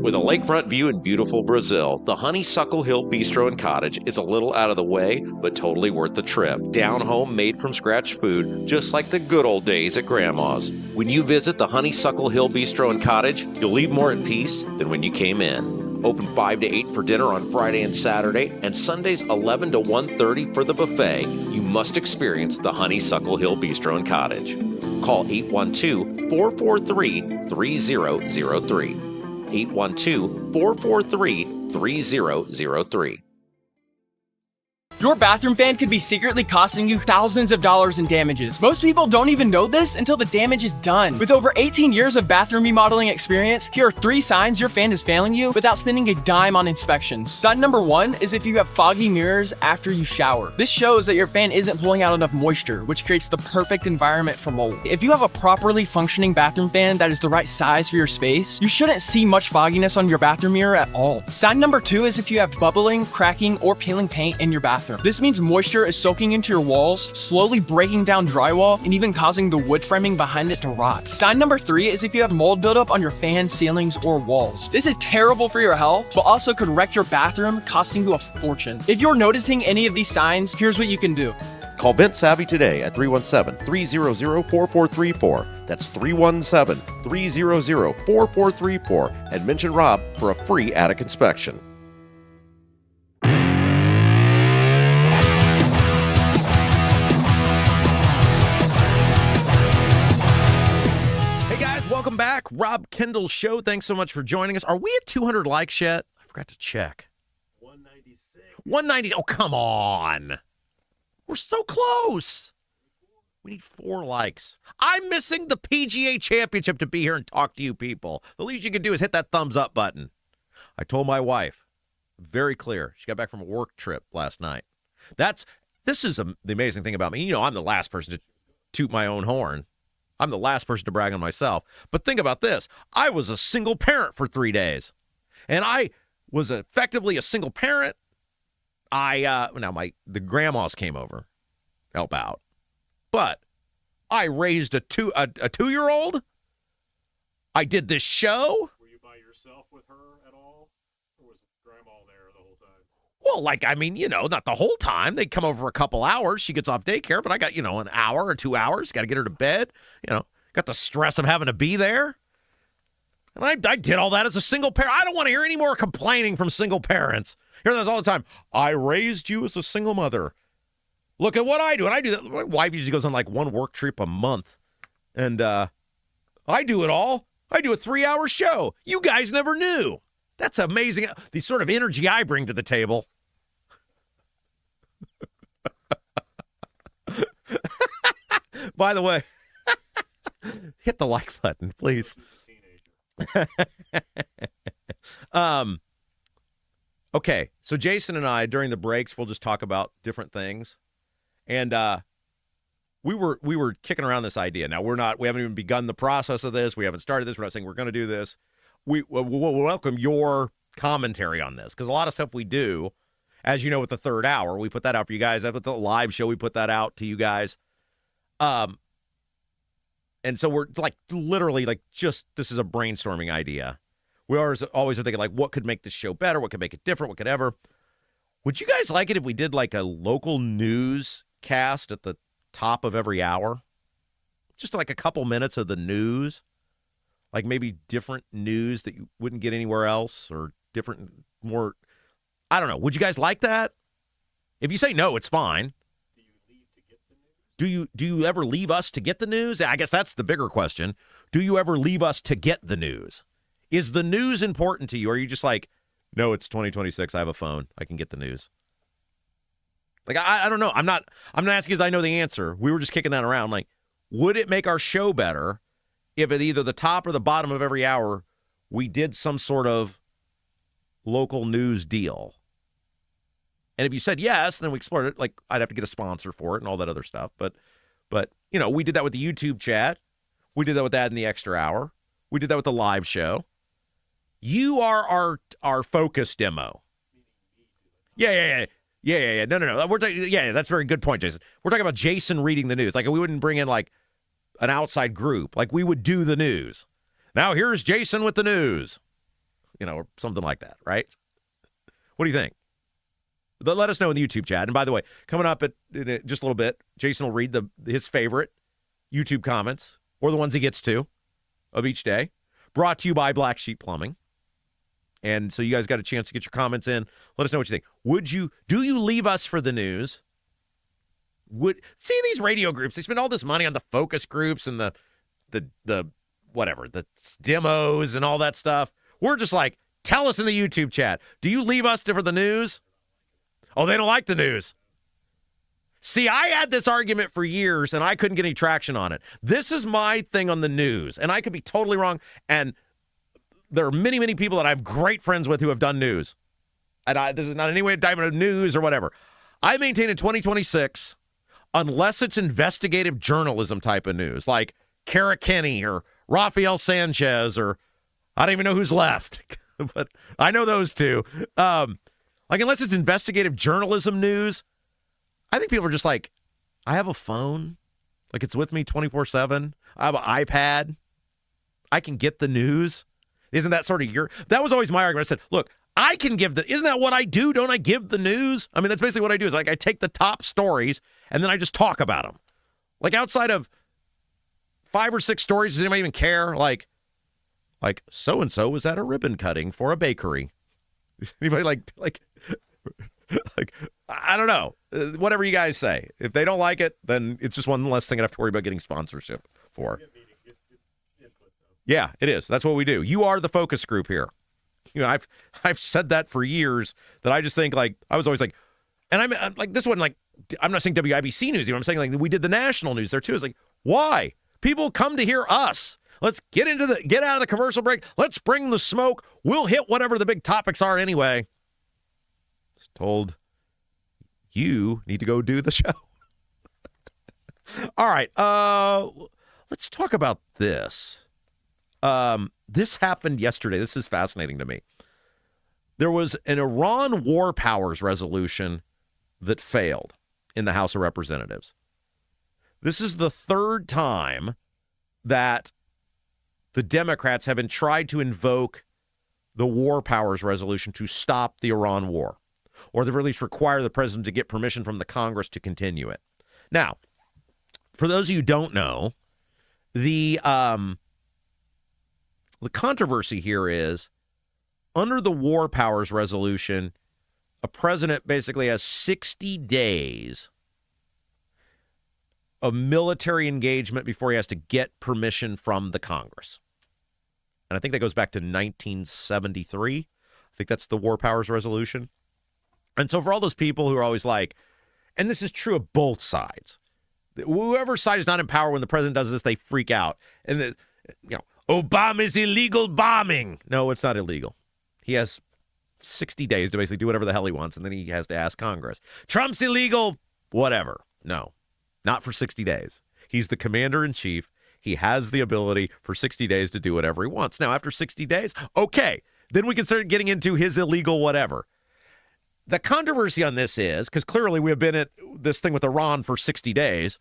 With a lakefront view in beautiful Brazil, the Honeysuckle Hill Bistro and Cottage is a little out of the way, but totally worth the trip. Down home, made from scratch food, just like the good old days at Grandma's. When you visit the Honeysuckle Hill Bistro and Cottage, you'll leave more at peace than when you came in. Open 5 to 8 for dinner on Friday and Saturday, and Sundays 11 to 1:30 for the buffet. You must experience the Honeysuckle Hill Bistro and Cottage. Call 812-443-3003. 812-443-3003. Your bathroom fan could be secretly costing you thousands of dollars in damages. Most people don't even know this until the damage is done. With over 18 years of bathroom remodeling experience, here are 3 signs your fan is failing you without spending a dime on inspections. Sign number 1 is if you have foggy mirrors after you shower. This shows that your fan isn't pulling out enough moisture, which creates the perfect environment for mold. If you have a properly functioning bathroom fan that is the right size for your space, you shouldn't see much fogginess on your bathroom mirror at all. Sign number 2 is if you have bubbling, cracking, or peeling paint in your bathroom. This means moisture is soaking into your walls, slowly breaking down drywall, and even causing the wood framing behind it to rot. Sign number 3 is if you have mold buildup on your fan, ceilings, or walls. This is terrible for your health, but also could wreck your bathroom, costing you a fortune. If you're noticing any of these signs, here's what you can do. Call Vent Savvy today at 317-300-4434. That's 317-300-4434, and mention Rob for a free attic inspection. Welcome back, Rob Kendall Show. Thanks so much for joining us. Are we at 200 likes yet? I forgot to check. 196. 190. Oh, come on. We're so close. We need 4 likes. I'm missing the PGA Championship to be here and talk to you people. The least you can do is hit that thumbs up button. I told my wife, very clear. She got back from a work trip last night. This is the amazing thing about me. You know, I'm the last person to toot my own horn. I'm the last person to brag on myself. But think about this. I was a single parent for 3 days. And I was effectively a single parent. The grandmas came over, help out. But I raised a 2-year-old. I did this show. Were you by yourself with her at all? Or was grandma there the whole time? Well, not the whole time. They come over a couple hours. She gets off daycare, but I got, an hour or 2 hours. Got to get her to bed. Got the stress of having to be there. And I did all that as a single parent. I don't want to hear any more complaining from single parents. Hear that all the time. I raised you as a single mother. Look at what I do. And I do that. My wife usually goes on like one work trip a month. And I do it all. I do a 3-hour show. You guys never knew. That's amazing. The sort of energy I bring to the table. By the way, hit the like button, please. Okay, so Jason and I, during the breaks, we'll just talk about different things. And we were kicking around this idea. Now, we haven't even begun the process of this. We haven't started this. We're not saying we're going to do this. We'll welcome your commentary on this, because a lot of stuff we do, as you know, with the third hour, we put that out for you guys. With the live show, we put that out to you guys. And so we're like literally like just this is a brainstorming idea. We always are thinking like what could make this show better, what could make it different, what could ever. Would you guys like it if we did like a local news cast at the top of every hour? Just like a couple minutes of the news, like maybe different news that you wouldn't get anywhere else, or different, more, I don't know. Would you guys like that? If you say no, it's fine. Do you ever leave us to get the news? I guess that's the bigger question. Do you ever leave us to get the news? Is the news important to you? Or are you just like, no, it's 2026. I have a phone. I can get the news. Like, I don't know. I'm not asking because I know the answer. We were just kicking that around. Like, would it make our show better if at either the top or the bottom of every hour we did some sort of local news deal? And if you said yes, then we explored it. Like, I'd have to get a sponsor for it and all that other stuff. But you know, we did that with the YouTube chat. We did that with that in the extra hour. We did that with the live show. You are our focus demo. Yeah. No. We're that's a very good point, Jason. We're talking about Jason reading the news. Like, we wouldn't bring in like an outside group. Like, we would do the news. Now here's Jason with the news. You know, or something like that, right? What do you think? But let us know in the YouTube chat. And by the way, coming up in just a little bit, Jason will read his favorite YouTube comments, or the ones he gets to, of each day. Brought to you by Black Sheep Plumbing. And so you guys got a chance to get your comments in. Let us know what you think. Do you leave us for the news? See these radio groups, they spend all this money on the focus groups and the whatever, the demos and all that stuff. We're just like, tell us in the YouTube chat. Do you leave us for the news? Oh, they don't like the news. See, I had this argument for years, and I couldn't get any traction on it. This is my thing on the news, and I could be totally wrong. And there are many, many people that I'm great friends with who have done news. And this is not any way of diamond of news or whatever. I maintain in 2026, unless it's investigative journalism type of news, like Kara Kenny or Rafael Sanchez, or I don't even know who's left, but I know those two. Like, unless it's investigative journalism news, I think people are just like, I have a phone. Like, it's with me 24/7. I have an iPad. I can get the news. Isn't that sort of that was always my argument. I said, look, I can give isn't that what I do? Don't I give the news? I mean, that's basically what I do. Is like, I take the top stories and then I just talk about them. Like, outside of 5 or 6 stories, does anybody even care? Like so-and-so was at a ribbon cutting for a bakery. Is anybody like, I don't know. Whatever you guys say. If they don't like it, then it's just one less thing I have to worry about getting sponsorship for. Yeah, it is. That's what we do. You are the focus group here. You know, I've said that for years, that I just think, like, I was always like, and I'm like, this wasn't like, I'm not saying WIBC news. You know, I'm saying, like, we did the national news there too. It's like, why? People come to hear us. Let's get out of the commercial break. Let's bring the smoke. We'll hit whatever the big topics are anyway. It's told you need to go do the show. All right. Let's talk about this. This happened yesterday. This is fascinating to me. There was an Iran war powers resolution that failed in the House of Representatives. This is the third time that the Democrats have tried to invoke the war powers resolution to stop the Iran war, or they've at least require the president to get permission from the Congress to continue it. Now, for those of you who don't know, the controversy here is, under the war powers resolution, a president basically has 60 days of military engagement before he has to get permission from the Congress. And I think that goes back to 1973. I think that's the War Powers Resolution. And so for all those people who are always like, and this is true of both sides, whoever side is not in power when the president does this, they freak out. And, Obama's illegal bombing. No, it's not illegal. He has 60 days to basically do whatever the hell he wants, and then he has to ask Congress. Trump's illegal, whatever. No, not for 60 days. He's the commander-in-chief. He has the ability for 60 days to do whatever he wants. Now, after 60 days, okay, then we can start getting into his illegal whatever. The controversy on this is, because clearly we have been at this thing with Iran for 60 days,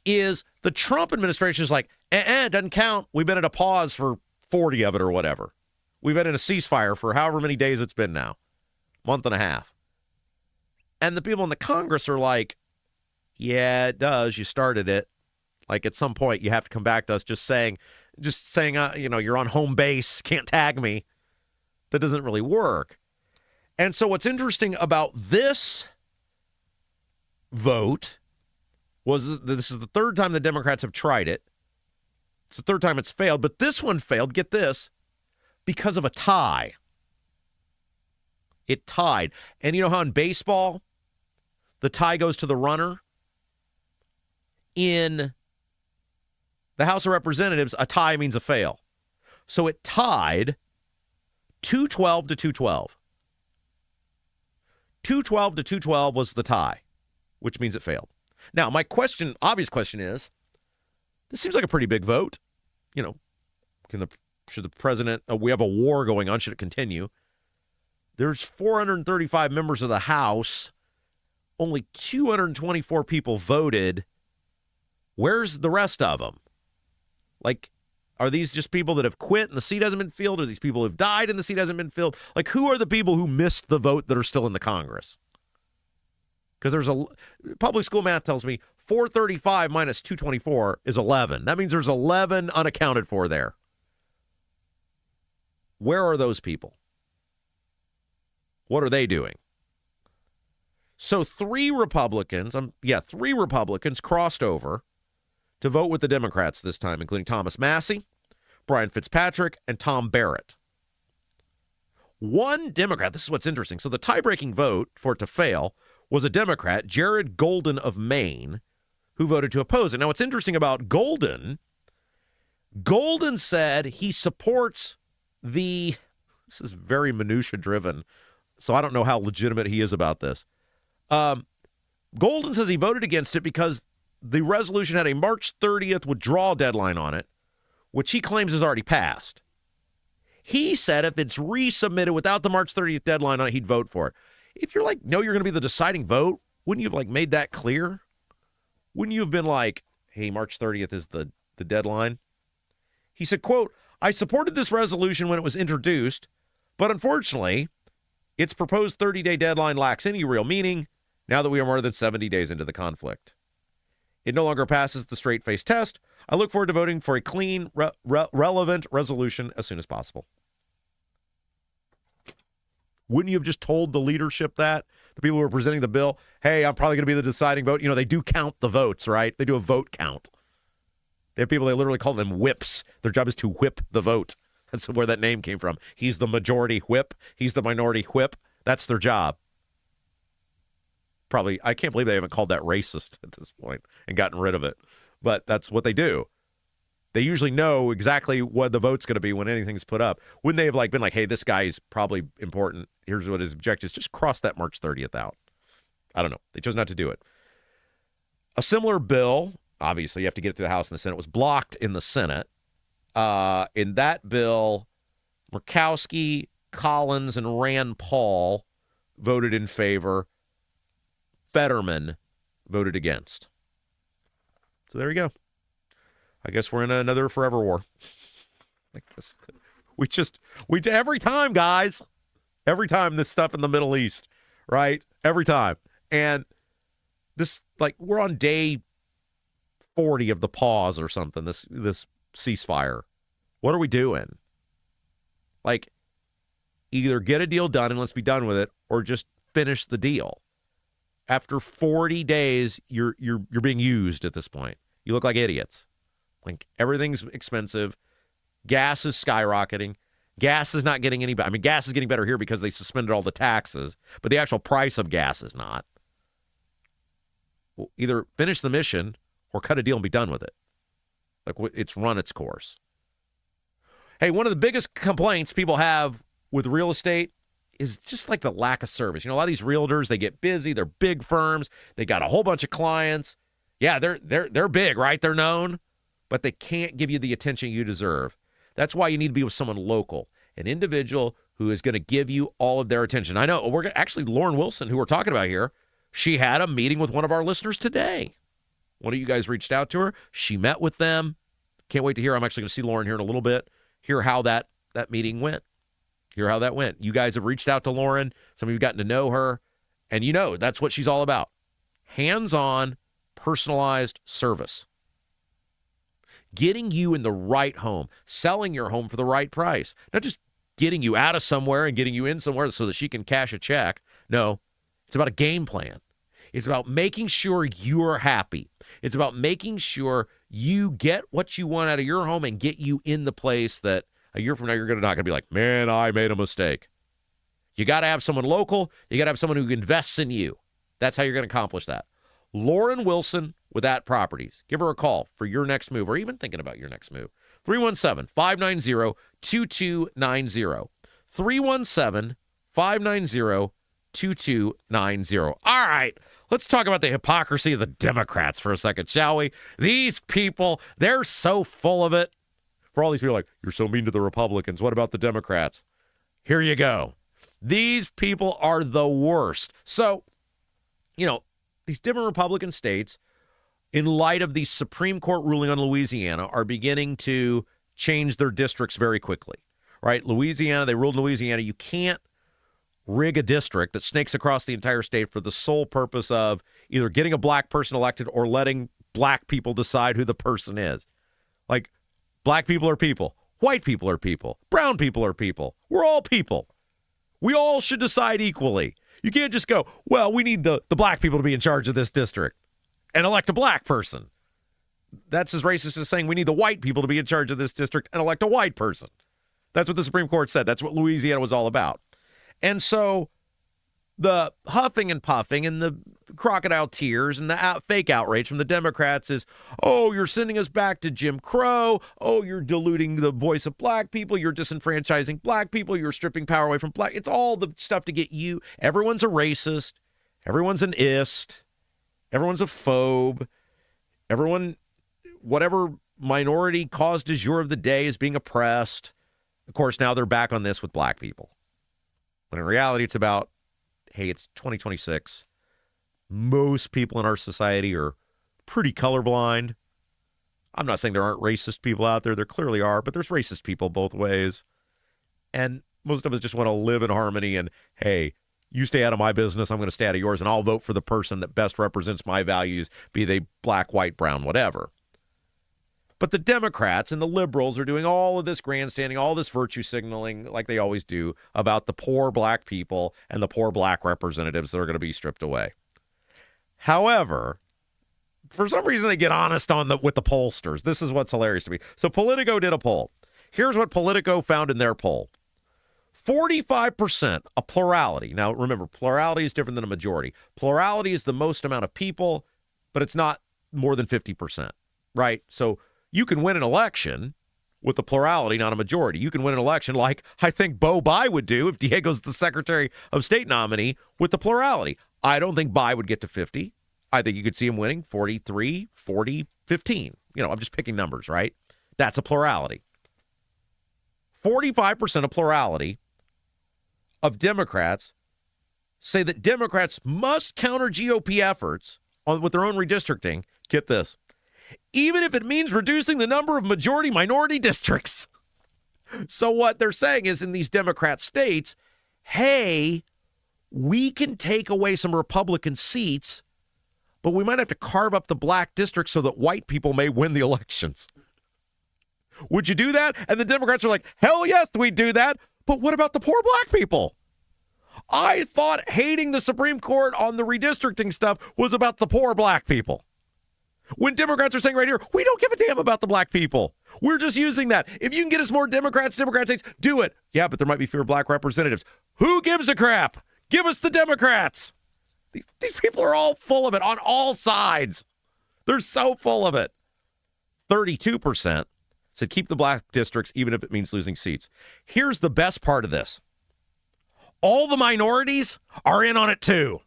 is the Trump administration is like, doesn't count. We've been at a pause for 40 of it or whatever. We've been in a ceasefire for however many days it's been now, month and a half. And the people in the Congress are like, yeah, it does. You started it. Like at some point you have to come back to us just saying, you're on home base, can't tag me. That doesn't really work. And so what's interesting about this vote was that this is the third time the Democrats have tried it. It's the third time it's failed, but this one failed, get this, because of a tie. It tied. And you know how in baseball, the tie goes to the runner? In the House of Representatives, a tie means a fail. So it tied 212 to 212. 212 to 212 was the tie, which means it failed. Now, my obvious question is, this seems like a pretty big vote. Should the president, we have a war going on, should it continue? There's 435 members of the House. Only 224 people voted. Where's the rest of them? Like, are these just people that have quit and the seat hasn't been filled? Are these people who've died and the seat hasn't been filled? Like, who are the people who missed the vote that are still in the Congress? Because there's public school math tells me 435 minus 224 is 11. That means there's 11 unaccounted for there. Where are those people? What are they doing? So three Republicans crossed over to vote with the Democrats this time, including Thomas Massie, Brian Fitzpatrick, and Tom Barrett. One Democrat, this is what's interesting. So the tie-breaking vote for it to fail was a Democrat, Jared Golden of Maine, who voted to oppose it. Now, what's interesting about Golden said he supports this is very minutia-driven, so I don't know how legitimate he is about this. Golden says he voted against it because the resolution had a March 30th withdrawal deadline on it, which he claims has already passed. He said if it's resubmitted without the March 30th deadline on it, he'd vote for it. If you're like, no, you're going to be the deciding vote, wouldn't you have made that clear? Wouldn't you have been like, hey, March 30th is the deadline? He said, quote, I supported this resolution when it was introduced, but unfortunately, its proposed 30-day deadline lacks any real meaning now that we are more than 70 days into the conflict. It no longer passes the straight-face test. I look forward to voting for a clean, relevant resolution as soon as possible. Wouldn't you have just told the leadership that? The people who are presenting the bill, hey, I'm probably going to be the deciding vote. They do count the votes, right? They do a vote count. They have people, they literally call them whips. Their job is to whip the vote. That's where that name came from. He's the majority whip. He's the minority whip. That's their job. Probably, I can't believe they haven't called that racist at this point and gotten rid of it. But that's what they do. They usually know exactly what the vote's going to be when anything's put up. Wouldn't they have been like, hey, this guy's probably important. Here's what his objective is. Just cross that March 30th out. I don't know. They chose not to do it. A similar bill, obviously you have to get it to the House and the Senate, was blocked in the Senate. In that bill, Murkowski, Collins, and Rand Paul voted in favor. Fetterman voted against. So there you go. I guess we're in another forever war. Every time, guys. Every time this stuff in the Middle East, right? Every time. And this, we're on day 40 of the pause or something, this ceasefire. What are we doing? Either get a deal done and let's be done with it, or just finish the deal. after 40 days, you're being used at this point. You look like idiots. Like everything's expensive. Gas is skyrocketing. Gas is not getting any better. I mean, gas is getting better here because they suspended all the taxes, but the actual price of gas is not. Well, either finish the mission or cut a deal and be done with it. Like it's run its course. Hey, one of the biggest complaints people have with real estate is just like the lack of service. You know, a lot of these realtors, they get busy. They're big firms. They got a whole bunch of clients. Yeah, they're big, right? They're known, but they can't give you the attention you deserve. That's why you need to be with someone local, an individual who is going to give you all of their attention. I know actually Lauren Wilson, who we're talking about here, she had a meeting with one of our listeners today. One of you guys reached out to her. She met with them. Can't wait to hear. I'm actually going to see Lauren here in a little bit. Hear how that meeting went. Hear how that went. You guys have reached out to Lauren. Some of you have gotten to know her. And you know, that's what she's all about. Hands-on, personalized service. Getting you in the right home. Selling your home for the right price. Not just getting you out of somewhere and getting you in somewhere so that she can cash a check. No, it's about a game plan. It's about making sure you're happy. It's about making sure you get what you want out of your home and get you in the place that a year from now you're not going to be like, man, I made a mistake. You got to have someone local. You got to have someone who invests in you. That's how you're going to accomplish that. Lauren Wilson with At Properties. Give her a call for your next move or even thinking about your next move. 317-590-2290. 317-590-2290. All right. Let's talk about the hypocrisy of the Democrats for a second, shall we? These people, they're so full of it. For all these people like, you're so mean to the Republicans. What about the Democrats? Here you go. These people are the worst. So, you know, these different Republican states, in light of the Supreme Court ruling on Louisiana, are beginning to change their districts very quickly, right? Louisiana, they ruled in Louisiana, you can't rig a district that snakes across the entire state for the sole purpose of either getting a black person elected or letting black people decide who the person is. Like, black people are people. White people are people. Brown people are people. We're all people. We all should decide equally. You can't just go, well, we need the black people to be in charge of this district and elect a black person. That's as racist as saying we need the white people to be in charge of this district and elect a white person. That's what the Supreme Court said. That's what Louisiana was all about. And so the huffing and puffing and the crocodile tears and the fake outrage from the Democrats is, oh, you're sending us back to Jim Crow. Oh, you're diluting the voice of black people. You're disenfranchising black people. You're stripping power away from black. It's all the stuff to get you. Everyone's a racist. Everyone's an ist. Everyone's a phobe. Everyone, whatever minority cause du jour of the day is being oppressed. Of course, now they're back on this with black people. When in reality, it's about, hey, it's 2026. Most people in our society are pretty colorblind. I'm not saying there aren't racist people out there. There clearly are, but there's racist people both ways. And most of us just want to live in harmony and, hey, you stay out of my business, I'm going to stay out of yours, and I'll vote for the person that best represents my values, be they black, white, brown, whatever. But the Democrats and the liberals are doing all of this grandstanding, all this virtue signaling, like they always do, about the poor black people and the poor black representatives that are going to be stripped away. However, for some reason they get honest with the pollsters. This is what's hilarious to me. So Politico did a poll. Here's what Politico found in their poll. 45%, a plurality. Now, remember, plurality is different than a majority. Plurality is the most amount of people, but it's not more than 50%, right? So you can win an election with a plurality, not a majority. You can win an election like I think Bo Bai would do if Diego's the Secretary of State nominee with the plurality. I don't think Bai would get to 50. I think you could see him winning 43, 40, 15. You know, I'm just picking numbers, right? That's a plurality. 45% of plurality of Democrats say that Democrats must counter GOP efforts with their own redistricting. Get this. Even if it means reducing the number of majority-minority districts. So what they're saying is in these Democrat states, hey, we can take away some Republican seats, but we might have to carve up the black districts so that white people may win the elections. Would you do that? And the Democrats are like, hell yes, we'd do that. But what about the poor black people? I thought hating the Supreme Court on the redistricting stuff was about the poor black people. When Democrats are saying right here, we don't give a damn about the black people. We're just using that. If you can get us more Democrat states, do it. Yeah, but there might be fewer black representatives. Who gives a crap? Give us the Democrats. These people are all full of it on all sides. They're so full of it. 32% said keep the black districts even if it means losing seats. Here's the best part of this. All the minorities are in on it too.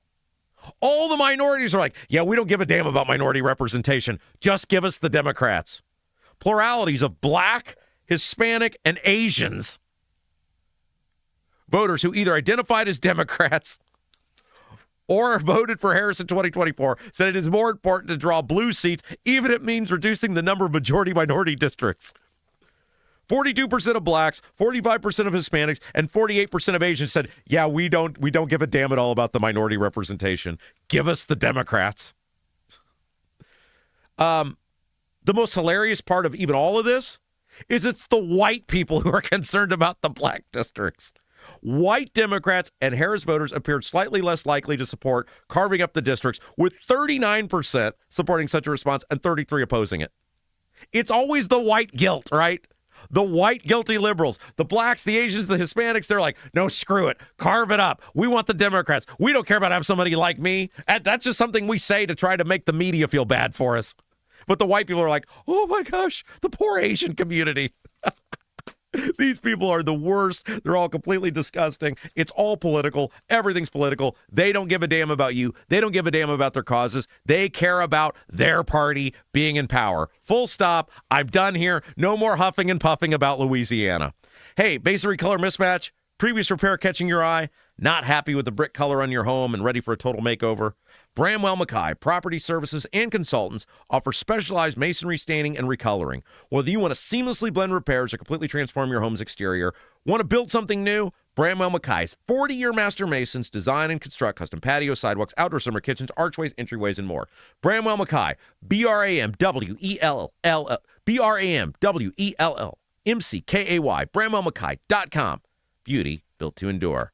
All the minorities are like, yeah, we don't give a damn about minority representation. Just give us the Democrats. Pluralities of black, Hispanic, and Asians. Voters who either identified as Democrats or voted for Harris in 2024 said it is more important to draw blue seats, even if it means reducing the number of majority-minority districts. 42% of blacks, 45% of Hispanics, and 48% of Asians said, yeah, we don't give a damn at all about the minority representation. Give us the Democrats. The most hilarious part of even all of this is it's the white people who are concerned about the black districts. White Democrats and Harris voters appeared slightly less likely to support carving up the districts, with 39% supporting such a response and 33% opposing it. It's always the white guilt, right? The white guilty liberals, the blacks, the Asians, the Hispanics, they're like, no, screw it. Carve it up. We want the Democrats. We don't care about having somebody like me. And that's just something we say to try to make the media feel bad for us. But the white people are like, oh my gosh, the poor Asian community. These people are the worst. They're all completely disgusting. It's all political. Everything's political. They don't give a damn about you. They don't give a damn about their causes. They care about their party being in power. Full stop. I'm done here. No more huffing and puffing about Louisiana. Hey, masonry color mismatch, previous repair catching your eye, not happy with the brick color on your home and ready for a total makeover? Bramwell Mackay Property Services and Consultants offer specialized masonry staining and recoloring. Whether you want to seamlessly blend repairs or completely transform your home's exterior, want to build something new? Bramwell Mackay's 40-year master masons design and construct custom patios, sidewalks, outdoor summer kitchens, archways, entryways, and more. Bramwell Mackay, BRAMWELL, BRAMWELL, BramwellMackay.com. Beauty built to endure.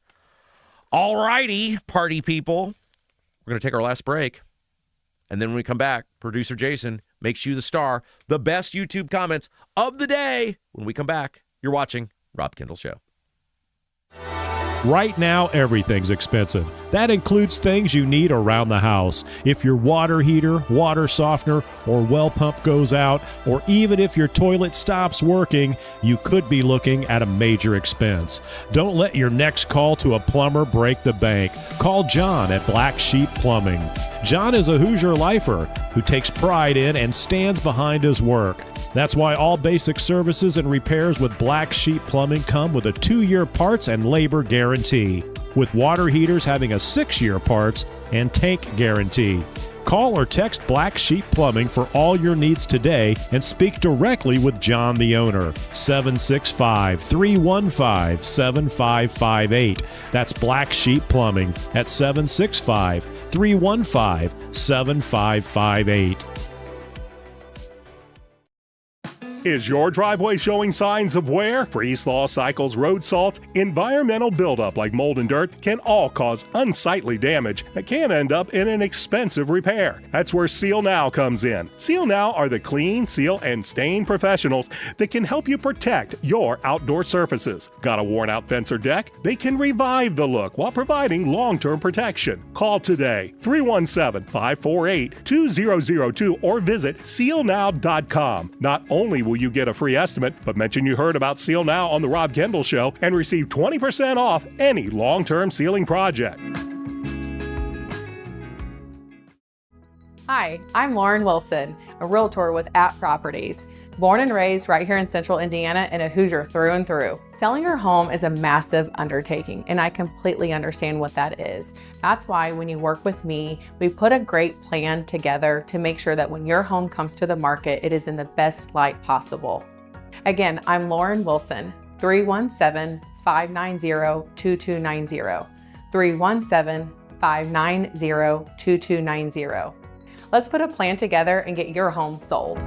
All righty, party people. We're going to take our last break. And then when we come back, producer Jason makes you the star. The best YouTube comments of the day. When we come back, you're watching Rob Kendall Show. Right now, everything's expensive. That includes things you need around the house. If your water heater, water softener, or well pump goes out, or even if your toilet stops working, you could be looking at a major expense. Don't let your next call to a plumber break the bank. Call John at Black Sheep Plumbing. John is a Hoosier lifer who takes pride in and stands behind his work. That's why all basic services and repairs with Black Sheep Plumbing come with a 2-year parts and labor guarantee, with water heaters having a 6-year parts and tank guarantee. Call or text Black Sheep Plumbing for all your needs today and speak directly with John, the owner. 765-315-7558. That's Black Sheep Plumbing at 765-315-7558. Is your driveway showing signs of wear? Freeze-thaw cycles, road salt, environmental buildup like mold and dirt can all cause unsightly damage that can end up in an expensive repair. That's where Seal Now comes in. Seal Now are the clean, seal, and stain professionals that can help you protect your outdoor surfaces. Got a worn-out fence or deck? They can revive the look while providing long-term protection. Call today, 317-548-2002, or visit sealnow.com. Not only will you get a free estimate, but mention you heard about Seal Now on the Rob Kendall Show and receive 20% off any long-term sealing project. Hi, I'm Lauren Wilson, a realtor with App Properties. Born and raised right here in Central Indiana and a Hoosier through and through. Selling your home is a massive undertaking, and I completely understand what that is. That's why when you work with me, we put a great plan together to make sure that when your home comes to the market, it is in the best light possible. Again, I'm Lauren Wilson, 317-590-2290. 317-590-2290. Let's put a plan together and get your home sold.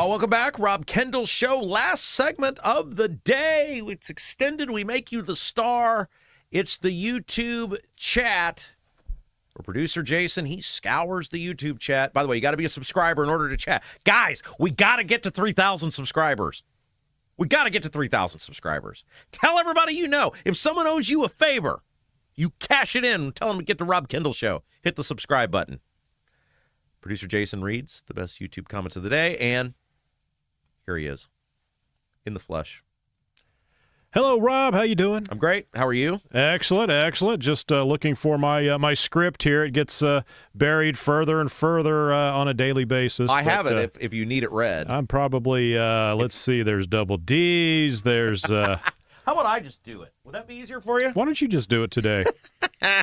Welcome back. Rob Kendall Show. Last segment of the day. It's extended. We make you the star. It's the YouTube chat. Our producer, Jason, he scours the YouTube chat. By the way, you got to be a subscriber in order to chat. Guys, we got to get to 3,000 subscribers. We got to get to 3,000 subscribers. Tell everybody you know. If someone owes you a favor, you cash it in. Tell them to get the Rob Kendall Show. Hit the subscribe button. Producer Jason reads the best YouTube comments of the day, and here he is, in the flesh. Hello, Rob. How you doing? I'm great. How are you? Excellent, excellent. Just looking for my script here. It gets buried further and further on a daily basis. I have it if you need it read. I'm probably, let's see, there's double D's, there's... How about I just do it? Would that be easier for you? Why don't you just do it today?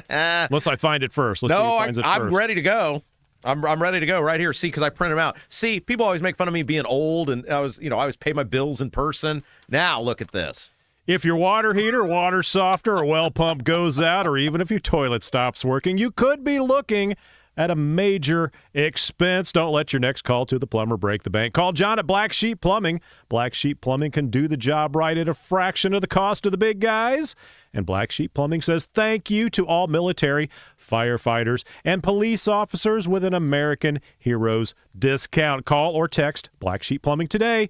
Unless I find it first. Let's see who finds it I'm first. ready to go. I'm ready to go right here. See, because I print them out. See, people always make fun of me being old, and I always pay my bills in person. Now look at this. If your water heater, water softener, or well pump goes out, or even if your toilet stops working, you could be looking at a major expense. Don't let your next call to the plumber break the bank. Call John at Black Sheep Plumbing. Black Sheep Plumbing can do the job right at a fraction of the cost of the big guys. And Black Sheep Plumbing says thank you to all military, firefighters, and police officers with an American Heroes discount. Call or text Black Sheep Plumbing today.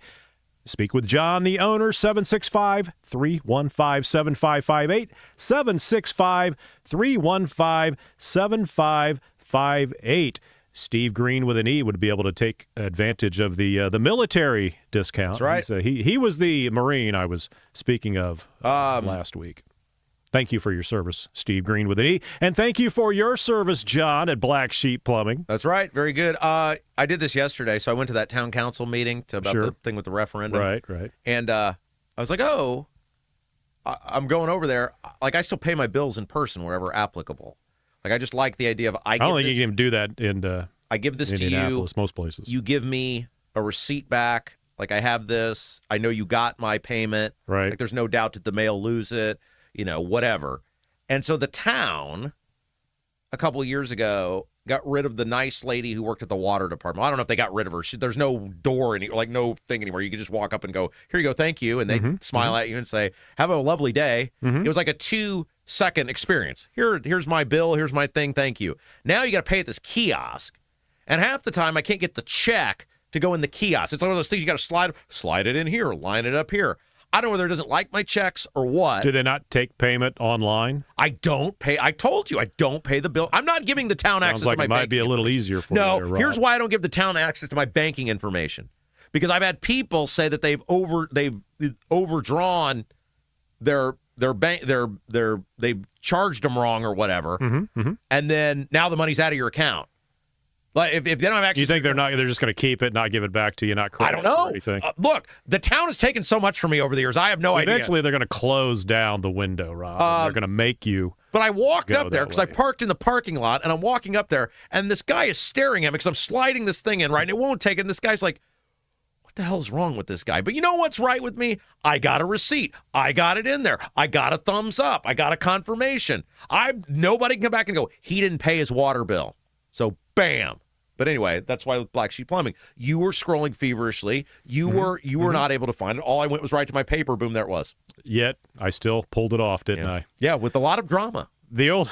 Speak with John, the owner, 765-315-7558, 765-315-7558. Steve Green with an E would be able to take advantage of the military discount. That's right. He was the Marine I was speaking of last week. Thank you for your service, Steve Green with an E. And thank you for your service, John, at Black Sheep Plumbing. That's right. Very good. I did this yesterday, so I went to that town council meeting about the thing with the referendum. Right. And I was like, I'm going over there. Like, I still pay my bills in person wherever applicable. Like, I just like the idea of I don't think you can do that in I give this to you. Most places. You give me a receipt back. Like, I have this. I know you got my payment. Right. Like, there's no doubt that the mail lose it. Whatever. And so the town, a couple of years ago, got rid of the nice lady who worked at the water department. I don't know if they got rid of her. There's no door, no thing anymore. You can just walk up and go, here you go, thank you. And they smile at you and say, have a lovely day. It was like a 2-second experience. Here's my bill. Here's my thing. Thank you. Now you got to pay at this kiosk. And half the time I can't get the check to go in the kiosk. It's one of those things you got to slide it in here, line it up here. I don't know whether it doesn't like my checks or what. Do they not take payment online? I don't pay. I told you I don't pay the bill. I'm not giving the town access to my banking. Sounds like it might be a little easier for you. No, here's why I don't give the town access to my banking information. Because I've had people say that they've overdrawn their bank they've charged them wrong or whatever. And then now the money's out of your account. Like if they don't have access, you think they're just going to keep it, not give it back to you, not credit? I don't know. Or anything? Look, the town has taken so much from me over the years. I have no idea. Eventually, they're going to close down the window, Rob. And they're going to make you. But I walked up there because I parked in the parking lot, and I'm walking up there, and this guy is staring at me because I'm sliding this thing in, right? And it won't take it. And this guy's like, what the hell is wrong with this guy? But you know what's right with me? I got a receipt. I got it in there. I got a thumbs up. I got a confirmation. Nobody can come back and go, he didn't pay his water bill. So, bam. But anyway, that's why with Black Sheep Plumbing, you were scrolling feverishly. You were not able to find it. All I went was right to my paper. Boom, there it was. Yet I still pulled it off, didn't I? Yeah, with a lot of drama. The old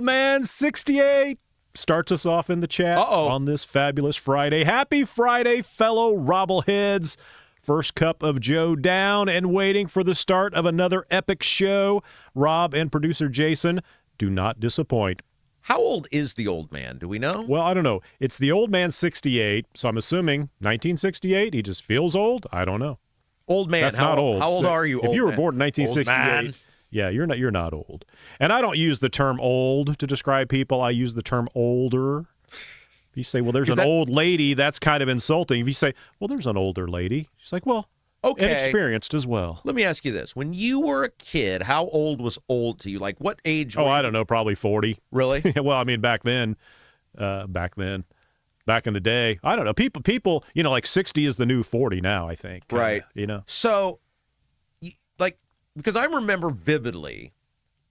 man 68 starts us off in the chat on this fabulous Friday. Happy Friday, fellow Robbleheads. First cup of Joe down and waiting for the start of another epic show. Rob and producer Jason do not disappoint. How old is the old man? Do we know? Well, I don't know. It's the old man 68, so I'm assuming 1968. He just feels old. I don't know. Old man. That's not old. How old are you? If you were born in 1968, yeah, you're not old. And I don't use the term old to describe people. I use the term older. If you say, well, there's an old lady, that's kind of insulting. If you say, well, there's an older lady, she's like, well, okay, inexperienced as well. Let me ask you this. When you were a kid, how old was old to you? Like, what age were you? I don't know, probably 40. Really? Well, I mean, back in the day, I don't know. People, like 60 is the new 40 now, I think. Right. You know? So, because I remember vividly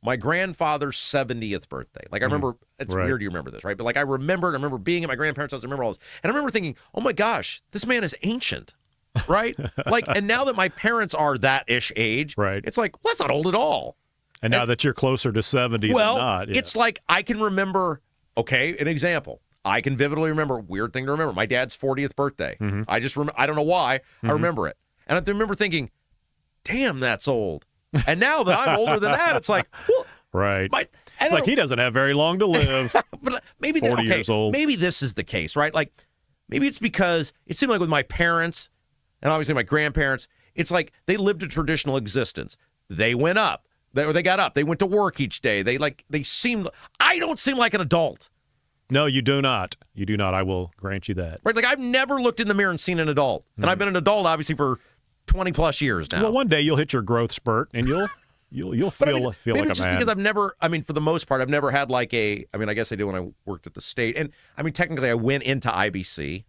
my grandfather's 70th birthday. Like, I remember, it's weird you remember this, right? But, like, I remember being at my grandparents' house. I remember all this. And I remember thinking, oh, my gosh, this man is ancient, right? Like, and now that my parents are that-ish age, right, it's like, well, that's not old at all. And now that you're closer to 70 than not. Yeah. It's like I can remember, okay, an example. I can vividly remember, weird thing to remember, my dad's 40th birthday. I just remember, I don't know why, I remember it. And I remember thinking, damn, that's old. And now that I'm older than that, it's like, well, right. It's like he doesn't have very long to live. But maybe 40 years old. Maybe this is the case, right? Like, maybe it's because it seemed like with my parents and obviously my grandparents, it's like they lived a traditional existence. They went up. They got up. They went to work each day. I don't seem like an adult. No, you do not. You do not. I will grant you that. Right? Like, I've never looked in the mirror and seen an adult. And I've been an adult, obviously, for 20 plus years now. Well, one day you'll hit your growth spurt and you'll feel like a man. Just because I've never, for the most part, I've never had like I guess I did when I worked at the state. And technically I went into IBC,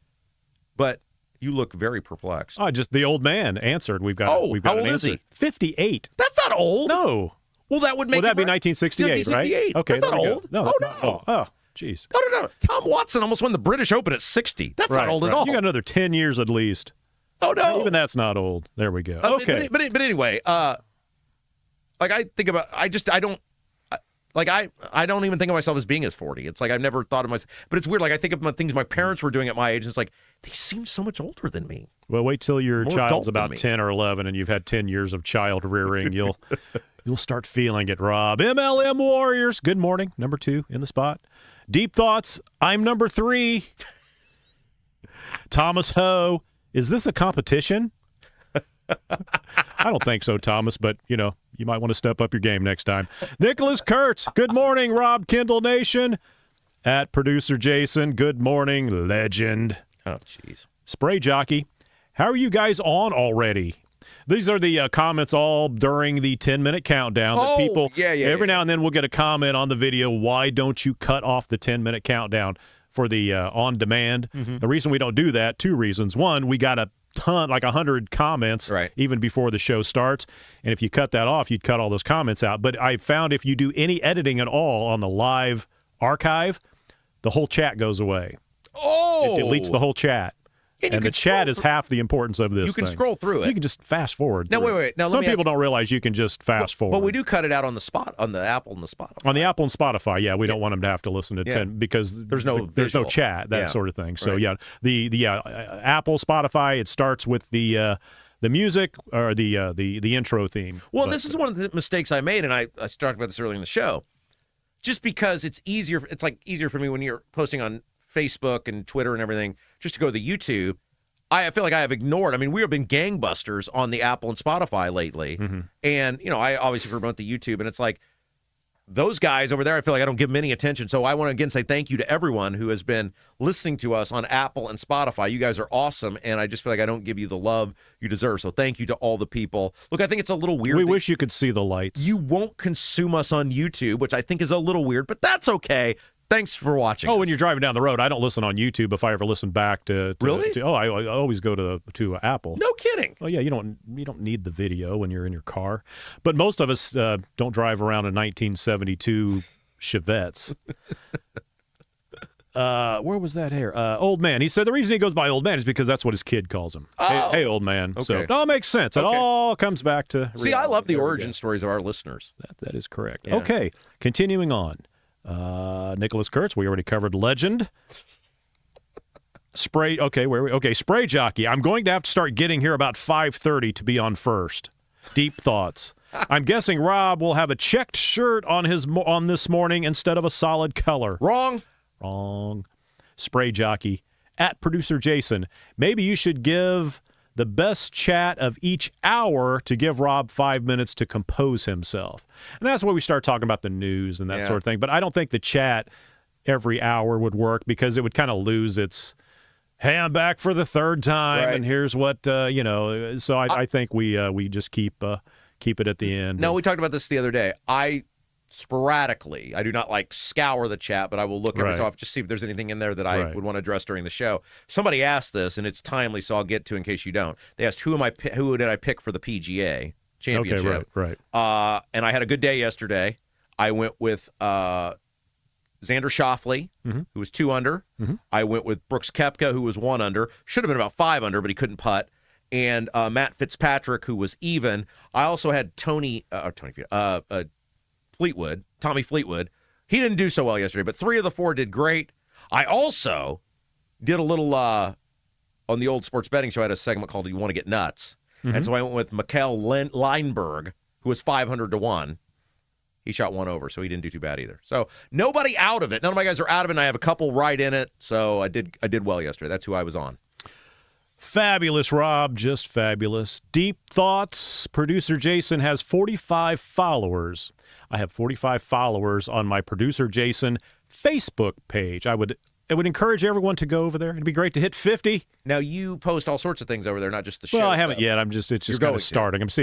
but you look very perplexed. Oh, just the old man answered. We've got how an old answer. is he? 58. That's not old. No. Well, that would make that be 1968, right? Okay, that's not old. No. Oh, jeez. No. Tom Watson almost won the British Open at 60. That's not old at all. You got another 10 years at least. Oh, no. Even that's not old. There we go. Okay. But anyway, like I think about, I don't even think of myself as being as 40. It's like I've never thought of myself. But it's weird. Like I think of things my parents were doing at my age, and it's like, they seem so much older than me. Well, wait till your child's about 10 or 11 and you've had 10 years of child rearing. You'll start feeling it, Rob. MLM Warriors. Good morning. Number 2 in the spot. Deep Thoughts. I'm number 3. Thomas Ho. Is this a competition? I don't think so, Thomas, but, you might want to step up your game next time. Nicholas Kurtz. Good morning, Rob Kendall Nation. At Producer Jason. Good morning, legend. Oh, jeez. Spray Jockey. How are you guys on already? These are the comments all during the 10-minute countdown. That people, every now and then we'll get a comment on the video, why don't you cut off the 10-minute countdown for the on-demand? The reason we don't do that, 2 reasons. One, we got a ton, like 100 comments even before the show starts. And if you cut that off, you'd cut all those comments out. But I found if you do any editing at all on the live archive, the whole chat goes away. Oh! It deletes the whole chat. And the chat is half the importance of this. You can scroll through it. You can just fast forward. Now, wait. Now, some people don't realize you can just fast forward. But we do cut it out on the Apple and the Spotify. On the Apple and Spotify, we don't want them to have to listen to 10 because there's no chat, that sort of thing. So the Apple, Spotify, it starts with the music or the intro theme. Well, this is one of the mistakes I made, and I talked about this earlier in the show. Just because it's easier for me when you're posting on Facebook and Twitter and everything, just to go to the YouTube. I feel like I have ignored. We have been gangbusters on the Apple and Spotify lately. And, I obviously promote the YouTube, and it's like those guys over there, I feel like I don't give them any attention. So I want to again say thank you to everyone who has been listening to us on Apple and Spotify. You guys are awesome, and I just feel like I don't give you the love you deserve. So thank you to all the people. Look, I think it's a little weird. We wish you could see the lights. You won't consume us on YouTube, which I think is a little weird, but that's okay. Thanks for watching. When you're driving down the road, I don't listen on YouTube if I ever listen back to really? I always go to Apple. No kidding. Oh yeah, you don't need the video when you're in your car. But most of us don't drive around in 1972 Chevettes. Where was that here? Old man. He said the reason he goes by old man is because that's what his kid calls him. Hey, old man. Okay. So it all makes sense. It all comes back to reality. See, I love the origin stories of our listeners. That is correct. Yeah. Okay, continuing on. Nicholas Kurtz, we already covered legend. Spray, Spray Jockey. I'm going to have to start getting here about 5:30 to be on first. Deep Thoughts. I'm guessing Rob will have a checked shirt on this morning instead of a solid color. Wrong. Spray Jockey. At Producer Jason. Maybe you should give the best chat of each hour to give Rob 5 minutes to compose himself. And that's where we start talking about the news and that sort of thing. But I don't think the chat every hour would work because it would kind of lose its, hey, I'm back for the 3rd time, and here's what, So I think we just keep it at the end. No, we talked about this the other day. Sporadically, I do not scour the chat, but I will look every so often just see if there's anything in there that I would want to address during the show. Somebody asked this, and it's timely, so I'll get to in case you don't. They asked who did I pick for the PGA Championship? Okay, right. And I had a good day yesterday. I went with Xander Schauffele, who was 2 under. I went with Brooks Koepka, who was 1 under. Should have been about 5 under, but he couldn't putt. And Matt Fitzpatrick, who was even. I also had Tommy Fleetwood. He didn't do so well yesterday, but 3 of the 4 did great. I also did a little on the old sports betting show. I had a segment called "You Want to Get Nuts," and so I went with Mikael Lindberg, who was 500 to 1. He shot 1 over, so he didn't do too bad either. So nobody out of it. None of my guys are out of it, and I have a couple right in it. So I did well yesterday. That's who I was on. Fabulous, Rob. Just fabulous. Deep thoughts. Producer Jason has 45 followers. I have 45 followers on my Producer Jason Facebook page. I would encourage everyone to go over there. It'd be great to hit 50. Now, you post all sorts of things over there, not just the show. Well, I haven't yet. It's just kind of starting. I was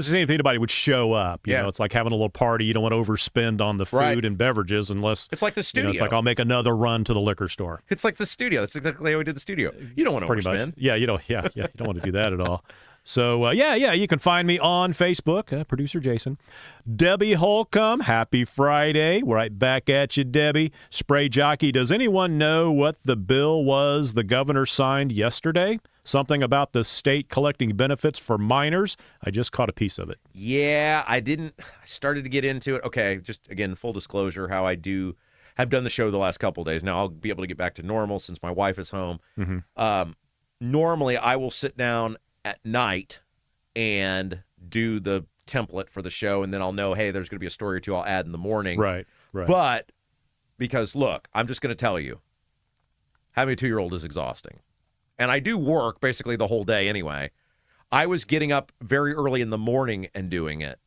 saying if anybody would show up. You know, it's like having a little party. You don't want to overspend on the food and beverages unless it's like the studio. It's like I'll make another run to the liquor store. It's like the studio. That's exactly how we did the studio. You don't want to overspend. Much. Yeah, you don't. Yeah, you don't want to do that at all. So, you can find me on Facebook, Producer Jason. Debbie Holcomb, happy Friday. We're right back at you, Debbie. Spray Jockey, does anyone know what the bill was the governor signed yesterday? Something about the state collecting benefits for minors. I just caught a piece of it. Yeah, I didn't. I started to get into it. Okay, just, again, full disclosure, how I have done the show the last couple of days. Now I'll be able to get back to normal since my wife is home. Normally, I will sit down at night and do the template for the show, and then I'll know, hey, there's going to be a story or two I'll add in the morning. Right. But because, look, I'm just going to tell you, having a 2-year-old is exhausting. And I do work basically the whole day anyway. I was getting up very early in the morning and doing it.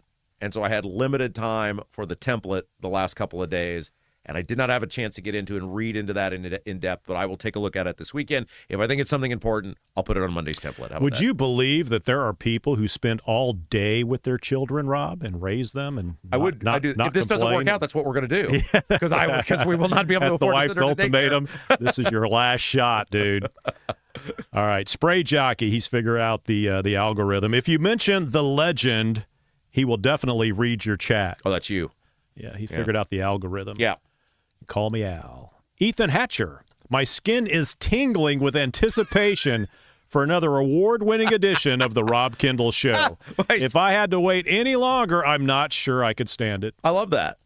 And so I had limited time for the template the last couple of days. And I did not have a chance to get into and read into that in depth, but I will take a look at it this weekend. If I think it's something important, I'll put it on Monday's template. Would you believe that there are people who spend all day with their children, Rob, and raise them? And I would. I do. If this doesn't work out, that's what we're going to do. Because we will not be able to afford the wife's ultimatum. This is your last shot, dude. All right, Spray Jockey. He's figured out the algorithm. If you mention the legend, he will definitely read your chat. Oh, that's you. Yeah, he figured out the algorithm. Yeah. Call me Al. Ethan Hatcher. My skin is tingling with anticipation for another award-winning edition of the Rob Kendall Show. If I had to wait any longer, I'm not sure I could stand it. I love that.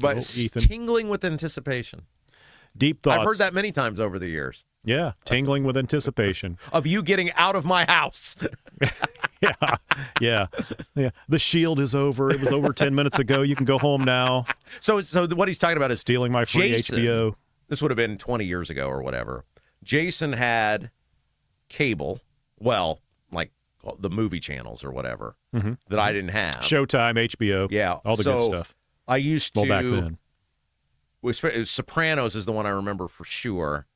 But tingling with anticipation. Deep thoughts. I've heard that many times over the years. Yeah, tingling with anticipation. Of you getting out of my house. Yeah. The shield is over. It was over 10 minutes ago. You can go home now. So what he's talking about is stealing my free HBO. This would have been 20 years ago or whatever. Jason had cable, well, like the movie channels or whatever, that I didn't have. Showtime, HBO. Yeah. All the good stuff. I used to. Back then. Sopranos is the one I remember for sure.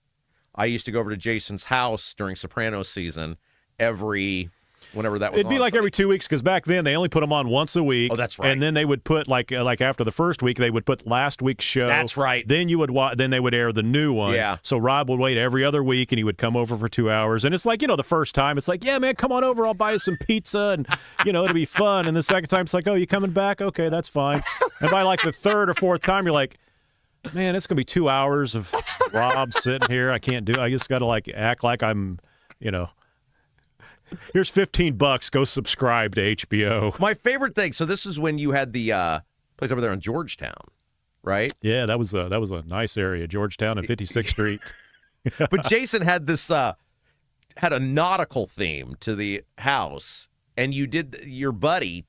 I used to go over to Jason's house during Sopranos season whenever that was. It'd be like every 2 weeks because back then they only put them on once a week. Oh, that's right. And then they would put like after the first week they would put last week's show. That's right. Then then they would air the new one. Yeah. So Rob would wait every other week and he would come over for 2 hours. And it's like, the first time it's like, yeah, man, come on over. I'll buy you some pizza and it'll be fun. And the second time it's like, oh, you coming back? Okay, that's fine. And by like the third or fourth time you're like, man, it's going to be 2 hours of Rob sitting here. I can't do it. I just got to act like I'm, here's $15. Go subscribe to HBO. My favorite thing. So this is when you had the place over there in Georgetown, right? Yeah, that was a nice area, Georgetown and 56th Street. But Jason had this had a nautical theme to the house, and your buddy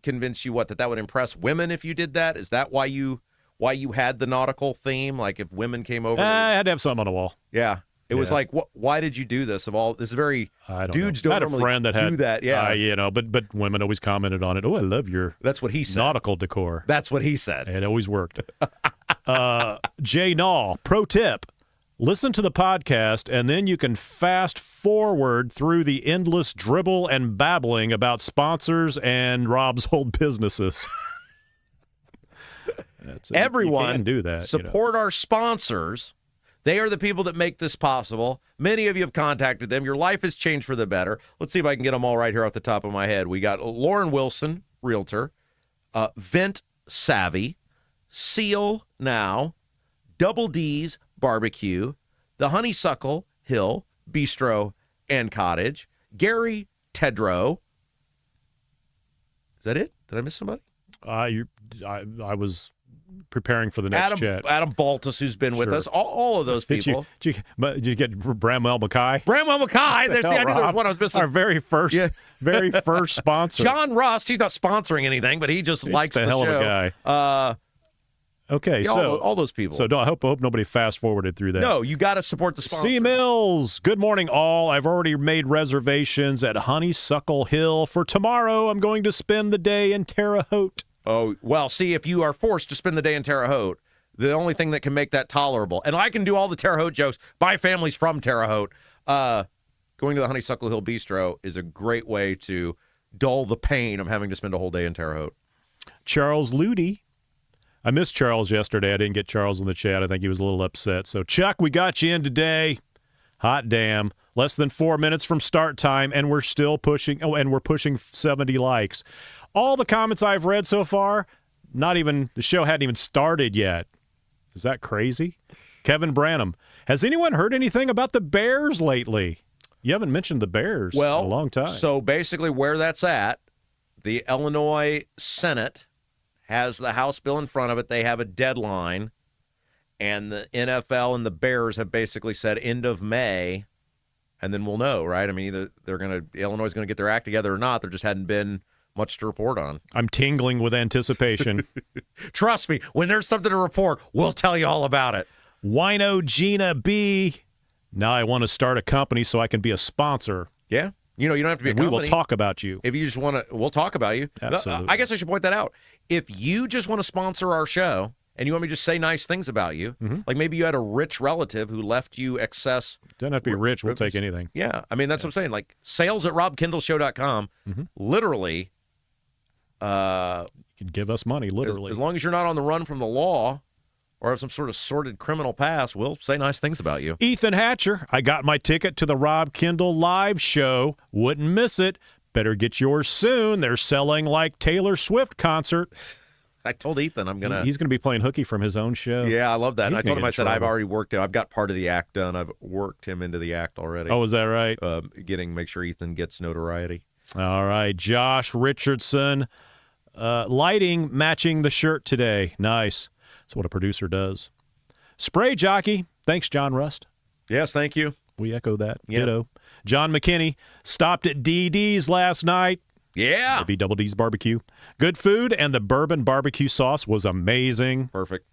convinced you that would impress women if you did that. Is that why you had the nautical theme? Like if women came over? I had to have something on the wall. Yeah. It was like, why did you do this? This is very, dudes don't I had a friend that do that. Yeah. But women always commented on it. Oh, I love your That's what he said. Nautical decor. That's what he said. It always worked. Jay Nall, pro tip. Listen to the podcast, and then you can fast forward through the endless dribble and babbling about sponsors and Rob's old businesses. Everyone you can do that. Support our sponsors. They are the people that make this possible. Many of you have contacted them. Your life has changed for the better. Let's see if I can get them all right here off the top of my head. We got Lauren Wilson, realtor, Vent Savvy, Seal Now, Double D's Barbecue, the Honeysuckle Hill Bistro and Cottage, Gary Tedrow. Is that it? Did I miss somebody? I was preparing for the next chat. Adam Baltus, who's been with us. All of those people. Did you get Bramwell Mackay? Bramwell Mackay. There was one I was missing. Our very first sponsor. John Rust. He's not sponsoring anything, but he just likes the hell show. Of a guy. Okay, yeah, so all those people. So I hope nobody fast forwarded through that. No, you got to support the sponsor. C. Mills. Good morning, all. I've already made reservations at Honeysuckle Hill for tomorrow. I'm going to spend the day in Terre Haute. Oh, well, see, if you are forced to spend the day in Terre Haute, the only thing that can make that tolerable, and I can do all the Terre Haute jokes. My family's from Terre Haute. Going to the Honeysuckle Hill Bistro is a great way to dull the pain of having to spend a whole day in Terre Haute. Charles Ludy. I missed Charles yesterday. I didn't get Charles in the chat. I think he was a little upset. So, Chuck, we got you in today. Hot damn. Less than 4 minutes from start time, and we're still pushing. Oh, and we're pushing 70 likes. All the comments I've read so far, the show hadn't even started yet. Is that crazy? Kevin Branham. Has anyone heard anything about the Bears lately? You haven't mentioned the Bears in a long time. So, basically where that's at, the Illinois Senate has the House bill in front of it. They have a deadline, and the NFL and the Bears have basically said end of May, and then we'll know, right? I mean, either Illinois is going to get their act together or not. There just hadn't been much to report on. I'm tingling with anticipation. Trust me, when there's something to report, we'll tell you all about it. Wino Gina B. Now I want to start a company so I can be a sponsor. Yeah. You don't have to be a company. We will talk about you. If you just want to, we'll talk about you. Absolutely. I guess I should point that out. If you just want to sponsor our show and you want me to just say nice things about you, like maybe you had a rich relative who left you excess. Doesn't have to be rich. We'll take anything. Yeah. I mean, that's what I'm saying. Like sales@robkendallshow.com. Literally. You can give us money, literally. As long as you're not on the run from the law or have some sort of sordid criminal past, we'll say nice things about you. Ethan Hatcher, I got my ticket to the Rob Kendall live show. Wouldn't miss it. Better get yours soon. They're selling like Taylor Swift concert. I told Ethan He's going to be playing hooky from his own show. Yeah, I love that. And I told him, I said, trouble. I've already worked him. I've got part of the act done. I've worked him into the act already. Oh, is that right? Make sure Ethan gets notoriety. All right. Josh Richardson. Lighting matching the shirt today. Nice. That's what a producer does. Spray Jockey. Thanks, John Rust. Yes, thank you. We echo that. Yeah. Ditto. John McKinney. Stopped at DD's last night. Yeah. Maybe Double D's Barbecue. Good food, and the bourbon barbecue sauce was amazing. Perfect.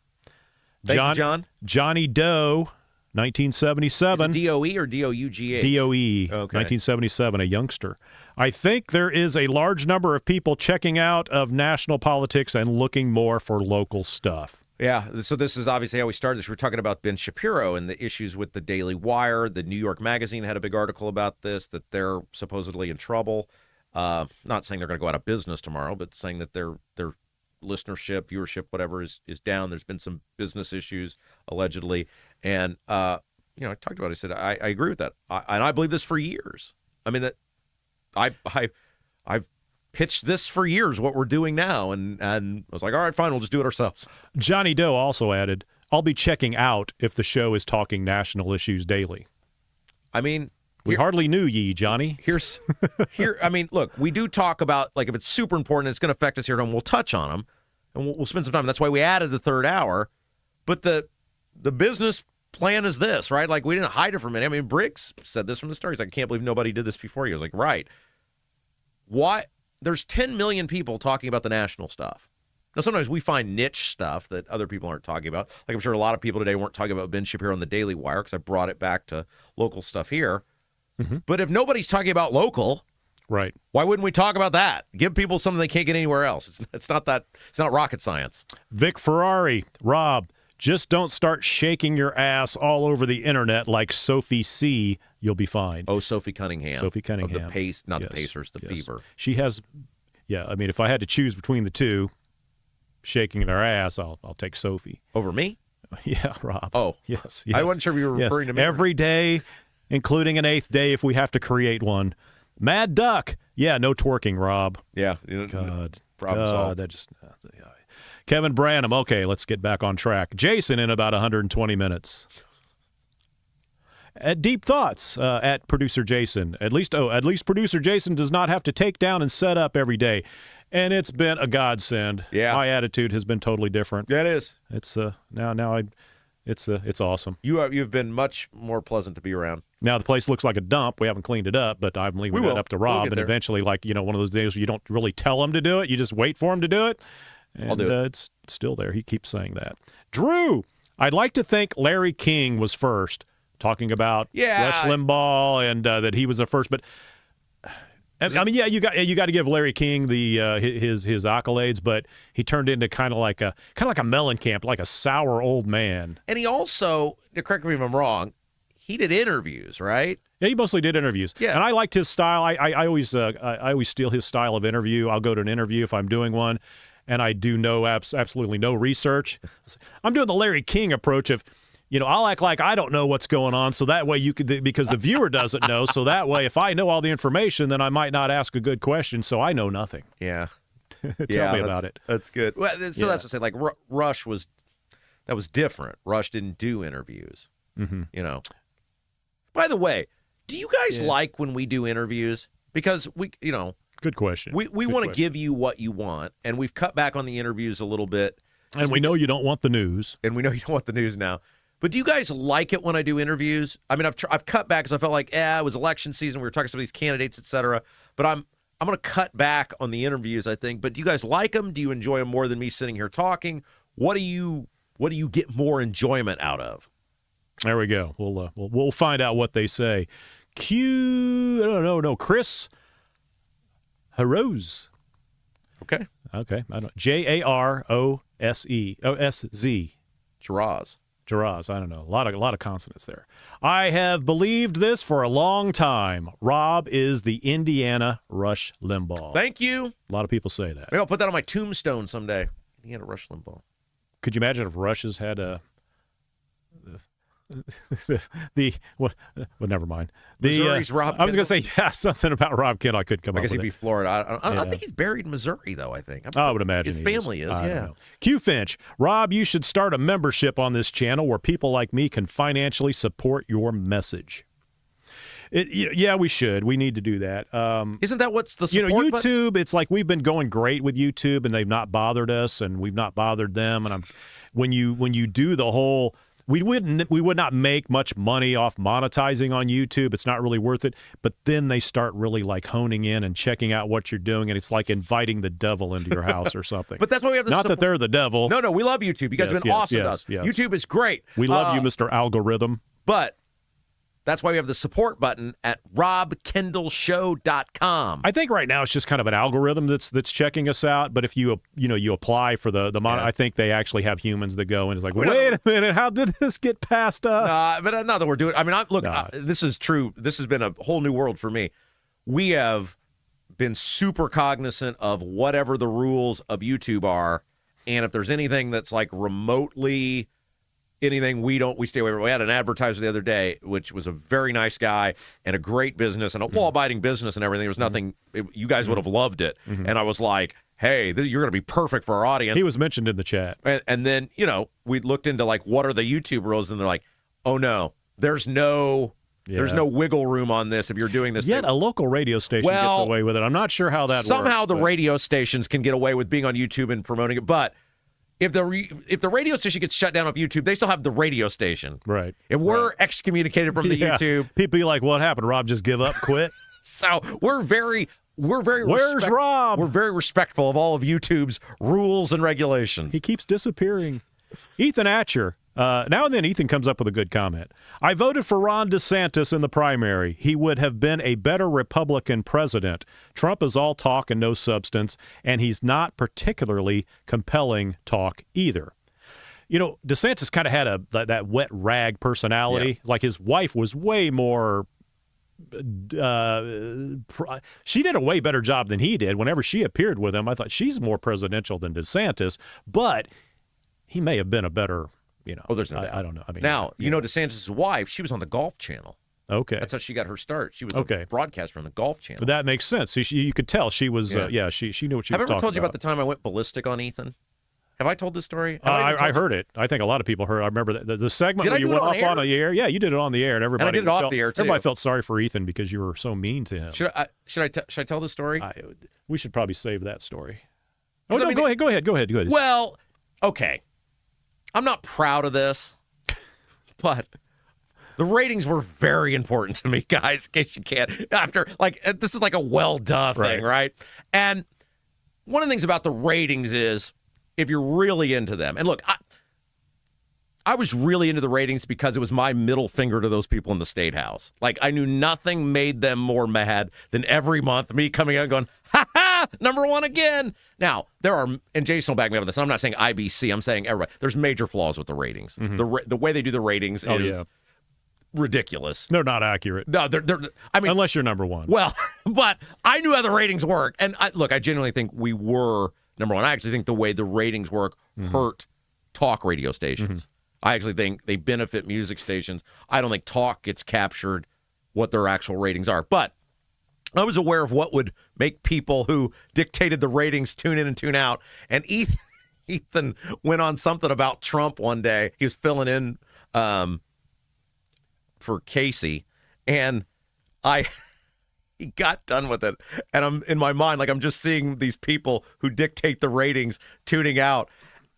Thank you, John. Johnny Doe, 1977. Is it DOE or DOUGH? DOE, Okay. 1977, a youngster. I think there is a large number of people checking out of national politics and looking more for local stuff. Yeah, so this is obviously how we started this. We were talking about Ben Shapiro and the issues with the Daily Wire. The New York Magazine had a big article about this, that they're supposedly in trouble. Not saying they're going to go out of business tomorrow, but saying that their listenership, viewership, whatever is down. There's been some business issues, allegedly. And, I talked about it. I said, I agree with that. And I believe this for years. I mean, that I've pitched this for years, what we're doing now. And I was like, all right, fine, we'll just do it ourselves. Johnny Doe also added, I'll be checking out if the show is talking national issues daily. I mean, we hardly knew ye, Johnny. I mean, look, we do talk about, like, if it's super important, it's going to affect us here at home, we'll touch on them, and we'll spend some time. That's why we added the third hour. But the business plan is this, right? Like, we didn't hide it from it. I mean, Briggs said this from the start. He's like, I can't believe nobody did this before you. I was like, right. Why? There's 10 million people talking about the national stuff. Now, sometimes we find niche stuff that other people aren't talking about. Like, I'm sure a lot of people today weren't talking about Ben Shapiro on the Daily Wire because I brought it back to local stuff here. Mm-hmm. But if nobody's talking about local, right? Why wouldn't we talk about that? Give people something they can't get anywhere else. It's not rocket science. Vic Ferrari, Rob, just don't start shaking your ass all over the internet like Sophie C. You'll be fine. Oh, Sophie Cunningham. Sophie Cunningham. Of the the Pacers, the Fever. She has, I mean, if I had to choose between the two, shaking their ass, I'll take Sophie. Over me? Yeah, Rob. Oh. Yes. I wasn't sure if you were referring to me. Every day, including an eighth day if we have to create one. Mad Duck. Yeah, no twerking, Rob. Yeah. God. Problem solved. That just... Kevin Branham. Okay, let's get back on track. Jason in about 120 minutes. At Deep Thoughts at Producer Jason. At least Producer Jason does not have to take down and set up every day. And it's been a godsend. Yeah. My attitude has been totally different. Yeah, it is. It's it's awesome. You've been much more pleasant to be around. Now the place looks like a dump. We haven't cleaned it up, but I'm leaving it up to Rob. And eventually, one of those days where you don't really tell him to do it, you just wait for him to do it. And I'll do it. It's still there. He keeps saying that. Drew, I'd like to think Larry King was first, talking about Rush Limbaugh and that he was the first. But I mean, you got to give Larry King his accolades, but he turned into kind of like a Mellencamp, like a sour old man. And he also, correct me if I'm wrong, he did interviews, right? Yeah, he mostly did interviews. Yeah, and I liked his style. I always steal his style of interview. I'll go to an interview if I'm doing one, and I do absolutely no research. I'm doing the Larry King approach of, I'll act like I don't know what's going on, so that way because the viewer doesn't know, so that way if I know all the information, then I might not ask a good question, so I know nothing. Yeah. Tell me about it. That's good. Well, so that's what I say. Like Rush was different. Rush didn't do interviews. Mm-hmm. By the way, do you guys like when we do interviews? Because good question. We want to give you what you want, and we've cut back on the interviews a little bit. And we know you don't want the news. And we know you don't want the news now. But do you guys like it when I do interviews? I mean, I've cut back because I felt like, it was election season. We were talking to some of these candidates, et cetera. But I'm going to cut back on the interviews, I think. But do you guys like them? Do you enjoy them more than me sitting here talking? What do you get more enjoyment out of? There we go. We'll find out what they say. Chris Harose. Okay. I don't. JAROSZ. Jaraz, I don't know. A lot of consonants there. I have believed this for a long time. Rob is the Indiana Rush Limbaugh. Thank you. A lot of people say that. Maybe I'll put that on my tombstone someday. Indiana Rush Limbaugh. Could you imagine if Rush's had well, never mind. Missouri's Rob Kendall. I was going to say, something about Rob Kendall. I couldn't come up with it. I guess he'd be Florida. I think he's buried in Missouri, though, I think. I would imagine his family is, yeah. Q Finch, Rob, you should start a membership on this channel where people like me can financially support your message. We should. We need to do that. Isn't that what's the support YouTube, button? It's like we've been going great with YouTube, and they've not bothered us, and we've not bothered them. And when you do the whole... We would not make much money off monetizing on YouTube. It's not really worth it. But then they start really like honing in and checking out what you're doing, and it's like inviting the devil into your house or something. But that's why we have not that they're the devil. No, we love YouTube. You guys have been awesome to us. Yes. YouTube is great. We love you, Mr. Algorithm. But that's why we have the support button at robkendallshow.com. I think right now it's just kind of an algorithm that's checking us out. But if you apply for the I think they actually have humans that go and it's like, wait a minute, how did this get past us? But not that we're doing. I mean, this is true. This has been a whole new world for me. We have been super cognizant of whatever the rules of YouTube are, and if there's anything that's like remotely. Anything we stay away from. We had an advertiser the other day, which was a very nice guy and a great business and a law-abiding business and everything. There was nothing, you guys would have loved it. Mm-hmm. And I was like, hey, you're going to be perfect for our audience. He was mentioned in the chat. And then, we looked into like, what are the YouTube rules? And they're like, oh no, there's no wiggle room on this if you're doing this. Yet a local radio station gets away with it. I'm not sure how that somehow works. The radio stations can get away with being on YouTube and promoting it. But if the radio station gets shut down off YouTube, they still have the radio station. Right. If we're excommunicated from the YouTube, people be like, "What happened? Rob just give up, quit?" So we're very. Where's Rob? We're very respectful of all of YouTube's rules and regulations. He keeps disappearing. Ethan Atcher. Now and then Ethan comes up with a good comment. I voted for Ron DeSantis in the primary. He would have been a better Republican president. Trump is all talk and no substance, and he's not particularly compelling talk either. DeSantis kind of had that wet rag personality. Yeah. Like his wife was way more... she did a way better job than he did. Whenever she appeared with him, I thought she's more presidential than DeSantis, but he may have been a better... there's no doubt. I don't know. I mean, now, DeSantis' wife, she was on the Golf Channel. Okay. That's how she got her start. She was a broadcaster on the Golf Channel. But that makes sense. You could tell she was, she knew what she was talking about. Have I ever told you about the time I went ballistic on Ethan? Have I told this story? I heard it. I think a lot of people heard. I remember the segment where you went off on the air. Yeah, you did it on the air, and everybody. And I did it off the air too. Everybody felt sorry for Ethan because you were so mean to him. Should I tell the story? We should probably save that story. Oh no, go ahead. Well, okay. I'm not proud of this, but the ratings were very important to me, guys. In case you can't, this is like a well done thing, right? And one of the things about the ratings is if you're really into them, and look, I was really into the ratings because it was my middle finger to those people in the State House. Like, I knew nothing made them more mad than every month me coming out and going, ha, number one again. Now, there are, and Jason will back me up on this, and I'm not saying IBC, I'm saying everybody. There's major flaws with the ratings. Mm-hmm. The way they do the ratings is ridiculous. They're not accurate. No, I mean, unless you're number one. Well, but I knew how the ratings work. And I genuinely think we were number one. I actually think the way the ratings work hurt talk radio stations. Mm-hmm. I actually think they benefit music stations. I don't think talk gets captured what their actual ratings are. But I was aware of what would make people who dictated the ratings tune in and tune out. And Ethan went on something about Trump one day. He was filling in for Casey, and he got done with it. And I'm in my mind, like I'm just seeing these people who dictate the ratings tuning out.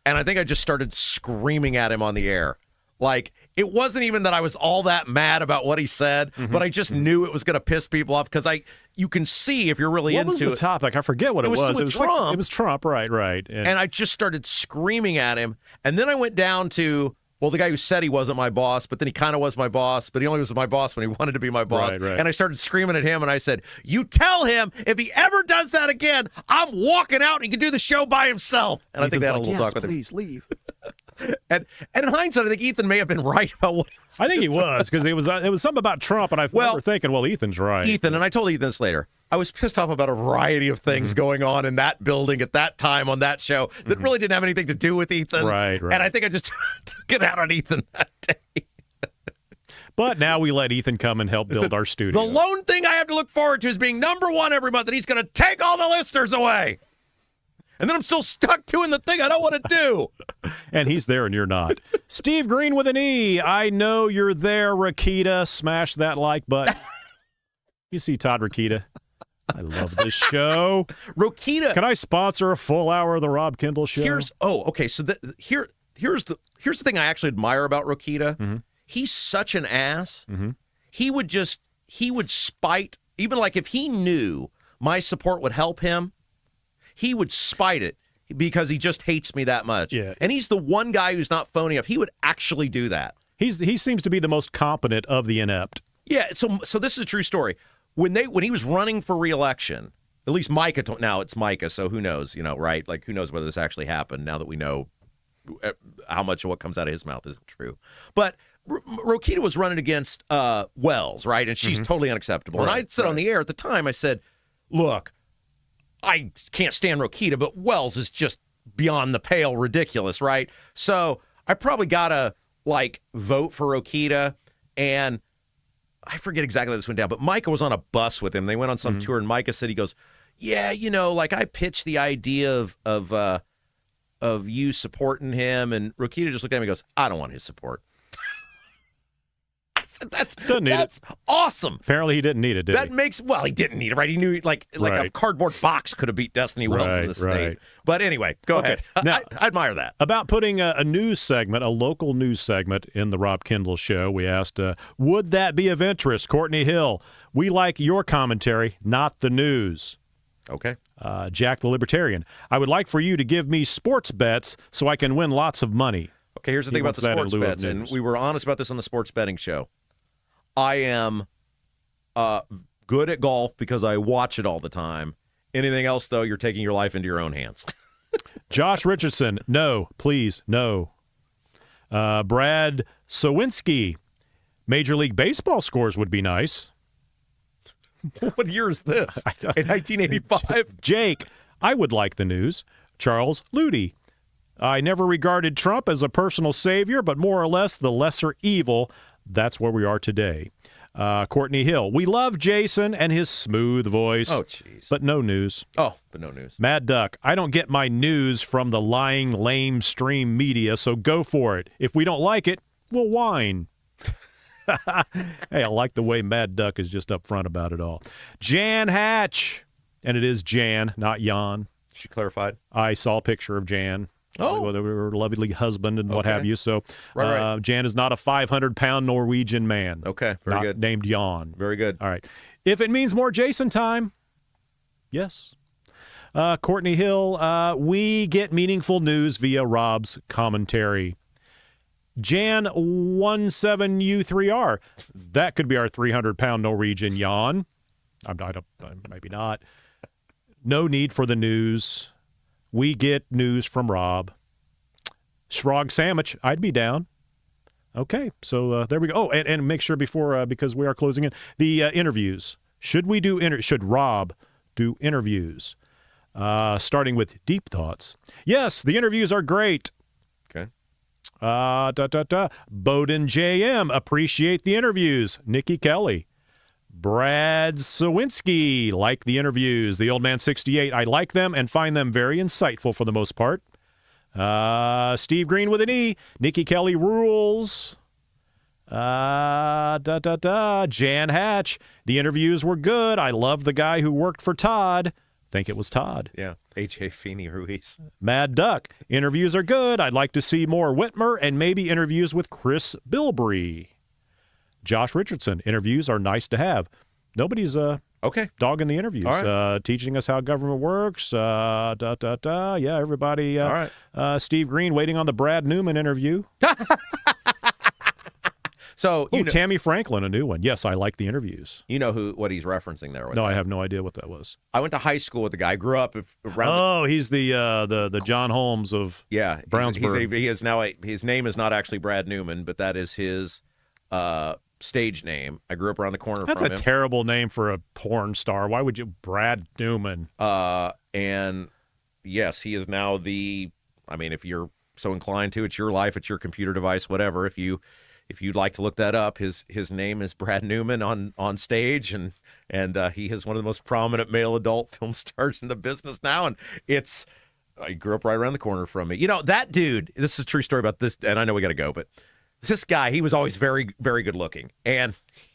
And I think I just started screaming at him on the air. Like, it wasn't even that I was all that mad about what he said, but I just knew it was going to piss people off because you can see if you're really into it. What was the topic? I forget what it was. It was Trump. It was Trump, right. And I just started screaming at him. And then I went down to, well, the guy who said he wasn't my boss, but then he kind of was my boss, but he only was my boss when he wanted to be my boss. Right. And I started screaming at him, and I said, you tell him if he ever does that again, I'm walking out and he can do the show by himself. And I think they had a little talk with him. Please leave. And in hindsight, I think Ethan may have been right about what he was. I think he was, because it was something about Trump, and I remember thinking, well, Ethan's right. Ethan, and I told Ethan this later, I was pissed off about a variety of things going on in that building at that time on that show that really didn't have anything to do with Ethan. Right. And I think I just took it out on Ethan that day. But now we let Ethan come and help build our studio. The lone thing I have to look forward to is being number one every month, and he's going to take all the listeners away. And then I'm still stuck doing the thing I don't want to do. And he's there and you're not. Steve Green with an E. I know you're there, Rakita. Smash that like button. You see Todd Rakita. I love this show. Rokita. Can I sponsor a full hour of the Rob Kendall Show? So here's the thing I actually admire about Rokita. Mm-hmm. He's such an ass. Mm-hmm. He would spite, even like if he knew my support would help him, he would spite it because he just hates me that much. Yeah. And he's the one guy who's not phony up. He would actually do that. He seems to be the most competent of the inept. Yeah, so this is a true story. When he was running for re-election, at least Micah, now it's Micah, so who knows, right? Like, who knows whether this actually happened now that we know how much of what comes out of his mouth isn't true. But Rokita was running against Wells, right? And she's totally unacceptable. And I said on the air at the time, I said, look, I can't stand Rokita, but Wells is just beyond the pale ridiculous, right? So I probably got to, vote for Rokita, and I forget exactly how this went down, but Micah was on a bus with him. They went on some tour, and Micah said, he goes, yeah, I pitched the idea of you supporting him, and Rokita just looked at him and goes, I don't want his support. I said, that's awesome. Apparently he didn't need it, did he? He didn't need it, right? He knew, a cardboard box could have beat Destiny Wells in the state. But anyway, go ahead. Now, I admire that. About putting a news segment, a local news segment in the Rob Kendall Show, we asked, would that be of interest? Courtney Hill, we like your commentary, not the news. Okay. Jack the Libertarian, I would like for you to give me sports bets so I can win lots of money. Okay, here's the thing about the sports bets, and we were honest about this on the sports betting show. I am good at golf because I watch it all the time. Anything else, though, you're taking your life into your own hands. Josh Richardson, no, please, no. Brad Sowinski, Major League Baseball scores would be nice. What year is this? In 1985? Jake, I would like the news. Charles Ludi, I never regarded Trump as a personal savior, but more or less the lesser evil. That's where we are today. Courtney Hill. We love Jason and his smooth voice. Oh, jeez. But no news. Oh, but no news. Mad Duck. I don't get my news from the lying, lame stream media, so go for it. If we don't like it, we'll whine. Hey, I like the way Mad Duck is just up front about it all. Jan Hatch. And it is Jan, not Jan. She clarified. I saw a picture of Jan. Oh. Her lovely husband and what have you. So right. Jan is not a 500-pound Norwegian man. Okay, very not good. Named Jan. Very good. All right. If it means more Jason time, yes. Courtney Hill, we get meaningful news via Rob's commentary. Jan17U3R. That could be our 300-pound Norwegian Jan. Maybe not. No need for the news. We get news from Rob. Shrog Sandwich, I'd be down. Okay, so there we go. Oh, and make sure before, because we are closing in, the interviews. Should Rob do interviews? Starting with Deep Thoughts. Yes, the interviews are great. Okay. Bowden JM, appreciate the interviews. Nikki Kelly. Brad Sawinski, like the interviews. The Old Man 68, I like them and find them very insightful for the most part. Steve Green with an E. Nikki Kelly rules. Jan Hatch, the interviews were good. I love the guy who worked for Todd. Think it was Todd. Yeah, H.A. Feeney Ruiz. Mad Duck, interviews are good. I'd like to see more Whitmer and maybe interviews with Chris Bilbrey. Josh Richardson, interviews are nice to have. Nobody's dogging the interviews. All right. Teaching us how government works. Yeah, everybody. All right. Steve Green waiting on the Brad Newman interview. So Tammy Franklin, a new one. Yes, I like the interviews. You know what he's referencing there? No, I have no idea what that was. I went to high school with the guy. I grew up around. He's the John Holmes of Brownsburg. He is now his name is not actually Brad Newman, but that is his stage name. I grew up around the corner from him. That's a terrible name for a porn star. Why would you? Brad Newman. And yes, he is now if you're so inclined to, it's your life, it's your computer device, whatever. If you'd like to look that up, his name is Brad Newman on stage, and he is one of the most prominent male adult film stars in the business now. And I grew up right around the corner from me. That dude, this is a true story about this, and I know we got to go, but this guy, he was always very, very good looking. And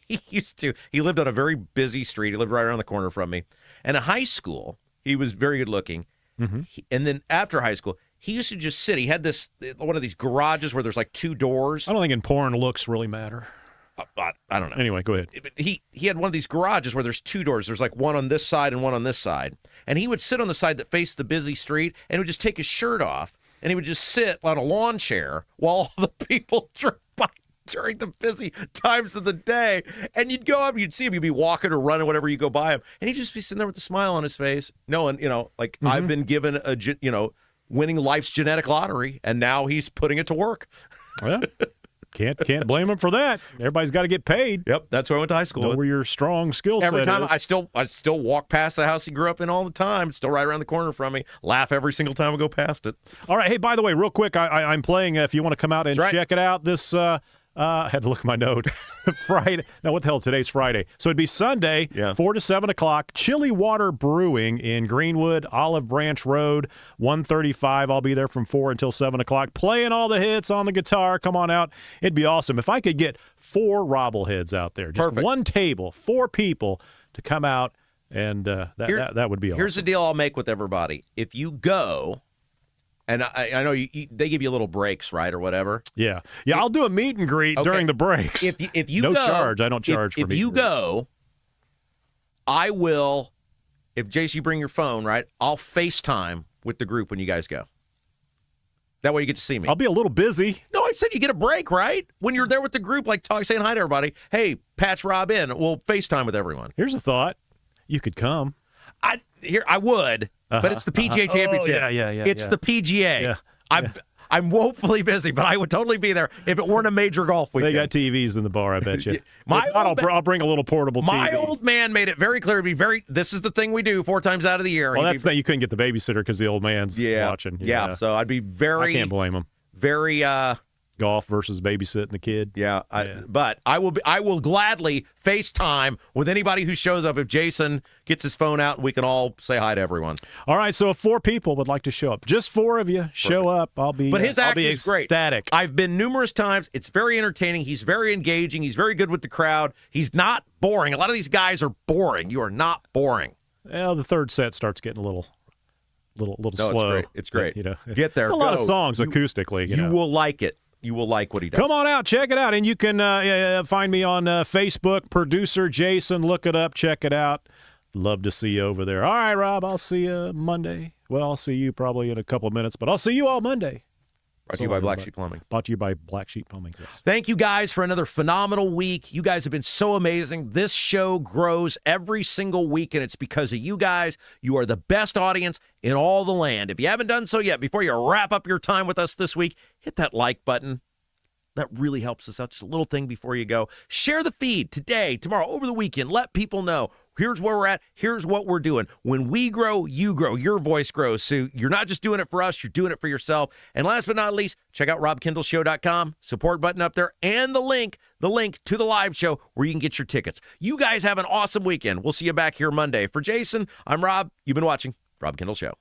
he lived on a very busy street. He lived right around the corner from me. And in high school, he was very good looking. Mm-hmm. And then after high school, he used to just sit. He had one of these garages where there's like two doors. I don't think in porn looks really matter. I don't know. Anyway, go ahead. He had one of these garages where there's two doors. There's like one on this side and one on this side. And he would sit on the side that faced the busy street and would just take his shirt off. And he would just sit on a lawn chair while all the people drove by during the busy times of the day. And you'd go up, you'd see him, you'd be walking or running, whatever, you go by him. And he'd just be sitting there with a smile on his face, knowing, mm-hmm. I've been given winning life's genetic lottery, and now he's putting it to work. Yeah. Can't blame him for that. Everybody's got to get paid. Yep, that's where I went to high school. Know where your strong skill set every time is. I still walk past the house he grew up in all the time. It's still right around the corner from me. Laugh every single time I go past it. All right. Hey, by the way, real quick, I'm playing. If you want to come out and check it out, this. I had to look at my note. Friday. No, what the hell? Today's Friday. So it'd be Sunday, 4 to 7 o'clock. Chili Water Brewing in Greenwood, Olive Branch Road, 135. I'll be there from 4 until 7 o'clock, playing all the hits on the guitar. Come on out. It'd be awesome. If I could get 4 Robbleheads out there, just Perfect. one table, 4 people to come out, and that would be awesome. Here's the deal I'll make with everybody. If you go... And I know they give you little breaks, right, or whatever. Yeah. I'll do a meet and greet during the breaks. If you no go, charge. I don't charge for if meet you and greet. go, I will. If Jace, you bring your phone, right? I'll FaceTime with the group when you guys go. That way you get to see me. I'll be a little busy. No, I said you get a break, right? When you're there with the group, like saying hi to everybody. Hey, patch Rob in. We'll FaceTime with everyone. Here's a thought. You could come. I would. But it's the PGA Championship. Oh, yeah. It's the PGA. Yeah. I'm woefully busy, but I would totally be there if it weren't a major golf weekend. They got TVs in the bar, I bet you. I'll bring a little portable TV. My old man made it very clear to be this is the thing we do 4 times out of the year. Well, that's that you couldn't get the babysitter because the old man's watching. Yeah, so I'd be very... I can't blame him. Very Golf versus babysitting the kid. Yeah, but I will gladly FaceTime with anybody who shows up if Jason gets his phone out and we can all say hi to everyone. All right, so if 4 people would like to show up, just 4 of you show up, I'll be But his act is great. Ecstatic. I've been numerous times. It's very entertaining. He's very engaging. He's very good with the crowd. He's not boring. A lot of these guys are boring. You are not boring. Well, the third set starts getting a little slow. It's great. You know, Get there. It's a lot of Go. songs acoustically. You will like it. You will like what he does. Come on out, check it out, and you can find me on Facebook, Producer Jason. Look it up, check it out. Love to see you over there. All right, Rob, I'll see you Monday. Well, I'll see you probably in a couple of minutes, but I'll see you all Monday. Brought to you by Black Sheep Plumbing. Brought to you by Black Sheep Plumbing. Yes. Thank you guys for another phenomenal week. You guys have been so amazing. This show grows every single week, and it's because of you guys. You are the best audience in all the land. If you haven't done so yet, before you wrap up your time with us this week, hit that like button. That really helps us out. Just a little thing before you go. Share the feed today, tomorrow, over the weekend. Let people know. Here's where we're at. Here's what we're doing. When we grow, you grow. Your voice grows. So you're not just doing it for us. You're doing it for yourself. And last but not least, check out robkendallshow.com. Support button up there. And the link to the live show where you can get your tickets. You guys have an awesome weekend. We'll see you back here Monday. For Jason, I'm Rob. You've been watching Rob Kendall Show.